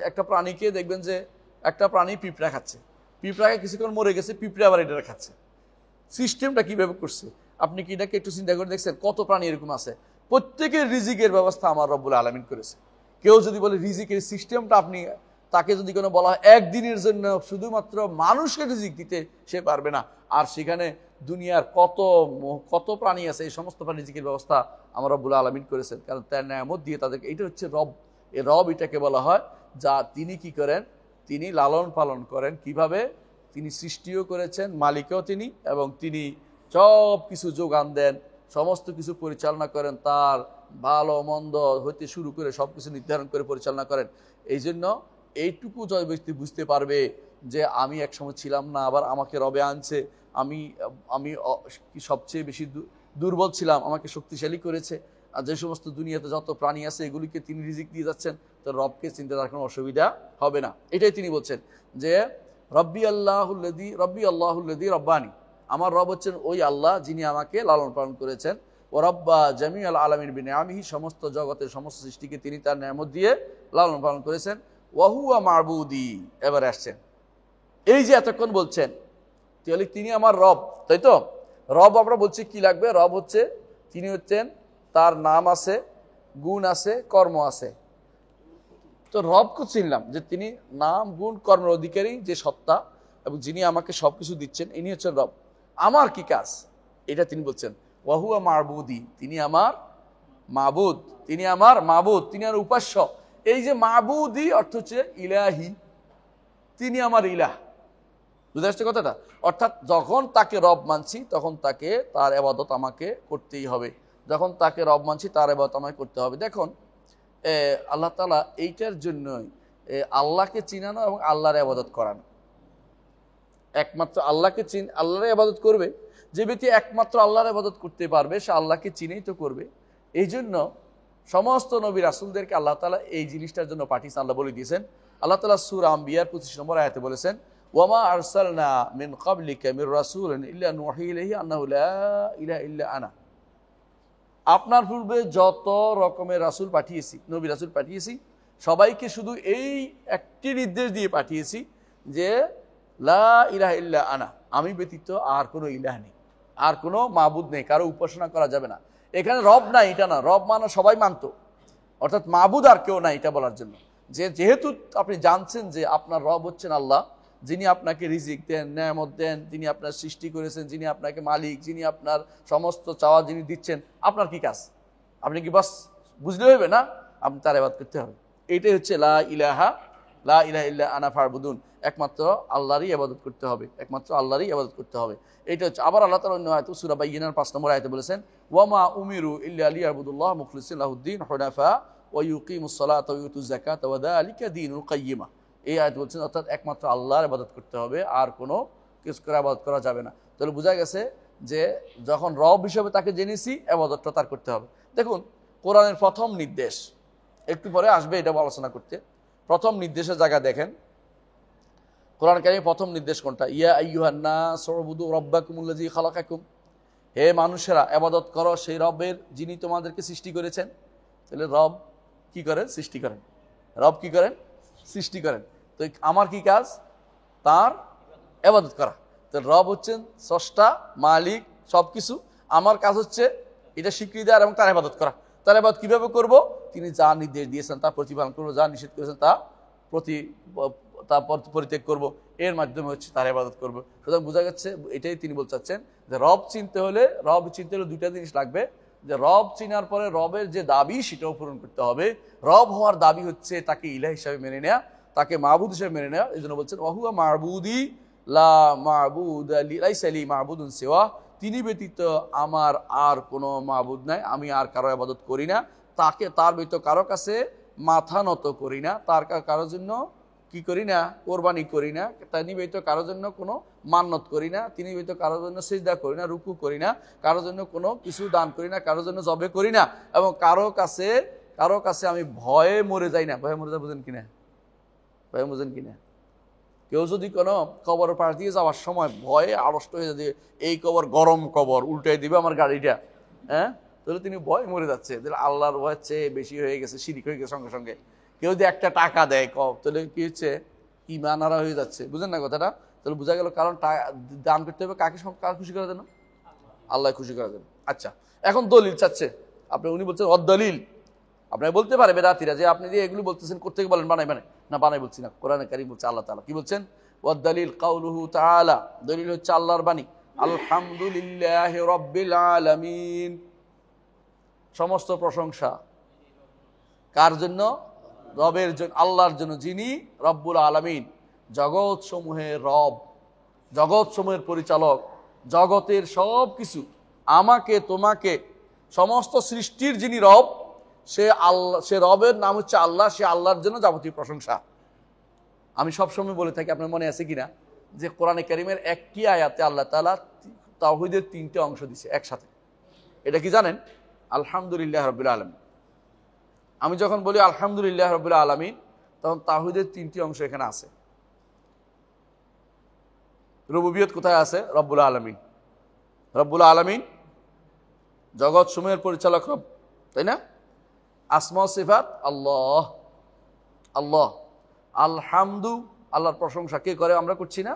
একটা প্রাণীকে দেখবেন যে একটা প্রাণী পিঁপড়া খাচ্ছে, পিঁপড়াকে কিছুক্ষণ মরে গেছে, পিঁপড়া আবার এটা খাচ্ছে। সিস্টেমটা কিভাবে করছে আপনি কি এটাকে একটু চিন্তা করে দেখছেন? কত প্রাণী এরকম আছে, প্রত্যেকের রিজিকের ব্যবস্থা আমার রব্বুল আলামিন করেছে। কেউ যদি বলে রিজিকের সিস্টেমটা আপনি তাকে যদি কোনো বলা হয় একদিনের জন্য শুধুমাত্র মানুষকে রিজিক দিতে, সে পারবে না। আর সেখানে দুনিয়ার কত প্রাণী আছে, এই সমস্ত প্রাণী রিজিকের ব্যবস্থা আমার রব্বুল আলামিন করেছেন, কারণ তার নিয়ামত দিয়ে তাদেরকে, এটা হচ্ছে রব। এই রব এটাকে বলা হয় যা তিনি কি করেন, তিনি লালন পালন করেন। কিভাবে? তিনি সৃষ্টিও করেছেন, মালিকও তিনি, এবং তিনি সব কিছু যোগান দেন, সমস্ত কিছু পরিচালনা করেন, তার ভালো মন্দ হইতে শুরু করে সব কিছু নির্ধারণ করে পরিচালনা করেন। এই জন্য এইটুকু জয় ব্যক্তি বুঝতে পারবে যে আমি একসময় ছিলাম না, আবার আমাকে রবে আনছে, আমি সবচেয়ে বেশি দুর্বল ছিলাম, আমাকে শক্তিশালী করেছে। আর যে সমস্ত দুনিয়াতে যত প্রাণী আছে এগুলিকে তিনি রিজিক দিয়ে যাচ্ছেন, তো রবকে চিন্তা করার কোনো অসুবিধা হবে না। এটাই তিনি বলছেন যে রব্বি আল্লাহুল্লাযী রব্বানি, আমার রব হচ্ছেন ওই আল্লাহ যিনি আমাকে লালন পালন করেছেন। ও রব্বা জামিউল আলামিন বিনিআমিহি, সমস্ত জগতের সমস্ত সৃষ্টিকে তিনি তার নিয়ামত দিয়ে লালন পালন করেছেন। ওয়া হুয়া মা'বুদি, এবার আসছেন এই যে এতক্ষণ বলছেন তাহলে তিনি আমার রব, তাই তো? রব আমরা বলছি কি লাগবে? রব হচ্ছে তিনি হচ্ছেন, তার নাম আছে, গুণ আছে, কর্ম আছে। তো রবকে চিনলাম যে তিনি নাম, গুণ, কর্মের অধিকারী যে সত্তা, এবং যিনি আমাকে সবকিছু দিচ্ছেন, ইনি হচ্ছেন রব। আমার কি কাজ এটা তিনি বলছেন। ওয়া হুয়া মা'বুদি, তিনি আমার মাবুদ, তিনি আমার মাবুদ, তিনি আমার উপাস্য। এই যে মাবুদি অর্থ হচ্ছে ইলাহি, তিনি আমার ইলাহ। বুঝতে আসছে কথাটা? অর্থাৎ যখন তাকে রব মানছি তখন তাকে তার ইবাদত আমাকে করতেই হবে, যখন তাকে রব মানছি তার ইবাদত আমাকে করতে হবে। দেখুন আল্লাহ তাআলা এইটার জন্যই আল্লাহকে চিনানো এবং আল্লাহর ইবাদত করানো। একমাত্র আল্লাহকে আল্লাহর ইবাদত করবে। যে ব্যক্তি একমাত্র আল্লাহর ইবাদত করতে পারবে সে আল্লাহকে চিনেই তো করবে। এই জন্য সমস্ত নবী রাসূলদেরকে আল্লাহ তাআলা এই জিনিসটার জন্য পাঠিয়েছেন। আল্লাহ বলে দিয়েছেন, আল্লাহ তাআলা সূরা আম্বিয়ার 25 নম্বর আয়াতে বলেছেন, ওয়ামা আরসালনা মিন ক্বাবলিকা মির রাসূলিন ইল্লা নুহি ইলাইহি আন্নাহু লা ইলাহা ইল্লা আনা। আপনার পূর্বে যত রকমের রাসূল পাঠিয়েছি, নবী রাসূল পাঠিয়েছি, সবাইকে শুধু এই একটি নির্দেশ দিয়ে পাঠিয়েছি যে লা ইলাহা ইল্লা আনা, আমি ব্যতীত আর কোনো ইলাহ নেই, আর কোনো মাবুদ নেই, কারো উপাসনা করা যাবে না। এখানে রব নাই এটা না, রব মানে সবাই মানতো, অর্থাৎ মাবুদ আর কেউ নাই এটা বলার জন্য। যেহেতু আপনি জানছেন যে আপনার রব হচ্ছেন আল্লাহ, যিনি আপনাকে রিজিক দেন, নেয়ামত দেন, যিনি আপনার সৃষ্টি করেছেন, যিনি আপনাকে মালিক, যিনি আপনার সমস্ত চাওয়া যিনি দিচ্ছেন, আপনার কি কাজ? আপনি কি বাস বুঝলে হইবে না? আপনি তার ইবাদত করতে হবে। এইটাই হচ্ছে লা ইলাহা ইল্লা আনা ফারবুদুন, একমাত্র আল্লাহরই ইবাদত করতে হবে, একমাত্র আল্লাহরই ইবাদত করতে হবে। এটা হচ্ছে। আবার আল্লাহ তাআলা অন্য আয়াতে সূরা বাইয়িনার 5 নম্বর আয়াতে বলেছেন, ওয়ামা উমিরু ইল্লা লিয়াবুদুল্লাহ মুখলিসিন লাহুদ্দিন হুনাফা ওয়া ইউকিমুস সালাতা ওয়া ইউতুজ যাকাতা ওয়া যালিকা দীনুল কাইয়্যিমা। এই আয়াত বলছেন অর্থাৎ একমাত্র আল্লাহর ইবাদত করতে হবে, আর কোনো কিছু করে ইবাদত করা যাবে না। তাহলে বোঝা গেছে যে যখন রব হিসেবে তাকে জেনেছি, ইবাদতটা তার করতে হবে। দেখুন কোরআনের প্রথম নির্দেশ, একটু পরে আসবে এটা আলোচনা করতে, প্রথম নির্দেশের জায়গা দেখেন কোরআন কারীমের প্রথম নির্দেশ কোনটা? ইয়া আইয়ুহান নাস উবুদু রাব্বাকুমুল্লাযী খালাকাকুম, হে মানুষেরা ইবাদত করো সেই রবের যিনি তোমাদেরকে সৃষ্টি করেছেন। তাহলে রব কি করেন? সৃষ্টি করেন। রব কি করেন? সৃষ্টি করেন। তো আমার কি কাজ? তার ইবাদত করা। তো রব হচ্ছেন স্রষ্টা, মালিক, সবকিছু। আমার কাজ হচ্ছে এটা স্বীকৃতি দেওয়া এবং তার ইবাদত করা। তার ইবাদত কিভাবে করব? তিনি যা নির্দেশ দিয়েছেন তা প্রতিপালন করবো, যা নিষেধ করেছেন তা পরিত্যাগ করব, এর মাধ্যমে হচ্ছে তার ইবাদত করব। সুতরাং বোঝা যাচ্ছে এটাই তিনি বলতে চাচ্ছেন যে রব চিনতে হলে দুইটা জিনিস লাগবে, যে রব চিনার পরে রবের যে দাবি সেটাও পূরণ করতে হবে। রব হওয়ার দাবি হচ্ছে তাকে ইলাহ হিসাবে মেনে নেওয়া, তাকে মাবুদ হিসেবে মেনে নেওয়া। এই জন্য বলছেন ওয়াহুয়া মাবুদি লা মাবুদ লাইসা লি মাবুদুন সিওয়া, তিনি ব্যতীত আমার আর কোনো মাবুদ নাই, আমি আর কারো ইবাদত করি না, তার ব্যতীত কারো কাছে মাথা নত করি না, তার কারোর জন্য কি করি না? কোরবানি করি না, তিনি ব্যতীত কারোর জন্য কোনো মান্নত করি না, তিনি ব্যতীত কারোর জন্য সিজদা করি না, রুকু করি না, কারোর জন্য কোনো কিছু দান করি না, কারোর জন্য জবে করি না, এবং কারো কাছে আমি ভয়ে মরে যাই না। ভয়ে মরে যায় বুঝেন কিনা? ভয়ে বুঝেন কিনা? কেউ যদি কোনো কবর পাশ দিয়ে যাওয়ার সময় ভয়ে আড়ষ্ট হয়ে যায়, এই কবর গরম কবর, উল্টাই দিবে আমার গাড়িটা, হ্যাঁ, তাহলে তিনি ভয় মরে যাচ্ছে, তাহলে আল্লাহর ভয়ের চেয়ে বেশি হয়ে গেছে, শিরিক হয়ে গেছে সঙ্গে সঙ্গে। কেউ যদি একটা টাকা দেয় তাহলে কি হচ্ছে? ঈমান হারা হয়ে যাচ্ছে। বুঝেন না কথাটা? তাহলে বোঝা গেল কারণ দান করতে হবে কাকে? কার খুশি করার জন্য? আল্লাহ খুশি করার জন্য। আচ্ছা, এখন দলিল চাচ্ছে উনি বলছেন অদলিল। আপনাকে বলতে পারে বেদাতিরা যে আপনি যে এগুলো বলতেছেন কোত্থেকে বলেন? বানাই না, বানাই বলছি না, কোরআনে কারীম বলছে, আল্লাহ তাআলা কি বলছেন? ওয়াদ-দালিল কাউলুহু তাআলা, দলিল হচ্ছে আল্লাহর বাণী, আলহামদুলিল্লাহি রাব্বিল আলামিন, সমস্ত প্রশংসা কার জন্য? রবের জন্য, আল্লাহর জন্য, যিনি রব্বুল আলামিন, জগৎ সমূহের রব, জগৎ সমূহের পরিচালক, জগতের সব কিছু, আমাকে তোমাকে সমস্ত সৃষ্টির যিনি রব, সে আল্লাহ, সে রবের নাম হচ্ছে আল্লাহ, সে আল্লাহর জন্য যাবতীয় প্রশংসা। আমি সবসময় বলে থাকি, আপনার মনে আছে কিনা, যে কোরআনে কারীমের একটি আয়াতে আল্লাহ তাআলা তাওহীদের 3টে অংশ দিয়েছে একসাথে। এটা কি জানেন? আলহামদুলিল্লাহ রাব্বিল আলামিন। আমি যখন বলি আলহামদুলিল্লাহ রাব্বিল আলামিন, তখন তাওহীদের 3টি অংশ এখানে আছে। রুবুবিয়ত কোথায় আছে? রব্বুল আলামিন। রব্বুল আলামিন জগৎ সমূহের পরিচালক রব, তাই না? আসমা ও সিফাত আল্লাহ, আল্লাহ। আলহামদু, আল্লাহর প্রশংসা কে করে? আমরা করছি না?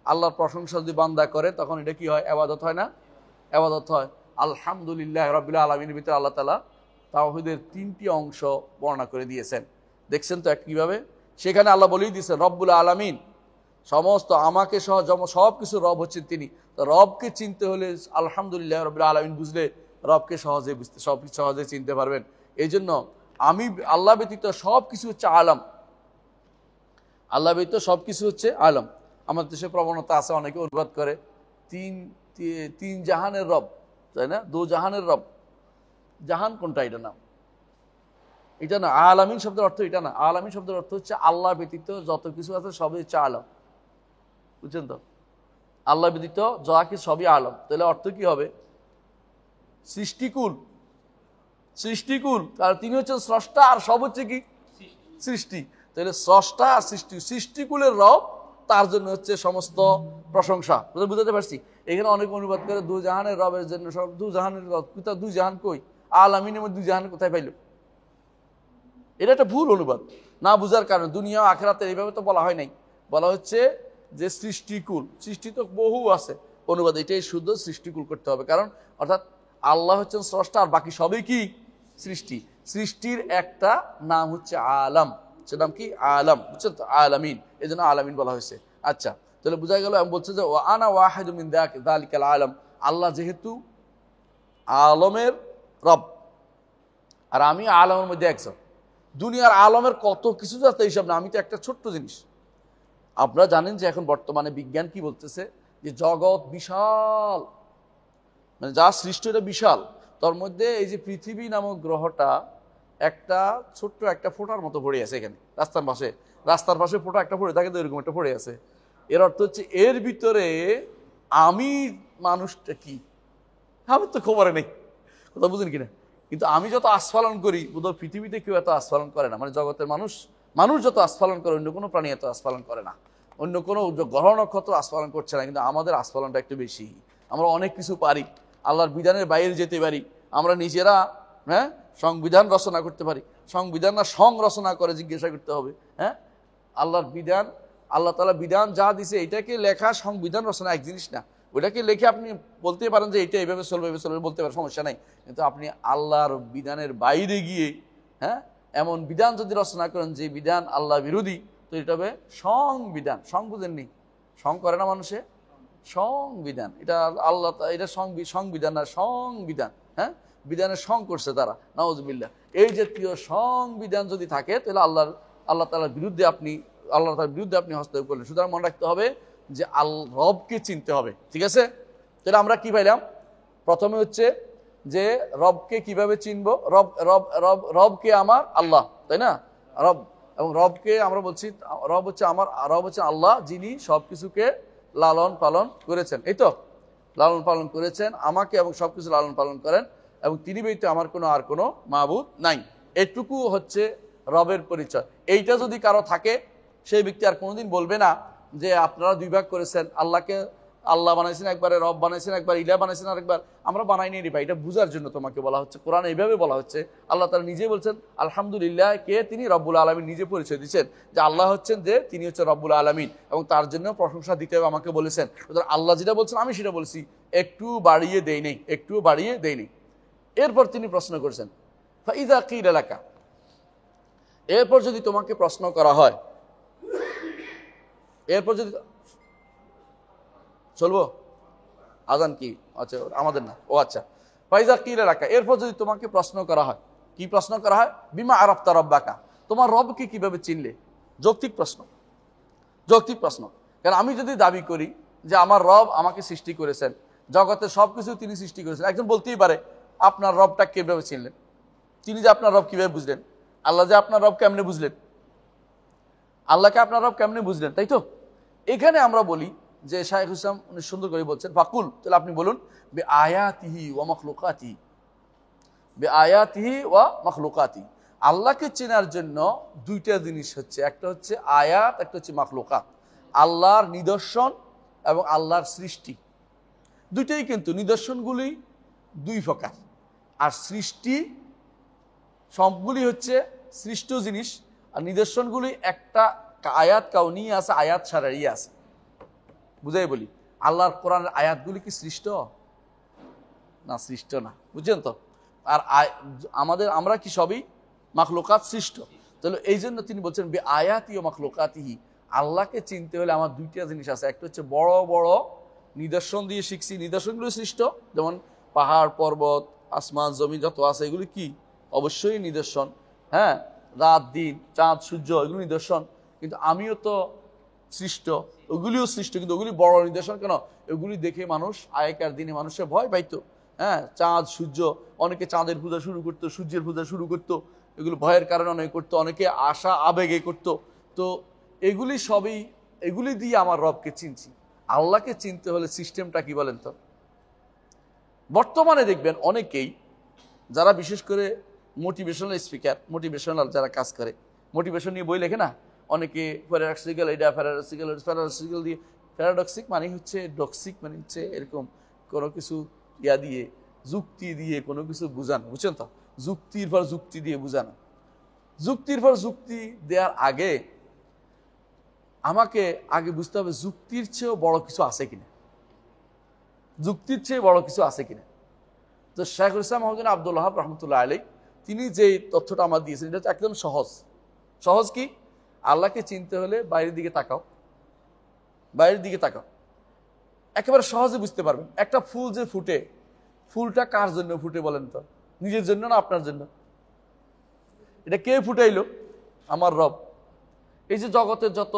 আল্লাহর প্রশংসা যদি বান্দা করে তখন এটা কি হয়? ইবাদত হয় না? ইবাদত হয়। আলহামদুলিল্লাহ রাব্বিল আলামিনের ভিতরে আল্লাহ তাআলা তাওহীদের 3টি অংশ বর্ণনা করে দিয়েছেন। দেখছেন তো কিভাবে? সেখানে আল্লাহ বলেই দিয়েছেন রব্বুল আলামিন, সমস্ত আমাকে সহ সব কিছু রব হচ্ছেন তিনি। তো রবকে চিনতে হলে আলহামদুলিল্লাহ রাব্বিল আলামিন বুঝলে রবকে সহজে বুঝতে, সব কিছু সহজে চিনতে পারবেন। এই জন্য আমি আল্লাহ ব্যতীত সব কিছু হচ্ছে আলম, আল্লাহ ব্যতীত সব কিছু হচ্ছে আলম। আমাদের দেশে প্রবণতা আছে, অনেকে অনুবাদ করে তিন জাহানের রব, তাই না? দু জাহানের রব। জাহান কোনটা? এটা নাম এটা না, আলামিন শব্দের অর্থ এটা না। আলামিন শব্দের অর্থ হচ্ছে আল্লাহ ব্যতীত যত কিছু আছে সবই হচ্ছে আলম, বুঝছেন তো? আল্লাহ ব্যতীত যা কিছু সবই আলম, তাহলে অর্থ কি হবে? সৃষ্টিকুল, সৃষ্টিকুল, কারণ তিনি হচ্ছেন স্রষ্টা আর সব হচ্ছে কি সৃষ্টি। তাহলে স্রষ্টা আর সৃষ্টি, সৃষ্টিকুলের রব, তার জন্য হচ্ছে সমস্ত প্রশংসা। বুঝাতে পারছি? এখানে অনেক অনুবাদ করে দু জাহানের রবের জন্য সব, দু জাহানের রব, দুই জাহান কই? আলামিনের মধ্যে দুই জাহান কোথায় পাইল? এটা একটা ভুল অনুবাদ, না বুঝার কারণে। দুনিয়া আখিরাতে এইভাবে তো বলা হয় নাই, বলা হচ্ছে যে সৃষ্টিকুল। সৃষ্টি তো বহু আছে, অনুবাদ এটাই শুদ্ধ, সৃষ্টিকুল করতে হবে। কারণ অর্থাৎ আল্লাহ হচ্ছেন স্রষ্টা আর বাকি সবই কি সৃষ্টি। সৃষ্টির একটা নাম হচ্ছে আলাম, সে নাম কি আলাম, বুঝছেন তো? আলামিন, এই জন্য আলামিন বলা হয়েছে। আচ্ছা, তাহলে বোঝা গেল, আমি বলছি যে ও আনা ওয়াহিদু মিন যালিকাল আলাম, আল্লাহ যেহেতু আলমের রব আর আমি আলমের মধ্যে একজন। দুনিয়ার আলমের কত কিছু যাতে হিসাব না, আমি তো একটা ছোট্ট জিনিস। আপনারা জানেন যে এখন বর্তমানে বিজ্ঞান কি বলতেছে, যে জগৎ বিশাল, মানে যা সৃষ্টি এটা বিশাল। তার মধ্যে এই যে পৃথিবী নামক গ্রহটা একটা ছোট্ট একটা ফোঁটার মতো পড়ে আছে এখানে রাস্তার পাশে ফোঁটা একটা পড়ে থাকে, তো এরকম একটা পড়ে আছে। এর অর্থ হচ্ছে এর ভিতরে আমি মানুষটা কি, আমার তো খবরে নেই, কথা বুঝেন কিনা? কিন্তু আমি যত আস্ফালন করি, বোধহয় পৃথিবীতে কেউ এত আস্ফালন করে না, মানে জগতের মানুষ যত আস্ফালন করে অন্য কোনো প্রাণী এত আস্ফালন করে না, অন্য কোনো গ্রহ নক্ষত্র আস্ফালন করছে না। কিন্তু আমাদের আস্ফালনটা একটু বেশি। আমরা অনেক কিছু পারি, আল্লাহর বিধানের বাইরে যেতে পারি, আমরা নিজেরা সংবিধান রচনা করতে পারি। সংবিধান না রচনা করে জিজ্ঞাসা করতে হবে। আল্লাহর বিধান, আল্লাহ তাআলা বিধান যা দিছে এটাকে লেখা সংবিধান রচনা এক জিনিস না। ওটাকে লিখে আপনি বলতে পারেন যে এটা এইভাবে চলবে, বলতে পারেন, সমস্যা নাই। কিন্তু আপনি আল্লাহর বিধানের বাইরে গিয়ে এমন বিধান যদি রচনা করেন যে বিধান আল্লাহ বিরোধী, তো এটা হবে সংবিধান। বুঝেননি? করে না মানুষে সংবিধান, এটা আল্লাহ, এটা সংবিধান না, সংবিধান। বিধানের করছে তারা, নাউজুবিল্লাহ। এই জাতীয় সংবিধান যদি থাকে, তাহলে আল্লাহ তাআলার বিরুদ্ধে আপনি হস্তক্ষেপ করলেন। সুতরাং মনে রাখতে হবে যে রবকে চিনতে হবে, ঠিক আছে? তাহলে আমরা কি পাইলাম? প্রথমে হচ্ছে যে রবকে কিভাবে চিনবো? রবকে আমার আল্লাহ, তাই না? রব, এবং রবকে আমরা বলছি রব হচ্ছে আল্লাহ, যিনি সবকিছুকে লালন পালন করেছেন। এই তো, লালন পালন করেছেন আমাকে এবং সবকিছু লালন পালন করেন, এবং তিনি ব্যতীত আমার আর কোনো মাবুদ নাই। এটুকু হচ্ছে রবের পরিচয়। এইটা যদি কারো থাকে, সেই ব্যক্তি আর কোনোদিন বলবে না যে আপনারা দুই ভাগ করেছেন, আল্লাহকে আল্লাহ বানাইছেন একবারে, রব বানাইছেন একবার, ইলা বানাইছেন আরেকবার। আমরা বানাইনি রে ভাই, এটা বুঝার জন্য তোমাকে বলা হচ্ছে। কোরআন এইভাবে বলা হচ্ছে। আল্লাহ তাআলা নিজে বলছেন আলহামদুলিল্লাহ, কে? তিনি রব্বুল আলামিন। নিজে পরিচয় দিচ্ছেন যে আল্লাহ হচ্ছেন, যে তিনি হচ্ছেন রব্বুল আলামিন, এবং তার জন্য প্রশংসা দিতে হবে আমাকে বলেছেন। আল্লাহ যেটা বলছেন আমি সেটা বলছি, একটু বাড়িয়ে দেই নেই। এরপর তিনি প্রশ্ন করেছেন ফাইযা কিলা লাকা, এরপর যদি তোমাকে প্রশ্ন করা হয়, এরপর যদি চলবো, আজান কি? আচ্ছা, আমাদের না, ও আচ্ছা। ফাইযা কিলা লাকা, এরপর যদি তোমাকে প্রশ্ন করা হয়, কি প্রশ্ন করা হয়? বিমা আরাফতা রব্বাকা, তোমার রবকে কিভাবে চিনলে? যৌক্তিক প্রশ্ন। কারণ আমি যদি দাবি করি যে আমার রব আমাকে সৃষ্টি করেছেন, জগতের সবকিছু তিনি সৃষ্টি করেছেন, একজন বলতেই পারে আপনার রবটা কিভাবে চিনলেন? তিনি যে আপনার রব কিভাবে বুঝলেন? আল্লাহ যে আপনার রব কেমনে বুঝলেন? আল্লাহকে আপনার রব কেমনে বুঝলেন? তাই তো, এখানে আমরা বলি যে শাইখ ইসলাম উনি সুন্দর করে বলছেন, ফাকুল, তাহলে আপনি বলুন, বে আয়াতিহি ওয়া মাখলুকাতিহি, আল্লাহকে চেনার জন্য দুইটা জিনিস হচ্ছে, একটা হচ্ছে আয়াত, একটা হচ্ছে মাখলুকাত। আল্লাহর নিদর্শন এবং আল্লাহর সৃষ্টি, দুইটাই কিন্তু নিদর্শনগুলি দুই প্রকার, আর সৃষ্টি সবগুলি হচ্ছে সৃষ্ট জিনিস, আর নিদর্শনগুলি একটা আয়াত কাউনি আছে, আয়াত শারঈ আছে। বুঝাই বলি, আল্লাহর কোরআনের আয়াতগুলি কি সৃষ্ট? না, সৃষ্ট না, বুঝছেন তো? আর আমরা কি সবই মাখলুকাত, সৃষ্ট। তাহলে এই জন্য তিনি বলছেন বে আয়াতি ও মাখলুকাতিহি, আল্লাহকে চিনতে হলে আমার দুইটা জিনিস আছে, একটা হচ্ছে বড় বড় নিদর্শন দিয়ে শিখছি, নিদর্শনগুলো সৃষ্ট, যেমন পাহাড় পর্বত আসমান জমি যত আছে এগুলি কি? অবশ্যই নিদর্শন। রাত দিন চাঁদ সূর্য এগুলো নিদর্শন, কিন্তু আমিও তো সৃষ্ট, ওগুলিও সৃষ্ট, কিন্তু ওগুলি বড় নিদর্শন কেন? ওগুলি দেখে মানুষ আগেকার দিনে মানুষের ভয় পাইতো। চাঁদ সূর্য, অনেকে চাঁদের পূজা শুরু করতো, সূর্যের পূজা শুরু করতো, এগুলো ভয়ের কারণে অনেকে করতো, অনেকে আশা আবেগে করতো। তো এগুলি দিয়ে আমার রবকে চিনছি। আল্লাহকে চিনতে হলে সিস্টেমটা কি বলেন তো? বর্তমানে দেখবেন অনেকেই যারা বিশেষ করে মোটিভেশনাল স্পিকার, মোটিভেশনাল যারা কাজ করে, মোটিভেশন নিয়ে বই লেখে না, অনেকে প্যারাডক্সিক্যাল, এটা প্যারাডক্সিক্যাল দিয়ে, প্যারাডক্সিক মানে হচ্ছে, ডক্সিক মানে হচ্ছে এরকম কোনো কিছু ইয়া দিয়ে, যুক্তি দিয়ে কোনো কিছু বোঝানো, বুঝছেন তো? যুক্তির পর যুক্তি দিয়ে বোঝানো। যুক্তির পর যুক্তি দেওয়ার আগে আমাকে আগে বুঝতে হবে যুক্তির চেয়েও বড় কিছু আছে কিনা, যুক্তির চেয়ে বড় কিছু আছে কিনা। তো শেখুল ইসলাম মহদিন আব্দুল ওয়াহাব রহমতুল্লাহ আলাইহি তিনি যে তথ্যটা আমার দিয়েছেন এটা একদম সহজ। সহজ কি? আল্লাহকে চিনতে হলে বাইরের দিকে তাকাও, বাইরের দিকে তাকাও, একেবারে সহজে বুঝতে পারবেন। একটা ফুল যে ফুটে, ফুলটা কার জন্য ফুটে বলেন তো? নিজের জন্য না আপনার জন্য? এটা কে ফুটাইলো? আমার রব। এই যে জগতের যত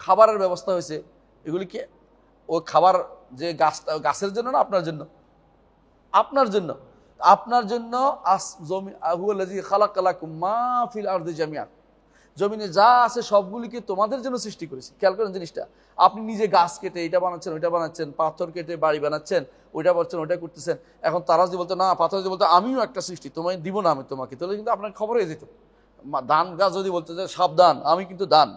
খাবারের ব্যবস্থা হয়েছে, এগুলি কি ও খাবার যে গাছটা, গাছের জন্য না আপনার জন্য? আপনার জন্য। আপনার জন্য জমিনে যা আছে সবগুলিকে তোমাদের জন্য সৃষ্টি করেছে। খেয়াল করেন জিনিসটা। আপনি নিজে গাছ কেটে এটা বানাচ্ছেন, ওইটা বানাচ্ছেন, পাথর কেটে বাড়ি বানাচ্ছেন, ওইটা বলছেন, ওইটা করতেছেন। এখন তারা যদি বলতো না, পাথর যদি বলতো আমিও একটা সৃষ্টি, তোমায় দিব না আমি তোমাকে, তাহলে কিন্তু আপনার খবর হয়ে যেত। ধান গাছ যদি বলতো যে সাবধান, আমি কিন্তু দান,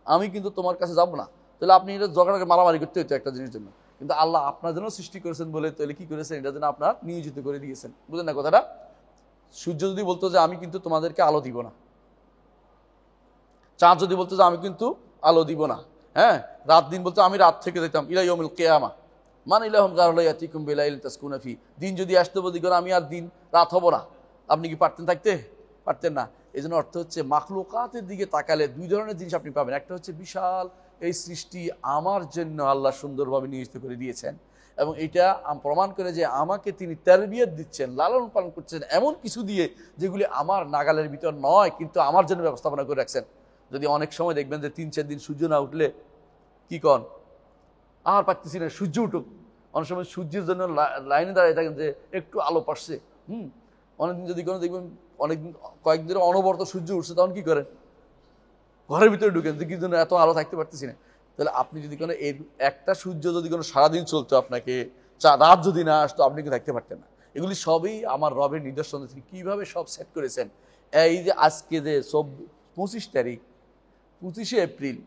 আমি কিন্তু তোমার কাছে যাবো না, তাহলে আপনি এটা ঝগড়াকে মারামারি করতে হতো একটা জিনিসের জন্য। কিন্তু আল্লাহ আপনার জন্য সৃষ্টি করেছেন বলে তাহলে কি করেছেন? এটার জন্য আপনার নিয়োজিত করে দিয়েছেন। বুঝলেন না কথাটা? সূর্য যদি বলতো যে আমি কিন্তু তোমাদেরকে আলো দিব না, চাঁদ যদি বলতো যে আমি কিন্তু আলো দিব না, হ্যাঁ, রাত দিন বলতো আমি রাত থেকে যেতাম, ইলা ইয়াউমিল কিয়ামা মান ইলাহুম গায়রুল্লাহি ইয়াতিকুম বিলাইলিন তাসকুনা ফি, দিন যদি আসতে বলতো আমি আর দিন রাত হব না, আপনি কি পারতেন থাকতে? পারতেন না। এই জন্য অর্থ হচ্ছে মাখলুকাতের দিকে তাকালে দুই ধরনের জিনিস আপনি পাবেন। একটা হচ্ছে বিশাল এই সৃষ্টি আমার জন্য আল্লাহ সুন্দরভাবে নিয়োজিত করে দিয়েছেন, এবং এটা প্রমাণ করে যে আমাকে তিনি তারবিয়ত দিচ্ছেন, লালন পালন করছেন এমন কিছু দিয়ে যেগুলি আমার নাগালের ভিতর নয়, কিন্তু আমার জন্য ব্যবস্থাপনা করে রাখছেন। যদি অনেক সময় দেখবেন যে 3-4 দিন সূর্য না উঠলে কি কন, আর পারতেছি না, সূর্য উঠুক। অনেক সময় সূর্যের জন্য লাইনে দাঁড়িয়ে থাকেন যে একটু আলো পাচ্ছে। অনেকদিন যদি কোনো দেখবেন অনেকদিন কয়েকদিন অনবরত সূর্য উঠছে, তখন কি করেন? ঘরের ভিতরে ঢুকেন যে কি জন্য এত আলো থাকতে পারতেছি না। তাহলে আপনি যদি কোনো এই একটা সূর্য যদি কোনো সারাদিন চলতো, আপনাকে রাত যদি না আসতো, আপনি কি থাকতে পারতেন না। এগুলি সবই আমার রবের নিদর্শন। তিনি কীভাবে সব সেট করেছেন। এই যে আজকে যে 25 তারিখ, 25শে এপ্রিল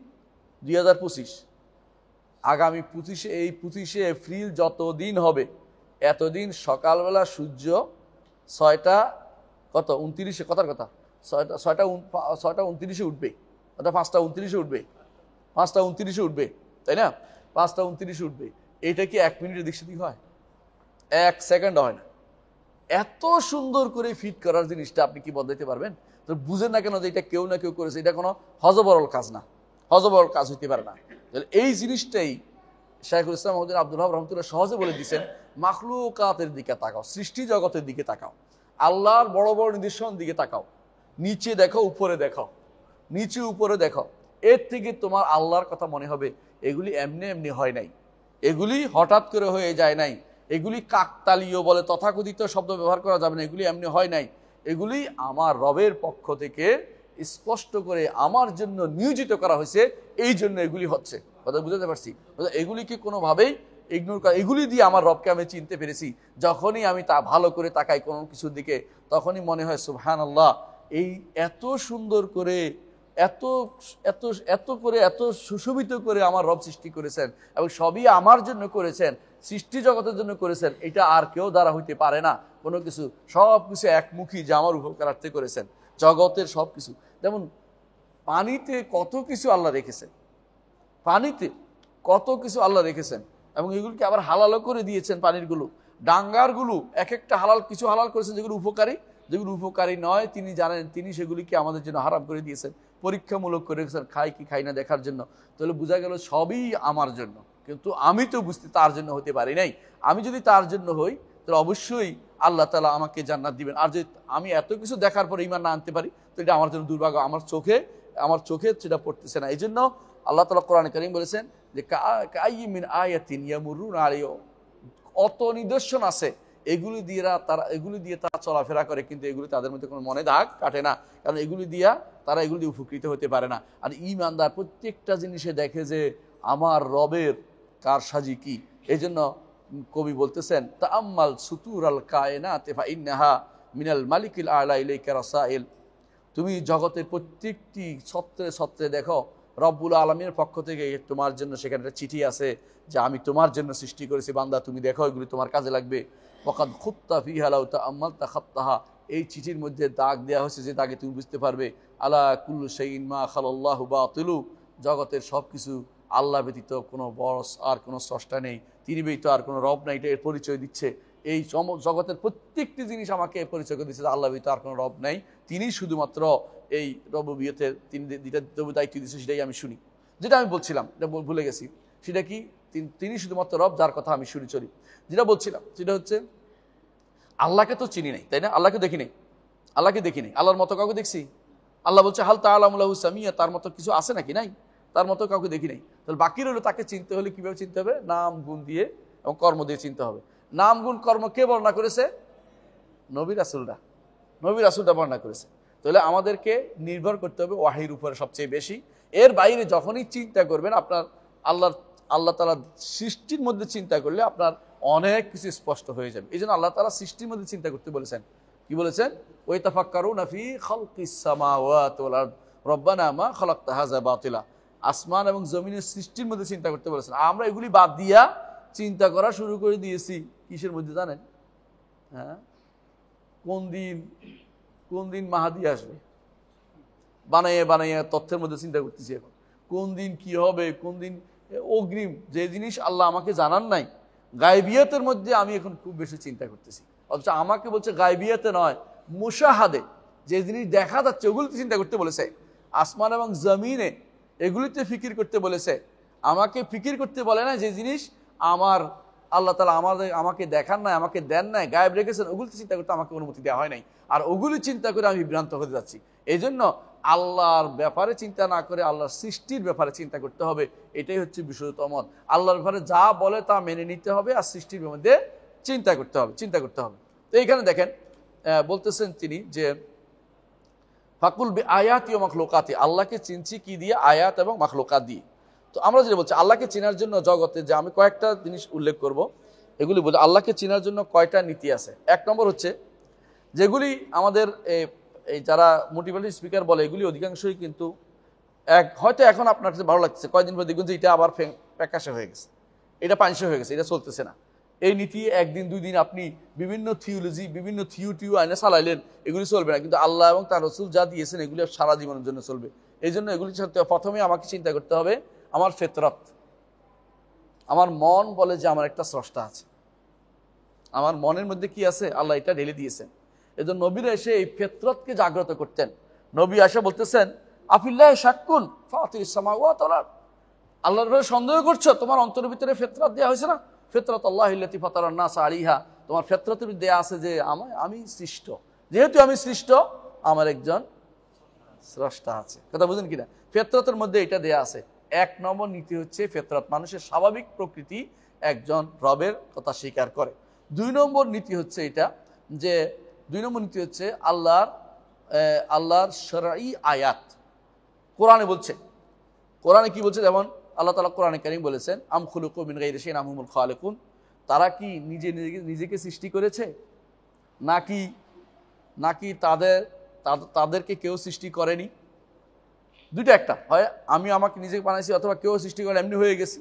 2025, আগামী 25শে এপ্রিল যতদিন হবে এতদিন সকালবেলা সূর্য 6টা কত 29, কথার কথা 6টা 29 উঠবে, অর্থাৎ 5টা 29 উঠবে, 5টা 29 উঠবে, তাই না? 5টা 29 উঠবে। এটা কি 1 মিনিটের দিক সেদিক হয়? 1 সেকেন্ড হয় না। এত সুন্দর করে ফিট করার জিনিসটা আপনি কি বদলাইতে পারবেন? তো বুঝেন না কেন যে এটা কেউ না কেউ করেছে? এটা কোনো হজবরল কাজ না, হজবরল কাজ হইতে পারে না। তাহলে এই জিনিসটাই শেখুল ইসলাম মহদিন আব্দুল ওয়াহাব রহমতুল্লাহ সহজে বলে দিচ্ছেন, মাখলুকাতের দিকে তাকাও, সৃষ্টি জগতের দিকে তাকাও, আল্লাহর বড় বড় নিদর্শন দিকে তাকাও, নিচে দেখো, উপরে দেখো, নিচে উপরে দেখো। এর থেকে তোমার আল্লাহর কথা মনে হবে এগুলি এমনি এমনি হয় নাই, এগুলি হঠাৎ করে হয়ে যায় নাই, এগুলি কাকতালীয় বলে তথাকথিত শব্দ ব্যবহার করা যাবে না, এগুলি এমনি হয় নাই, এগুলি আমার রবের পক্ষ থেকে স্পষ্ট করে আমার জন্য নিয়োজিত করা হয়েছে, এই জন্য এগুলি হচ্ছে। কথা বুঝতে পারছি? এগুলিকে কোনোভাবেই ইগনোর করা, এগুলি দিয়ে আমার রবকে আমি চিনতে পেরেছি। যখনই আমি তা ভালো করে তাকাই কোনো কিছুর দিকে, তখনই মনে হয় সুবহানাল্লাহ, এই এত সুন্দর করে এত এত এত করে এত সুশোভিত করে আমার রব সৃষ্টি করেছেন, এবং সবই আমার জন্য করেছেন, সৃষ্টি জগতের জন্য করেছেন। এটা আর কেউ দ্বারা হইতে পারে না কোনো কিছু, সব কিছু একমুখী যে আমার উপকারার্থে করেছেন। জগতের সব কিছু, যেমন পানিতে কত কিছু আল্লাহ রেখেছেন, পানিতে কত কিছু আল্লাহ রেখেছেন, এবং এগুলোকে আবার হালালও করে দিয়েছেন। পানিরগুলো, ডাঙ্গারগুলো এক একটা হালাল, কিছু হালাল করেছেন যেগুলো উপকারী, যেগুলো উপকারী নয় তিনি জানেন, তিনি সেগুলিকে আমাদের জন্য হারাম করে দিয়েছেন, পরীক্ষামূলক করে রেখেছেন, খাই কি খাই না দেখার জন্য। তাহলে বোঝা গেল সবই আমার জন্য, কিন্তু আমি তো বুঝতে তার জন্য হতে পারি নাই। আমি যদি তার জন্য হই তাহলে অবশ্যই আল্লাহ তাআলা আমাকে জান্নাত দিবেন। আর যদি আমি এত কিছু দেখার পরে ঈমান না আনতে পারি, তো এটা আমার জন্য দুর্ভাগ্য। আমার চোখে সেটা পড়তেছে না। এই জন্য আল্লাহ তাআলা কোরআনে কারীম বলেছেন যে কাইয়্যিম মিন আয়াতিন ইয়ামুরুনা আলাইহিম, অত নিদর্শন আছে এগুলি দিয়ে তারা চলাফেরা করে, কিন্তু এগুলি তাদের মধ্যে কোনো মনে দাগ কাটে না, কারণ এগুলি দিয়ে উপকৃত হতে পারে না। আর ঈমানদার প্রত্যেকটা জিনিসে দেখে যে আমার রবের কারসাজি কি। এই জন্য কবি বলতেছেন, তাআম্মাল সুতুর আল কায়নাত ফা ইন্নাহা মিনাল মালিকিল আলা ইলাইকা রাসাইল। তুমি জগতের প্রত্যেকটি ছত্রে দেখো রব্বুল আলামিনের পক্ষ থেকে তোমার জন্য সেখানে একটা চিঠি আছে যে আমি তোমার জন্য সৃষ্টি করেছি, বান্দা তুমি দেখো এগুলি তোমার কাজে লাগবে। ওয়াকাদ খুত্তা ফিহা লাউ তাআম্মালতা খাত্তাহা, এই চিঠির মধ্যে দাগ দেওয়া হয়েছে যে দাগে তুমি বুঝতে পারবে আলা কুল্লু শাইইন মা খালাল্লাহু বাতিলু, জগতের সব কিছু আল্লাহ ব্যতীত কোনো বস আর কোনো স্রষ্টা নেই, তিনি ব্যতীত আর কোনো রব নাই, এটা এর পরিচয় দিচ্ছে। এই জগতের প্রত্যেকটি জিনিস আমাকে পরিচয় করে দিচ্ছে যে আল্লাহ ব্যতীত আর কোনো রব নাই, তিনি শুধুমাত্র এই রবুবিয়তের তিনি যেটা দায়িত্ব দিচ্ছে সেটাই আমি শুনি। যেটা আমি বলছিলাম, এটা ভুলে গেছি, সেটা কি, তিনি শুধুমাত্র রব যার কথা আমি শুনি চলি। যেটা বলছিলাম সেটা হচ্ছে আল্লাহকে তো চিনি নাই, তাই না? আল্লাহকে দেখি নাই, আল্লাহর মতো কাউকে দেখছি? আল্লাহ বলছে হাল তাআলামু লাহু সামিয়া, তার মতো কিছু আছে নাকি? নাই, তার মতো কাউকে দেখি নাই। তাহলে বাকি রইল তাকে চিনতে হলে কিভাবে চিনতে হবে? নাম গুণ দিয়ে এবং কর্ম দিয়ে চিনতে হবে। নাম গুণ কর্ম কে বর্ণনা করেছে? নবী রাসূলরা বর্ণনা করেছে। তাহলে আমাদেরকে নির্ভর করতে হবে ওয়াহির উপরে সবচেয়ে বেশি। এর বাইরে যখনই চিন্তা করবেন আপনার আল্লাহ তাআলা সৃষ্টির মধ্যে চিন্তা করলে আপনার অনেক কিছু স্পষ্ট হয়ে যাবে। এই জন্য আল্লাহ তাআলা সৃষ্টির মধ্যে চিন্তা করতে বলেছেন। কি বলেছেন? ওয়াতাফাক্কারুনা ফি খালকিস সামাওয়াতি ওয়াল আরদ রব্বানা মা খালাকতা হাযা বাতিলা, আসমান এবং জমিনের সৃষ্টির মধ্যে চিন্তা করতে বলেছেন। আমরা এগুলি বাদ দিয়া চিন্তা করা শুরু করে দিয়েছি কিসের মধ্যে জানেন? হ্যাঁ, কোন দিন মাহাদি আসবে বানাইয়া তথ্যের মধ্যে চিন্তা করতেছি। এখন কোন দিন কি হবে, কোন দিন অগ্রিম যে জিনিস আল্লাহ আমাকে জানান নাই, গায়বিয়াতের মধ্যে আমি এখন খুব বেশি চিন্তা করতেছি। অথচ আমাকে বলছে গায়বিয়াতে নয়, মুশাহাদে, যে জিনিস দেখা যাচ্ছে ওগুলিতে চিন্তা করতে বলেছে। আসমান এবং জমিনে এগুলিতে ফিকির করতে বলেছে। আমাকে ফিকির করতে বলে না যে জিনিস আমার আল্লাহ তাআলা আমাকে দেখান নাই, আমাকে দেন নাই, গায়েব রেখেছেন, ওগুলিতে চিন্তা করতে আমাকে অনুমতি দেওয়া হয় নাই। আর ওগুলি চিন্তা করে আমি বিভ্রান্ত হতে যাচ্ছি। এই জন্য আল্লাহর ব্যাপারে চিন্তা না করে আল্লাহর সৃষ্টির ব্যাপারে চিন্তা করতে হবে। এটাই হচ্ছে বিশুদ্ধতম মত। আল্লাহর ব্যাপারে যা বলে তা মেনে নিতে হবে, আর সৃষ্টির মধ্যে চিন্তা করতে হবে। তো এইখানে দেখেন বলতেছেন তিনি যে ফাকুল বি আয়াতি ওয়া মাখলুকাতি, আল্লাহকে চিনছি কি দিয়ে? আয়াত এবং মাখলুকাত দিয়ে। তো আমরা যেটা বলছি আল্লাহকে চেনার জন্য জগতে যে আমি কয়েকটা জিনিস উল্লেখ করব, এগুলি বলে আল্লাহকে চেনার জন্য কয়টা নীতি আছে। এক নম্বর হচ্ছে যেগুলি আমাদের এই যারা মোটিভেশনাল স্পিকার বলে, এগুলি অধিকাংশই কিন্তু হয়তো এখন আপনার কাছে ভালো লাগছে, কয়েকদিন পর দেখবেন যে এটা আবার প্যাকাশে হয়ে গেছে, এটা পানিশে হয়ে গেছে, এটা চলতেছে না। এই নীতি একদিন দুই দিন আপনি বিভিন্ন থিওলজি, বিভিন্ন থিও আইনে চালাইলেন, এগুলি চলবে না। কিন্তু আল্লাহ এবং তার রাসূল যা দিয়েছেন এগুলি সারা জীবনের জন্য চলবে। এই জন্য এগুলি প্রথমে আমাকে চিন্তা করতে হবে আমার ফিতরত। আমার মন বলে যে আমার একটা স্রষ্টা আছে, আমার মনের মধ্যে কি আছে? আল্লাহ এটা ঢেলে দিয়েছেন। এই জন্য নবীরা এসে এই ফিতরতকে জাগ্রত করতেন। নবী আসে বলতেছেন আফিল্লাহ শাক্কুন ফাতিরিস সামাওয়াতি ওয়াল আরদ, আল্লাহর ব্যাপারে সন্দেহ করছো? তোমার অন্তরের ভিতরে ফিতরত দেওয়া হয়েছে না? ফিতরত আল্লাহিল্লাতী ফাতারান নাস আলাইহা, তোমার ফিতরতের দেয়া আছে যে আমি সৃষ্ট, যেহেতু আমি সৃষ্ট আমার একজন স্রষ্টা আছে। কথা বুঝেন কিনা? ফিতরতের মধ্যে এটা দেয়া আছে। এক নম্বর নীতি হচ্ছে ফিতরত, মানুষের স্বাভাবিক প্রকৃতি একজন রবের কথা স্বীকার করে। দুই নম্বর নীতি হচ্ছে এটা যে আল্লাহর শরঈ আয়াত কোরআনে বলছে। কোরআনে কি বলছে? যেমন আল্লাহ তাআলা কোরআনে কারীম বলেছেন আম খুলুকু মিন গায়রি শাইইন আম হুমুল খালিকুন, তারা কি নিজেকে সৃষ্টি করেছে, নাকি তাদেরকে কেউ সৃষ্টি করেনি? দুইটা একটা, হয় আমি আমাকে নিজেকে বানাইছি অথবা কেউ সৃষ্টি করে এমনি হয়ে গেছি।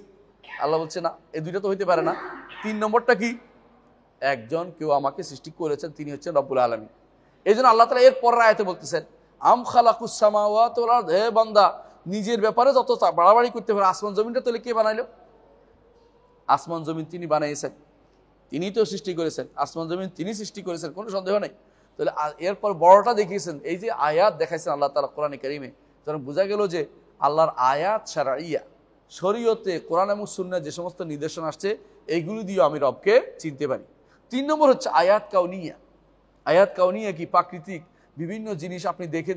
আল্লাহ বলছে না, এই দুইটা তো হইতে পারে না। তিন নম্বরটা কি? কেউ আমাকে সৃষ্টি করেছেন, তিনি হচ্ছেন রব্বুল আলামিন। এই জন্য আল্লাহ তাআলা এর পরের আয়াতে বলতেছেন আম খালাকুস সামাওয়াতি ওয়াল আরদ, হে বান্দা নিজের ব্যাপারে যত বাড়াবাড়ি করতে পারে, আসমান জমিনটা তাহলে কে বানাইলো? আসমান জমিন তিনি বানাইছেন, তিনিই তো সৃষ্টি করেছেন। আসমান জমিন তিনি সৃষ্টি করেছেন, কোনো সন্দেহ নেই। তাহলে এরপর বড়টা দেখিয়েছেন, এই যে আয়াত দেখাইছেন আল্লাহ তাআলা কোরআনে কারীমে, তখন বোঝা গেল যে আল্লাহর আয়াত শারঈয়া, শরীয়তে কোরআন এবং সুন্নাহ যে সমস্ত নির্দেশনা আসছে এইগুলি দিয়ে আমি রবকে চিনতে পারি। তিন নম্বর হচ্ছে আয়াত কাউনিয়া। আয়াত কাউনিয়া কি? প্রাকৃতিক বিভিন্ন জিনিস আপনি দেখে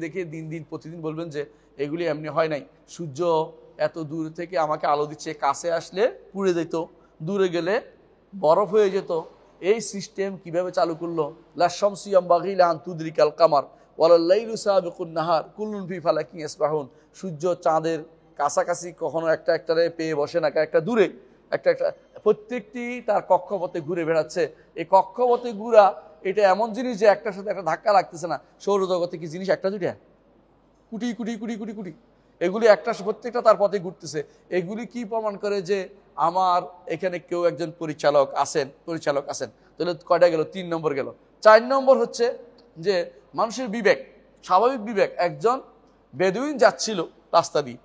দিন প্রতিদিন বলবেন যে এগুলি এমনি হয় নাই। সূর্য এত দূর থেকে আমাকে আলো দিচ্ছে, কাছে আসলে পুড়ে যেত, দূরে গেলে বরফ হয়ে যেত, এই সিস্টেম কিভাবে চালু করলো? লা শামসু ইয়ামবাগি লাহা আন তুদরিকাল কামার ওয়ালাল লাইলু সাবিকুন নাহার কুল্লুন ফি ফালাকিন ইয়াসবাহুন। সূর্য চাঁদের কাছাকাছি কখনো একটা একটারে পেয়ে বসে না, একটা দূরে, একটা একটা প্রত্যেকটি তার কক্ষপথে ঘুরে বেড়াচ্ছে। এই কক্ষপথে ঘুরা এটা এমন জিনিস যে একটার সাথে একটা ধাক্কা লাগতেছে না। সৌরজগতে কি জিনিস একটা দুইটা? কোটি কোটি কোটি কোটি কোটি। এগুলি একটা প্রত্যেকটা তার পথে ঘুরতেছে। এগুলি কি প্রমাণ করে যে আমার এখানে কেউ একজন পরিচালক আছেন। তাহলে কয়টা গেল? 3 নম্বর গেল। 4 নম্বর হচ্ছে যে মানুষের বিবেক, স্বাভাবিক বিবেক। একজন বেদুইন যাচ্ছিল রাস্তা দিয়ে,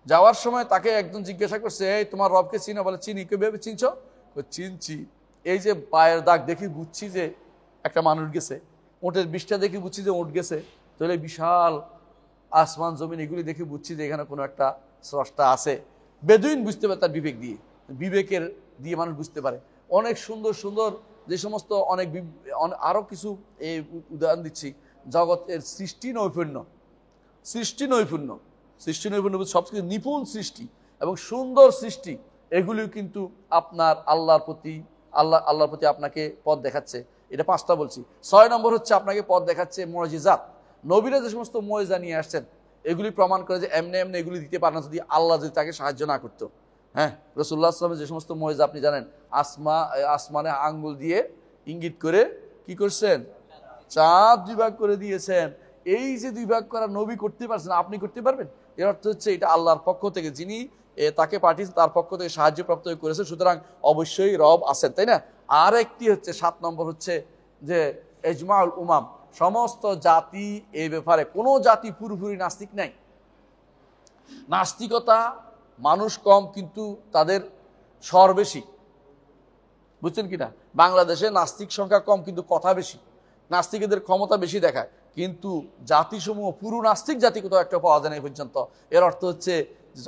যাওয়ার সময় তাকে একজন জিজ্ঞাসা করছে, এই তোমার রবকে চিনো? বলে চিনি। কিভাবে চিনছো? চিনছি, এই যে পায়ের দাগ দেখি বুঝছি যে একটা মানুষ গেছে, উটের বিষটা দেখি বুঝছি যে উট গেছে, তাহলে বিশাল আসমান জমিন এগুলি দেখে বুঝছি যে এখানে কোনো একটা স্রষ্টা আছে। বেদুইন বুঝতে পারে তার বিবেক দিয়ে, বিবেকের দিয়ে মানুষ বুঝতে পারে। অনেক সুন্দর সুন্দর যে সমস্ত অনেক আরও কিছু এই উদাহরণ দিচ্ছি, জগতের সৃষ্টি নৈপুণ্য সবকিছু নিপুণ সৃষ্টি এবং সুন্দর সৃষ্টি, এগুলিও কিন্তু আপনার আল্লাহর প্রতি আপনাকে পথ দেখাচ্ছে। এটা 5টা বলছি। 6 নম্বর হচ্ছে আপনাকে পথ দেখাচ্ছে মুআজিজাত। নবীরা যে সমস্ত মুআজিজা নিয়ে আসছেন এগুলি প্রমাণ করে যে এমনি এমনি এগুলি দিতে পারে না যদি আল্লাহ যদি তাকে সাহায্য না করতো। হ্যাঁ, রাসূলুল্লাহ সাল্লাল্লাহু আলাইহি ওয়াসাল্লামের যে সমস্ত মুআজিজা আপনি জানেন, আসমানে আঙ্গুল দিয়ে ইঙ্গিত করে কি করছেন? চাঁদ 2 ভাগ করে দিয়েছেন। এই যে 2 ভাগ করা নবী করতে পারছেন, আপনি করতে পারবেন? এর অর্থ হচ্ছে এটা আল্লাহর পক্ষ থেকে, যিনি তাকে পাঠিয়েছে তার পক্ষ থেকে সাহায্যপ্রাপ্ত হয়ে করেছে, সুতরাং অবশ্যই রব আছেন, তাই না? আর একটি হচ্ছে 7 নম্বর হচ্ছে যে ইজমাউল উমাম, সমস্ত জাতি এই ব্যাপারে, কোনো জাতি পুরোপুরি নাস্তিক নাই। নাস্তিকতা মানুষ কম কিন্তু তাদের স্বর বেশি, বুঝছেন কিনা? বাংলাদেশে নাস্তিক সংখ্যা কম কিন্তু কথা বেশি, নাস্তিকদের ক্ষমতা বেশি দেখায়, কিন্তু জাতিসমূহ পুরো নাস্তিক জাতি কোথাও একটা পাওয়া যায় না এই পর্যন্ত। এর অর্থ হচ্ছে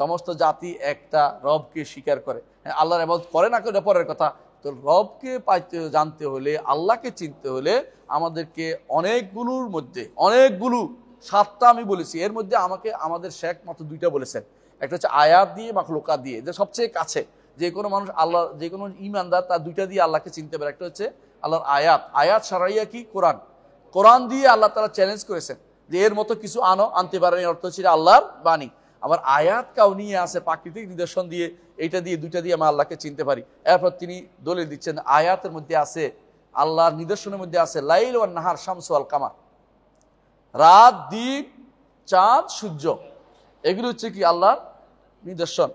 সমস্ত জাতি একটা রবকে স্বীকার করে। আল্লাহর ইবাদত করে না করে পরের কথা, তো রবকে পাইতে জানতে হলে, আল্লাহকে চিনতে হলে আমাদেরকে অনেকগুলো 7টা আমি বলেছি, এর মধ্যে আমাদের শেখ মাত্র 2টা বলেছেন। একটা হচ্ছে আয়াত দিয়ে, মাখলুকাত দিয়ে, যে সবচেয়ে কাছে যে কোনো মানুষ আল্লাহ, যে কোনো ঈমানদার তার 2টা দিয়ে আল্লাহকে চিনতে পারে। একটা হচ্ছে আল্লাহর আয়াত শারঈয়া কি? কোরআন দিয়ে আল্লাহ তাআলা চ্যালেঞ্জ করেছেন যে এর মতো কিছু আনতে পারেন, অর্থ হচ্ছে আল্লাহর বাণী। আবার আয়াত কাউনিয়া আছে, প্রাকৃতিক নিদর্শন দিয়ে, এইটা দিয়ে 2টা দিয়ে আমরা আল্লাহকে চিনতে পারি। এরপর তিনি দলিল দিচ্ছেন আয়াতের মধ্যে আছে, আল্লাহর নিদর্শনের মধ্যে আছে লাইল ওয়ান নাহার শামসু ওয়াল কামার, রাত দিন চাঁদ সূর্য, এগুলো হচ্ছে কি আল্লাহর নিদর্শন।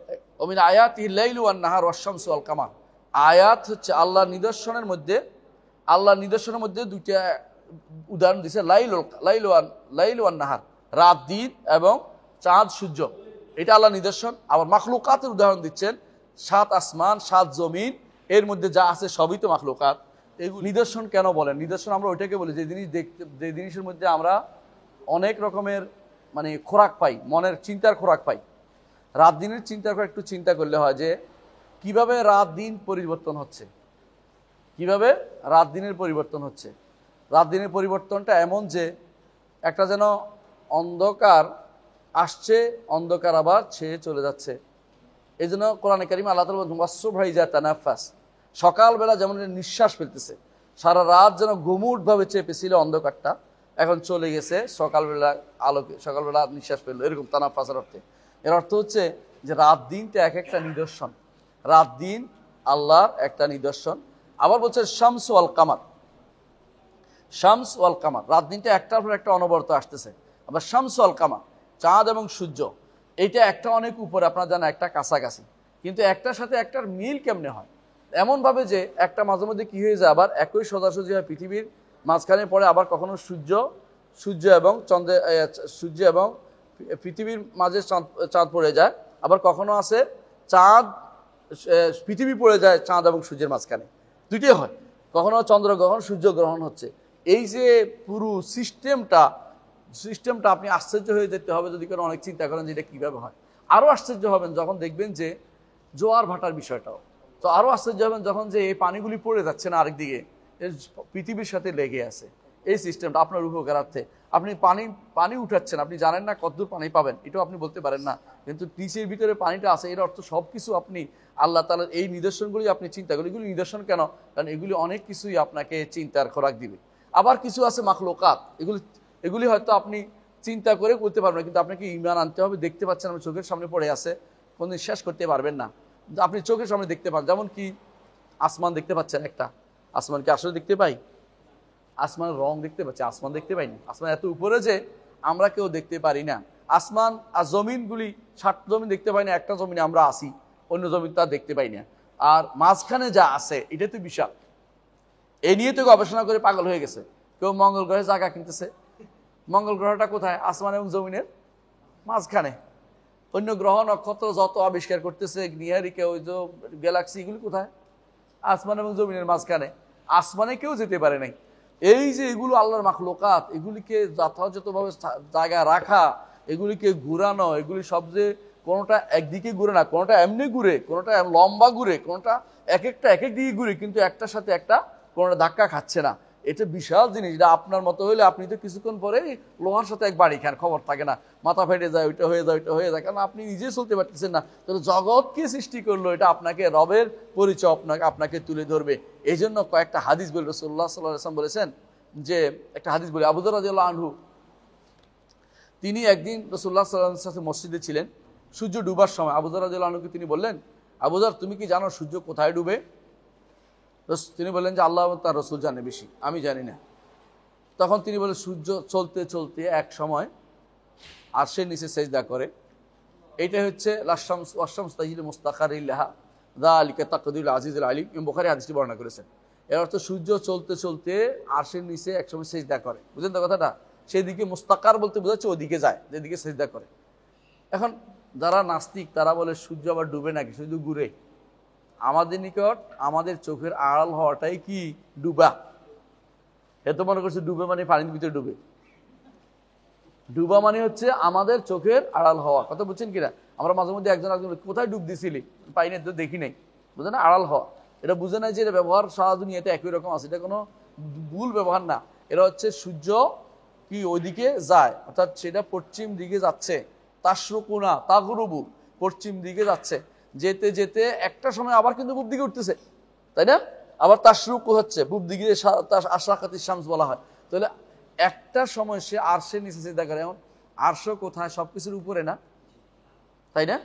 ওমিন আয়াতিহি লাইলু ওয়ান নাহার ওয়াশ শামসু ওয়াল কামার। আয়াত হচ্ছে আল্লাহর নিদর্শনের মধ্যে 2টা উদাহরণ দিচ্ছে, লাইল ওয়ান নাহার, রাত দিন এবং চাঁদ সূর্য, এটা আল্লাহর নিদর্শন। আবার মাখলুকাতের উদাহরণ দিচ্ছেন, 7 আসমান 7 জমিন, এর মধ্যে যা আছে সবই তো মাখলুকাত। এগুলো নিদর্শন কেন বলেন? নিদর্শন আমরা ওইটাকে বলি যে জিনিসের মধ্যে আমরা অনেক রকমের খোরাক পাই, মনের চিন্তার খোরাক পাই। রাত দিনের চিন্তার খোরাক একটু চিন্তা করলে হয় যে কিভাবে রাত দিন পরিবর্তন হচ্ছে, কিভাবে রাত দিনের পরিবর্তন হচ্ছে। রাত দিনের পরিবর্তনটা এমন যে একটা যেন অন্ধকার আসছে, অন্ধকার আবার ছেয়ে চলে যাচ্ছে। এই জন্য কোরআনে কারিমে আল্লাহ তাআলা বলেন ওয়াসসুবহি তানাফাস, সকালবেলা যেমন নিঃশ্বাস ফেলতেছে, সারা রাত যেন গুমুটভাবে চেপেছিল অন্ধকারটা, এখন চলে গেছে, সকালবেলা নিঃশ্বাস ফেললো, এরকম তানাফাসের অর্থে। এর অর্থ হচ্ছে যে রাত দিনটা এক একটা নিদর্শন, রাত দিন আল্লাহর একটা নিদর্শন। আবার বলছে শামস ওয়াল কামার, রাত দিনটা একটার পর একটা অনবরত আসতেছে। আবার শামস ওয়াল কামার, চাঁদ এবং সূর্য, এইটা একটা অনেক উপরে, আপনারা জানেন একটা কাছাকাছি, কিন্তু একটার সাথে একটার মিল কেমনে হয়? এমনভাবে যে একটা মাঝে মধ্যে কি হয়ে যায়, আবার একই সোজাসুজি হয় পৃথিবীর মাঝখানে পড়ে, আবার কখনো সূর্য এবং পৃথিবীর মাঝে চাঁদ পড়ে যায়, আবার কখনো আছে পৃথিবী পড়ে যায় চাঁদ এবং সূর্যের মাঝখানে, 2টোই হয়। কখনো চন্দ্রগ্রহণ, সূর্যগ্রহণ হচ্ছে। এই যে পুরো সিস্টেমটা আপনি আশ্চর্য হয়ে যেতে হবে যদি কোনো অনেক চিন্তা করেন যে এটা কীভাবে হয়। আরও আশ্চর্য হবেন যখন দেখবেন যে জোয়ার ভাটার বিষয়টাও, তো আরও আশ্চর্য হবেন যখন যে এই পানিগুলি পড়ে যাচ্ছে না আরেকদিকে, পৃথিবীর সাথে লেগে আছে। এই সিস্টেমটা আপনার উপকারার্থে। আপনি পানি উঠাচ্ছেন, আপনি জানেন না কতদূর পানি পাবেন, এটাও আপনি বলতে পারেন না, কিন্তু নিচের ভিতরে পানিটা আছে, এর অর্থ সব কিছু আপনি আল্লাহ তাআলার এই নিদর্শনগুলি আপনি চিন্তা করেন। এগুলি নিদর্শন কেন? কারণ এগুলি অনেক কিছুই আপনাকে চিন্তার খোরাক দিবে। আবার কিছু আছে মাখলুকাত, এগুলি হয়তো আপনি চিন্তা করে করতে পারবেন না, কিন্তু আপনাকে ঈমান আনতে হবে। দেখতে পাচ্ছেন, আমার চোখের সামনে পড়ে আছে, কোনদিন শেষ করতে পারবেন না, আপনি চোখের সামনে দেখতে পান। যেমন কি আসমান দেখতে পাচ্ছেন, একটা আসমানকে আসলে দেখতে পাই? আসমানের রং দেখতে পাচ্ছি, আসমান দেখতে পাই না। আসমান এত উপরে যে আমরা কেউ দেখতে পারি না। আসমান আর জমিনগুলি 7 জমিন দেখতে পাই না, একটা জমিনে আমরা আসি, অন্য জমিন তো আর দেখতে পাই না। আর মাঝখানে যা আছে এটা তো বিশাল, এই নিয়ে তো গবেষণা করে পাগল হয়ে গেছে। কেউ মঙ্গল গ্রহে জায়গা কিনতেছে। মঙ্গল গ্রহটা কোথায়? আসমান এবং জমিনের মাঝখানে। অন্য গ্রহ নক্ষত্র যত আবিষ্কার করতেছে, নিহারিকা, ওই যে গ্যালাক্সি, এগুলি কোথায়? আসমান এবং জমিনের মাঝখানে। আসমানে কেউ যেতে পারে নাই। এই যে এগুলো আল্লাহর মাখলুকাত, এগুলিকে যথাযথভাবে জায়গায় রাখা, এগুলিকে ঘুরানো, এগুলি সব যে কোনোটা একদিকে ঘুরে না, কোনোটা এমনি ঘুরে, কোনোটা লম্বা ঘুরে, কোনোটা এক এক দিকে ঘুরে, কিন্তু একটার সাথে একটা কোনোটা ধাক্কা খাচ্ছে না। এটা বিশাল জিনিস। এটা আপনার মতো হইলে আপনি তো কিছুক্ষণ পরে লোহার সাথে এক বাড়ি খান, খবর থাকে না, মাথা ফেটে যায়, ওইটা হয়ে যায়, ওইটা হয়ে যায়, কারণ আপনি নিজে চলতে পারতেছেন না। তাহলে জগৎকে সৃষ্টি করলো, এটা আপনাকে রবের পরিচয় আপনাকে তুলে ধরবে। এই জন্য কয়েকটা হাদিস বলে রাসূলুল্লাহ সাল্লাল্লাহু আলাইহি ওয়াসাল্লাম বলেছেন, যে একটা হাদিস বলে, আবু যর রাদিয়াল্লাহু আনহু, তিনি একদিন রাসূলুল্লাহ সাল্লাল্লাহু আলাইহি ওয়াসাল্লামের সাথে মসজিদে ছিলেন, সূর্য ডুবার সময়। আবু যর রাদিয়াল্লাহু আনহুকে তিনি বললেন, আবু যর, তুমি কি জানো সূর্য কোথায় ডুবে? তিনি বললেন যে আল্লাহ তার রসুল জানে বেশি, আমি জানি না। তখন তিনি বলেন, সূর্য চলতে চলতে এক সময় আরশের নিচে সেজদা করে। এইটা হচ্ছে লাশামস তাজিদু মুস্তাকারিল্লাহা যালিকা তাকদীরুল আজিজুল আলিম, ইমাম বুখারী হাদিসটি বর্ণনা করেছেন। এর অর্থ সূর্য চলতে চলতে আরশের নিচে একসময় সেজদা করে। বুঝলেন তো কথাটা? সেদিকে মুস্তাকার বলতে বোঝাচ্ছে ওদিকে যায়, যেদিকে সেজদা করে। এখন যারা নাস্তিক তারা বলে সূর্য আবার ডুবে নাকি, শুধু ঘুরে। আমাদের নিকট আমাদের চোখের আড়াল হওয়াটাই কি ডুবা? এত মনে করছে ডুবে মানে পানির ভিতরে ডুবে। ডুবা মানে হচ্ছে আমাদের চোখের আড়াল হওয়া। কথা বুঝছেন কিনা? আমরা মাঝে মধ্যে একজন কোথায় ডুব দিছিলি, পাইনি তো, দেখি নাই, বুঝে না? আড়াল হওয়া, এটা বুঝে নাই যে এটা ব্যবহার সারা দুনিয়াতে একই রকম আছে, এটা কোনো ভুল ব্যবহার না। এটা হচ্ছে সূর্য কি ওইদিকে যায়, অর্থাৎ সেটা পশ্চিম দিকে যাচ্ছে, তাশরুকুনা তাগরুবু, পশ্চিম দিকে যাচ্ছে, যেতে যেতে একটা সময় আবার কিন্তু পূব দিকে উঠতেছে, তাই না? আবার তাশরুকু হচ্ছে, পূব দিকে আশরাকাতিশ শামস বলা হয়। তাহলে একটা সময় সে আরশের নিচে সিজদা করে। এমন আরশ কোথায়? সবকিছুর উপরে না, তাই না?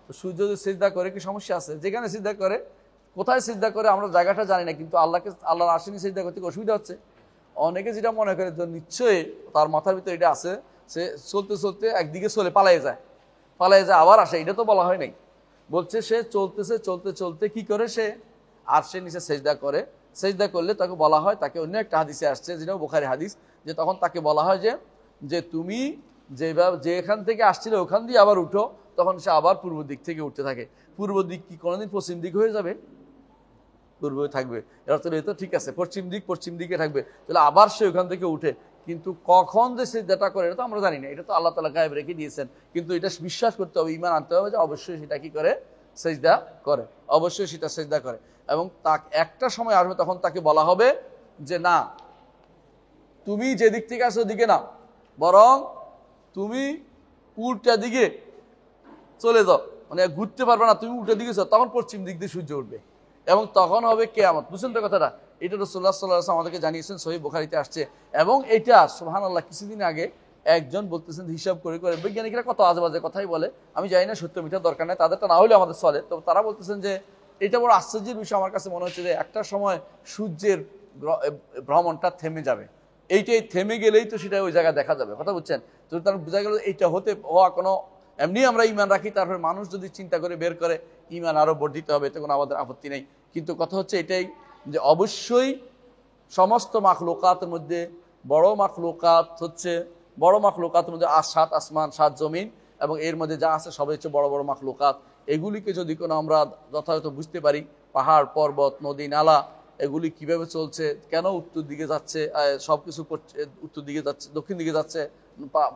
তো সূর্য যদি সিজদা করে কি সমস্যা আছে? যেখানে সিজদা করে, কোথায় সিজদা করে আমরা জায়গাটা জানি না, কিন্তু আল্লাহর আরশের নিচে সিজদা করতে অসুবিধা হচ্ছে। অনেকে যেটা মনে করে তো নিশ্চয়ই তার মাথার ভিতরে এটা আছে, সে চলতে চলতে একদিকে চলে পালাই যায় আবার আসে, এটা তো বলা হয় নাই। বলছে সে চলতেছে, চলতে চলতে কি করে সে আরশের নিচে সেজদা করে। সেজদা করলে তাকে বলা হয়, তাকে অন্য একটা হাদিসে আসছে, যেটা বুখারী হাদিস, যে তখন তাকে বলা হয় যে তুমি যেখান থেকে আসছিলে ওখান দিয়ে আবার উঠো। তখন সে আবার পূর্ব দিক থেকে উঠতে থাকে। পূর্ব দিক কি কোনোদিন পশ্চিম দিক হয়ে যাবে? পূর্ব থাকবে। এর অর্থ এই তো ঠিক আছে, পশ্চিম দিকে থাকবে। তাহলে আবার সে ওখান থেকে উঠে, কিন্তু কখন যে সেজদাটা করে এটা তো আমরা জানি না, এটা তো আল্লাহ তাআলা গায়েব রেখে দিয়েছেন। কিন্তু এটা বিশ্বাস করতে হবে, ঈমান আনতে হবে যে অবশ্যই সেটা কি করে? সেজদা করে, অবশ্যই সেটা সেজদা করে। এবং তাকে একটা সময় আসবে তখন তাকে বলা হবে যে না, তুমি যে দিক থেকে আসো ওদিকে না, বরং তুমি উল্টা দিকে চলে যাও, মানে ঘুরতে পারবে না, তুমি উল্টা দিকে যাও। তখন পশ্চিম দিক দিয়ে সূর্য উঠবে এবং তখন হবে কিয়ামত। বুঝছেন তো কথাটা? এটা রাসূলুল্লাহ সাল্লাল্লাহু আলাইহি ওয়াসাল্লাম আমাদেরকে জানিয়েছেন, সহিহ বুখারীতে আসছে। এবং এটা সুবহানাল্লাহ, কিছুদিন আগে একজন বলতেছেন হিসাব করে করে, বৈজ্ঞানিকরা কত আজেবাজে কথাই বলে, আমি জানি না সত্য মিথ্যা, দরকার নেই, তাদেরটা না হলে আমাদের চলে। তো তারা বলতেছেন যে এটা বড় আশ্চর্যের বিষয়। আমার কাছে মনে হচ্ছে যে একটা সময় সূর্যের ভ্রমণটা থেমে যাবে, এইটাই থেমে গেলেই তো সেটা ওই জায়গায় দেখা যাবে। কথা বুঝছেন? তো তার বোঝা গেল এইটা হওয়া কোনো, এমনি আমরা ঈমান রাখি, তারপরে মানুষ যদি চিন্তা করে বের করে ঈমান আরো বর্ধিত হবে, এতে কোনো আমাদের আপত্তি নেই। কিন্তু কথা হচ্ছে এটাই যে অবশ্যই সমস্ত মাখলুকাতের মধ্যে বড় মাখলুকাতের মধ্যে 7 আসমান 7 জমিন এবং এর মধ্যে যা আছে সবই হচ্ছে বড় বড় মাখলুকাত। এগুলিকে যদি কোনো আমরা যথাযথ বুঝতে পারি, পাহাড় পর্বত নদী নালা এগুলি কিভাবে চলছে, কেন উত্তর দিকে যাচ্ছে, সবকিছু উত্তর দিকে যাচ্ছে, দক্ষিণ দিকে যাচ্ছে,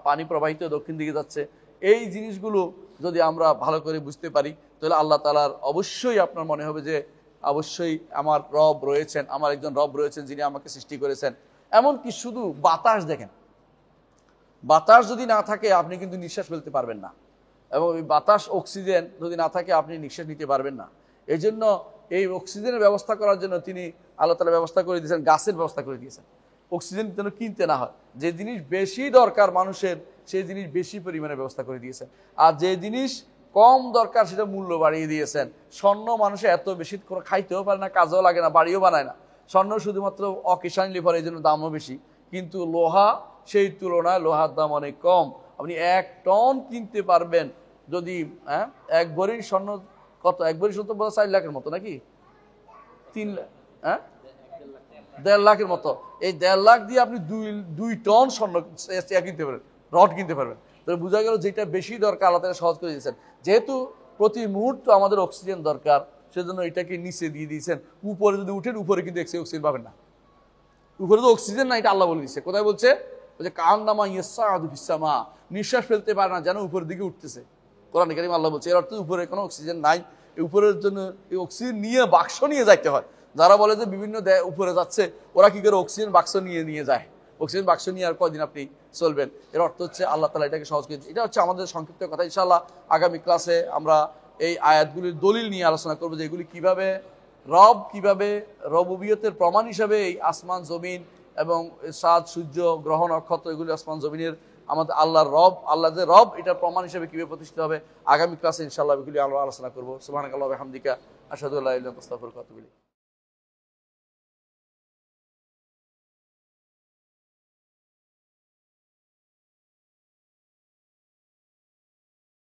পানি প্রবাহিত দক্ষিণ দিকে যাচ্ছে, এই জিনিসগুলো যদি আমরা ভালো করে বুঝতে পারি, তাহলে আল্লাহ তাআলার অবশ্যই আপনার মনে হবে যে অবশ্যই আমার রব রয়েছেন, আমার একজন রব রয়েছেন যিনি আমাকে সৃষ্টি করেছেন। এমনকি শুধু বাতাস দেখেন, বাতাস যদি না থাকে আপনি কিন্তু নিঃশ্বাস ফেলতে পারবেন না, এবং এই বাতাস অক্সিজেন যদি না থাকে আপনি নিঃশ্বাস নিতে পারবেন না। এই জন্য এই অক্সিজেনের ব্যবস্থা করার জন্য তিনি আল্লাহ তাআলা ব্যবস্থা করে দিয়েছেন, গাছের ব্যবস্থা করে দিয়েছেন, অক্সিজেন যেন কিনতে না হয়। যে জিনিস বেশি দরকার মানুষের সেই জিনিস বেশি পরিমাণে ব্যবস্থা করে দিয়েছেন, আর যে জিনিস কম দরকার সেটা মূল্য বাড়িয়ে দিয়েছেন। স্বর্ণ মানুষে এত বেশি করে খাইতেও পারে না, কাজেও লাগে না, বাড়িও বানায় না। স্বর্ণ শুধুমাত্র অকেশান লিভার, এই জন্য দামও বেশি। কিন্তু লোহা সেই তুলনায় লোহার দাম অনেক কম। আপনি 1 টন কিনতে পারবেন যদি 1 ভরি স্বর্ণ। কত 1 ভরি স্বর্ণ? 4 লাখের মতো নাকি 3 লাখ, 1.5 লাখের মতো। এই 1.5 লাখ দিয়ে আপনি 2 টন স্বর্ণ কিনতে পারবেন, রড কিনতে পারবেন। তো বোঝা গেল যেটা বেশি দরকার আল্লাহ তাআলা সহজ করে দিয়েছেন। যেহেতু প্রতি মুহূর্তে আমাদের অক্সিজেন দরকার, সেজন্য এটাকে নিচে দিয়ে দিয়েছেন। উপরে যদি উঠেন, উপরে কিন্তু অক্সিজেন পাবেন না, উপরে তো অক্সিজেন না, এটা আল্লাহ বলে দিচ্ছে। কোথায় বলছে? কান্নামা ইয়াসআদু ফিস সামা, নিঃশ্বাস ফেলতে পারে না, যেন উপরের দিকে উঠতেছে। কোরআন কারীম আল্লাহ বলছে, এর অর্থ উপরে কোনো অক্সিজেন নাই। উপরের জন্য এই অক্সিজেন নিয়ে বাক্স নিয়ে যাইতে হয়। যারা বলে যে বিভিন্ন উপরে যাচ্ছে, ওরা কি করে অক্সিজেন বাক্স নিয়ে যায়? অক্সিজেন বাক্স নিয়ে আর কয়দিন আপনি চলবেন? এর অর্থ হচ্ছে আল্লাহ তাআলা এটাকে সহজ করে দিয়েছে। এটা হচ্ছে আমাদের সংক্ষিপ্ত কথা। ইনশাআল্লাহ আগামী ক্লাসে আমরা এই আয়াতগুলির দলিল নিয়ে আলোচনা করবো, যে এগুলি কিভাবে রবুবিয়তের প্রমাণ হিসাবে এই আসমান জমিন এবং চাঁদ সূর্য গ্রহ নক্ষত্র, এগুলি আসমান জমিনের আমাদের আল্লাহর রব, আল্লাহ যে রব, এটা প্রমাণ হিসেবে কিভাবে প্রতিষ্ঠিত হবে, আগামী ক্লাসে ইনশাআল্লাহ এগুলি আমরা আলোচনা করবো। সুবহানাকাল্লাহি ওয়া বিহামদিকা, আশহাদু আল্লা ইলাহা ইল্লা আনতা, আস্তাগফিরুকা ওয়া আতুবু ইলাইক।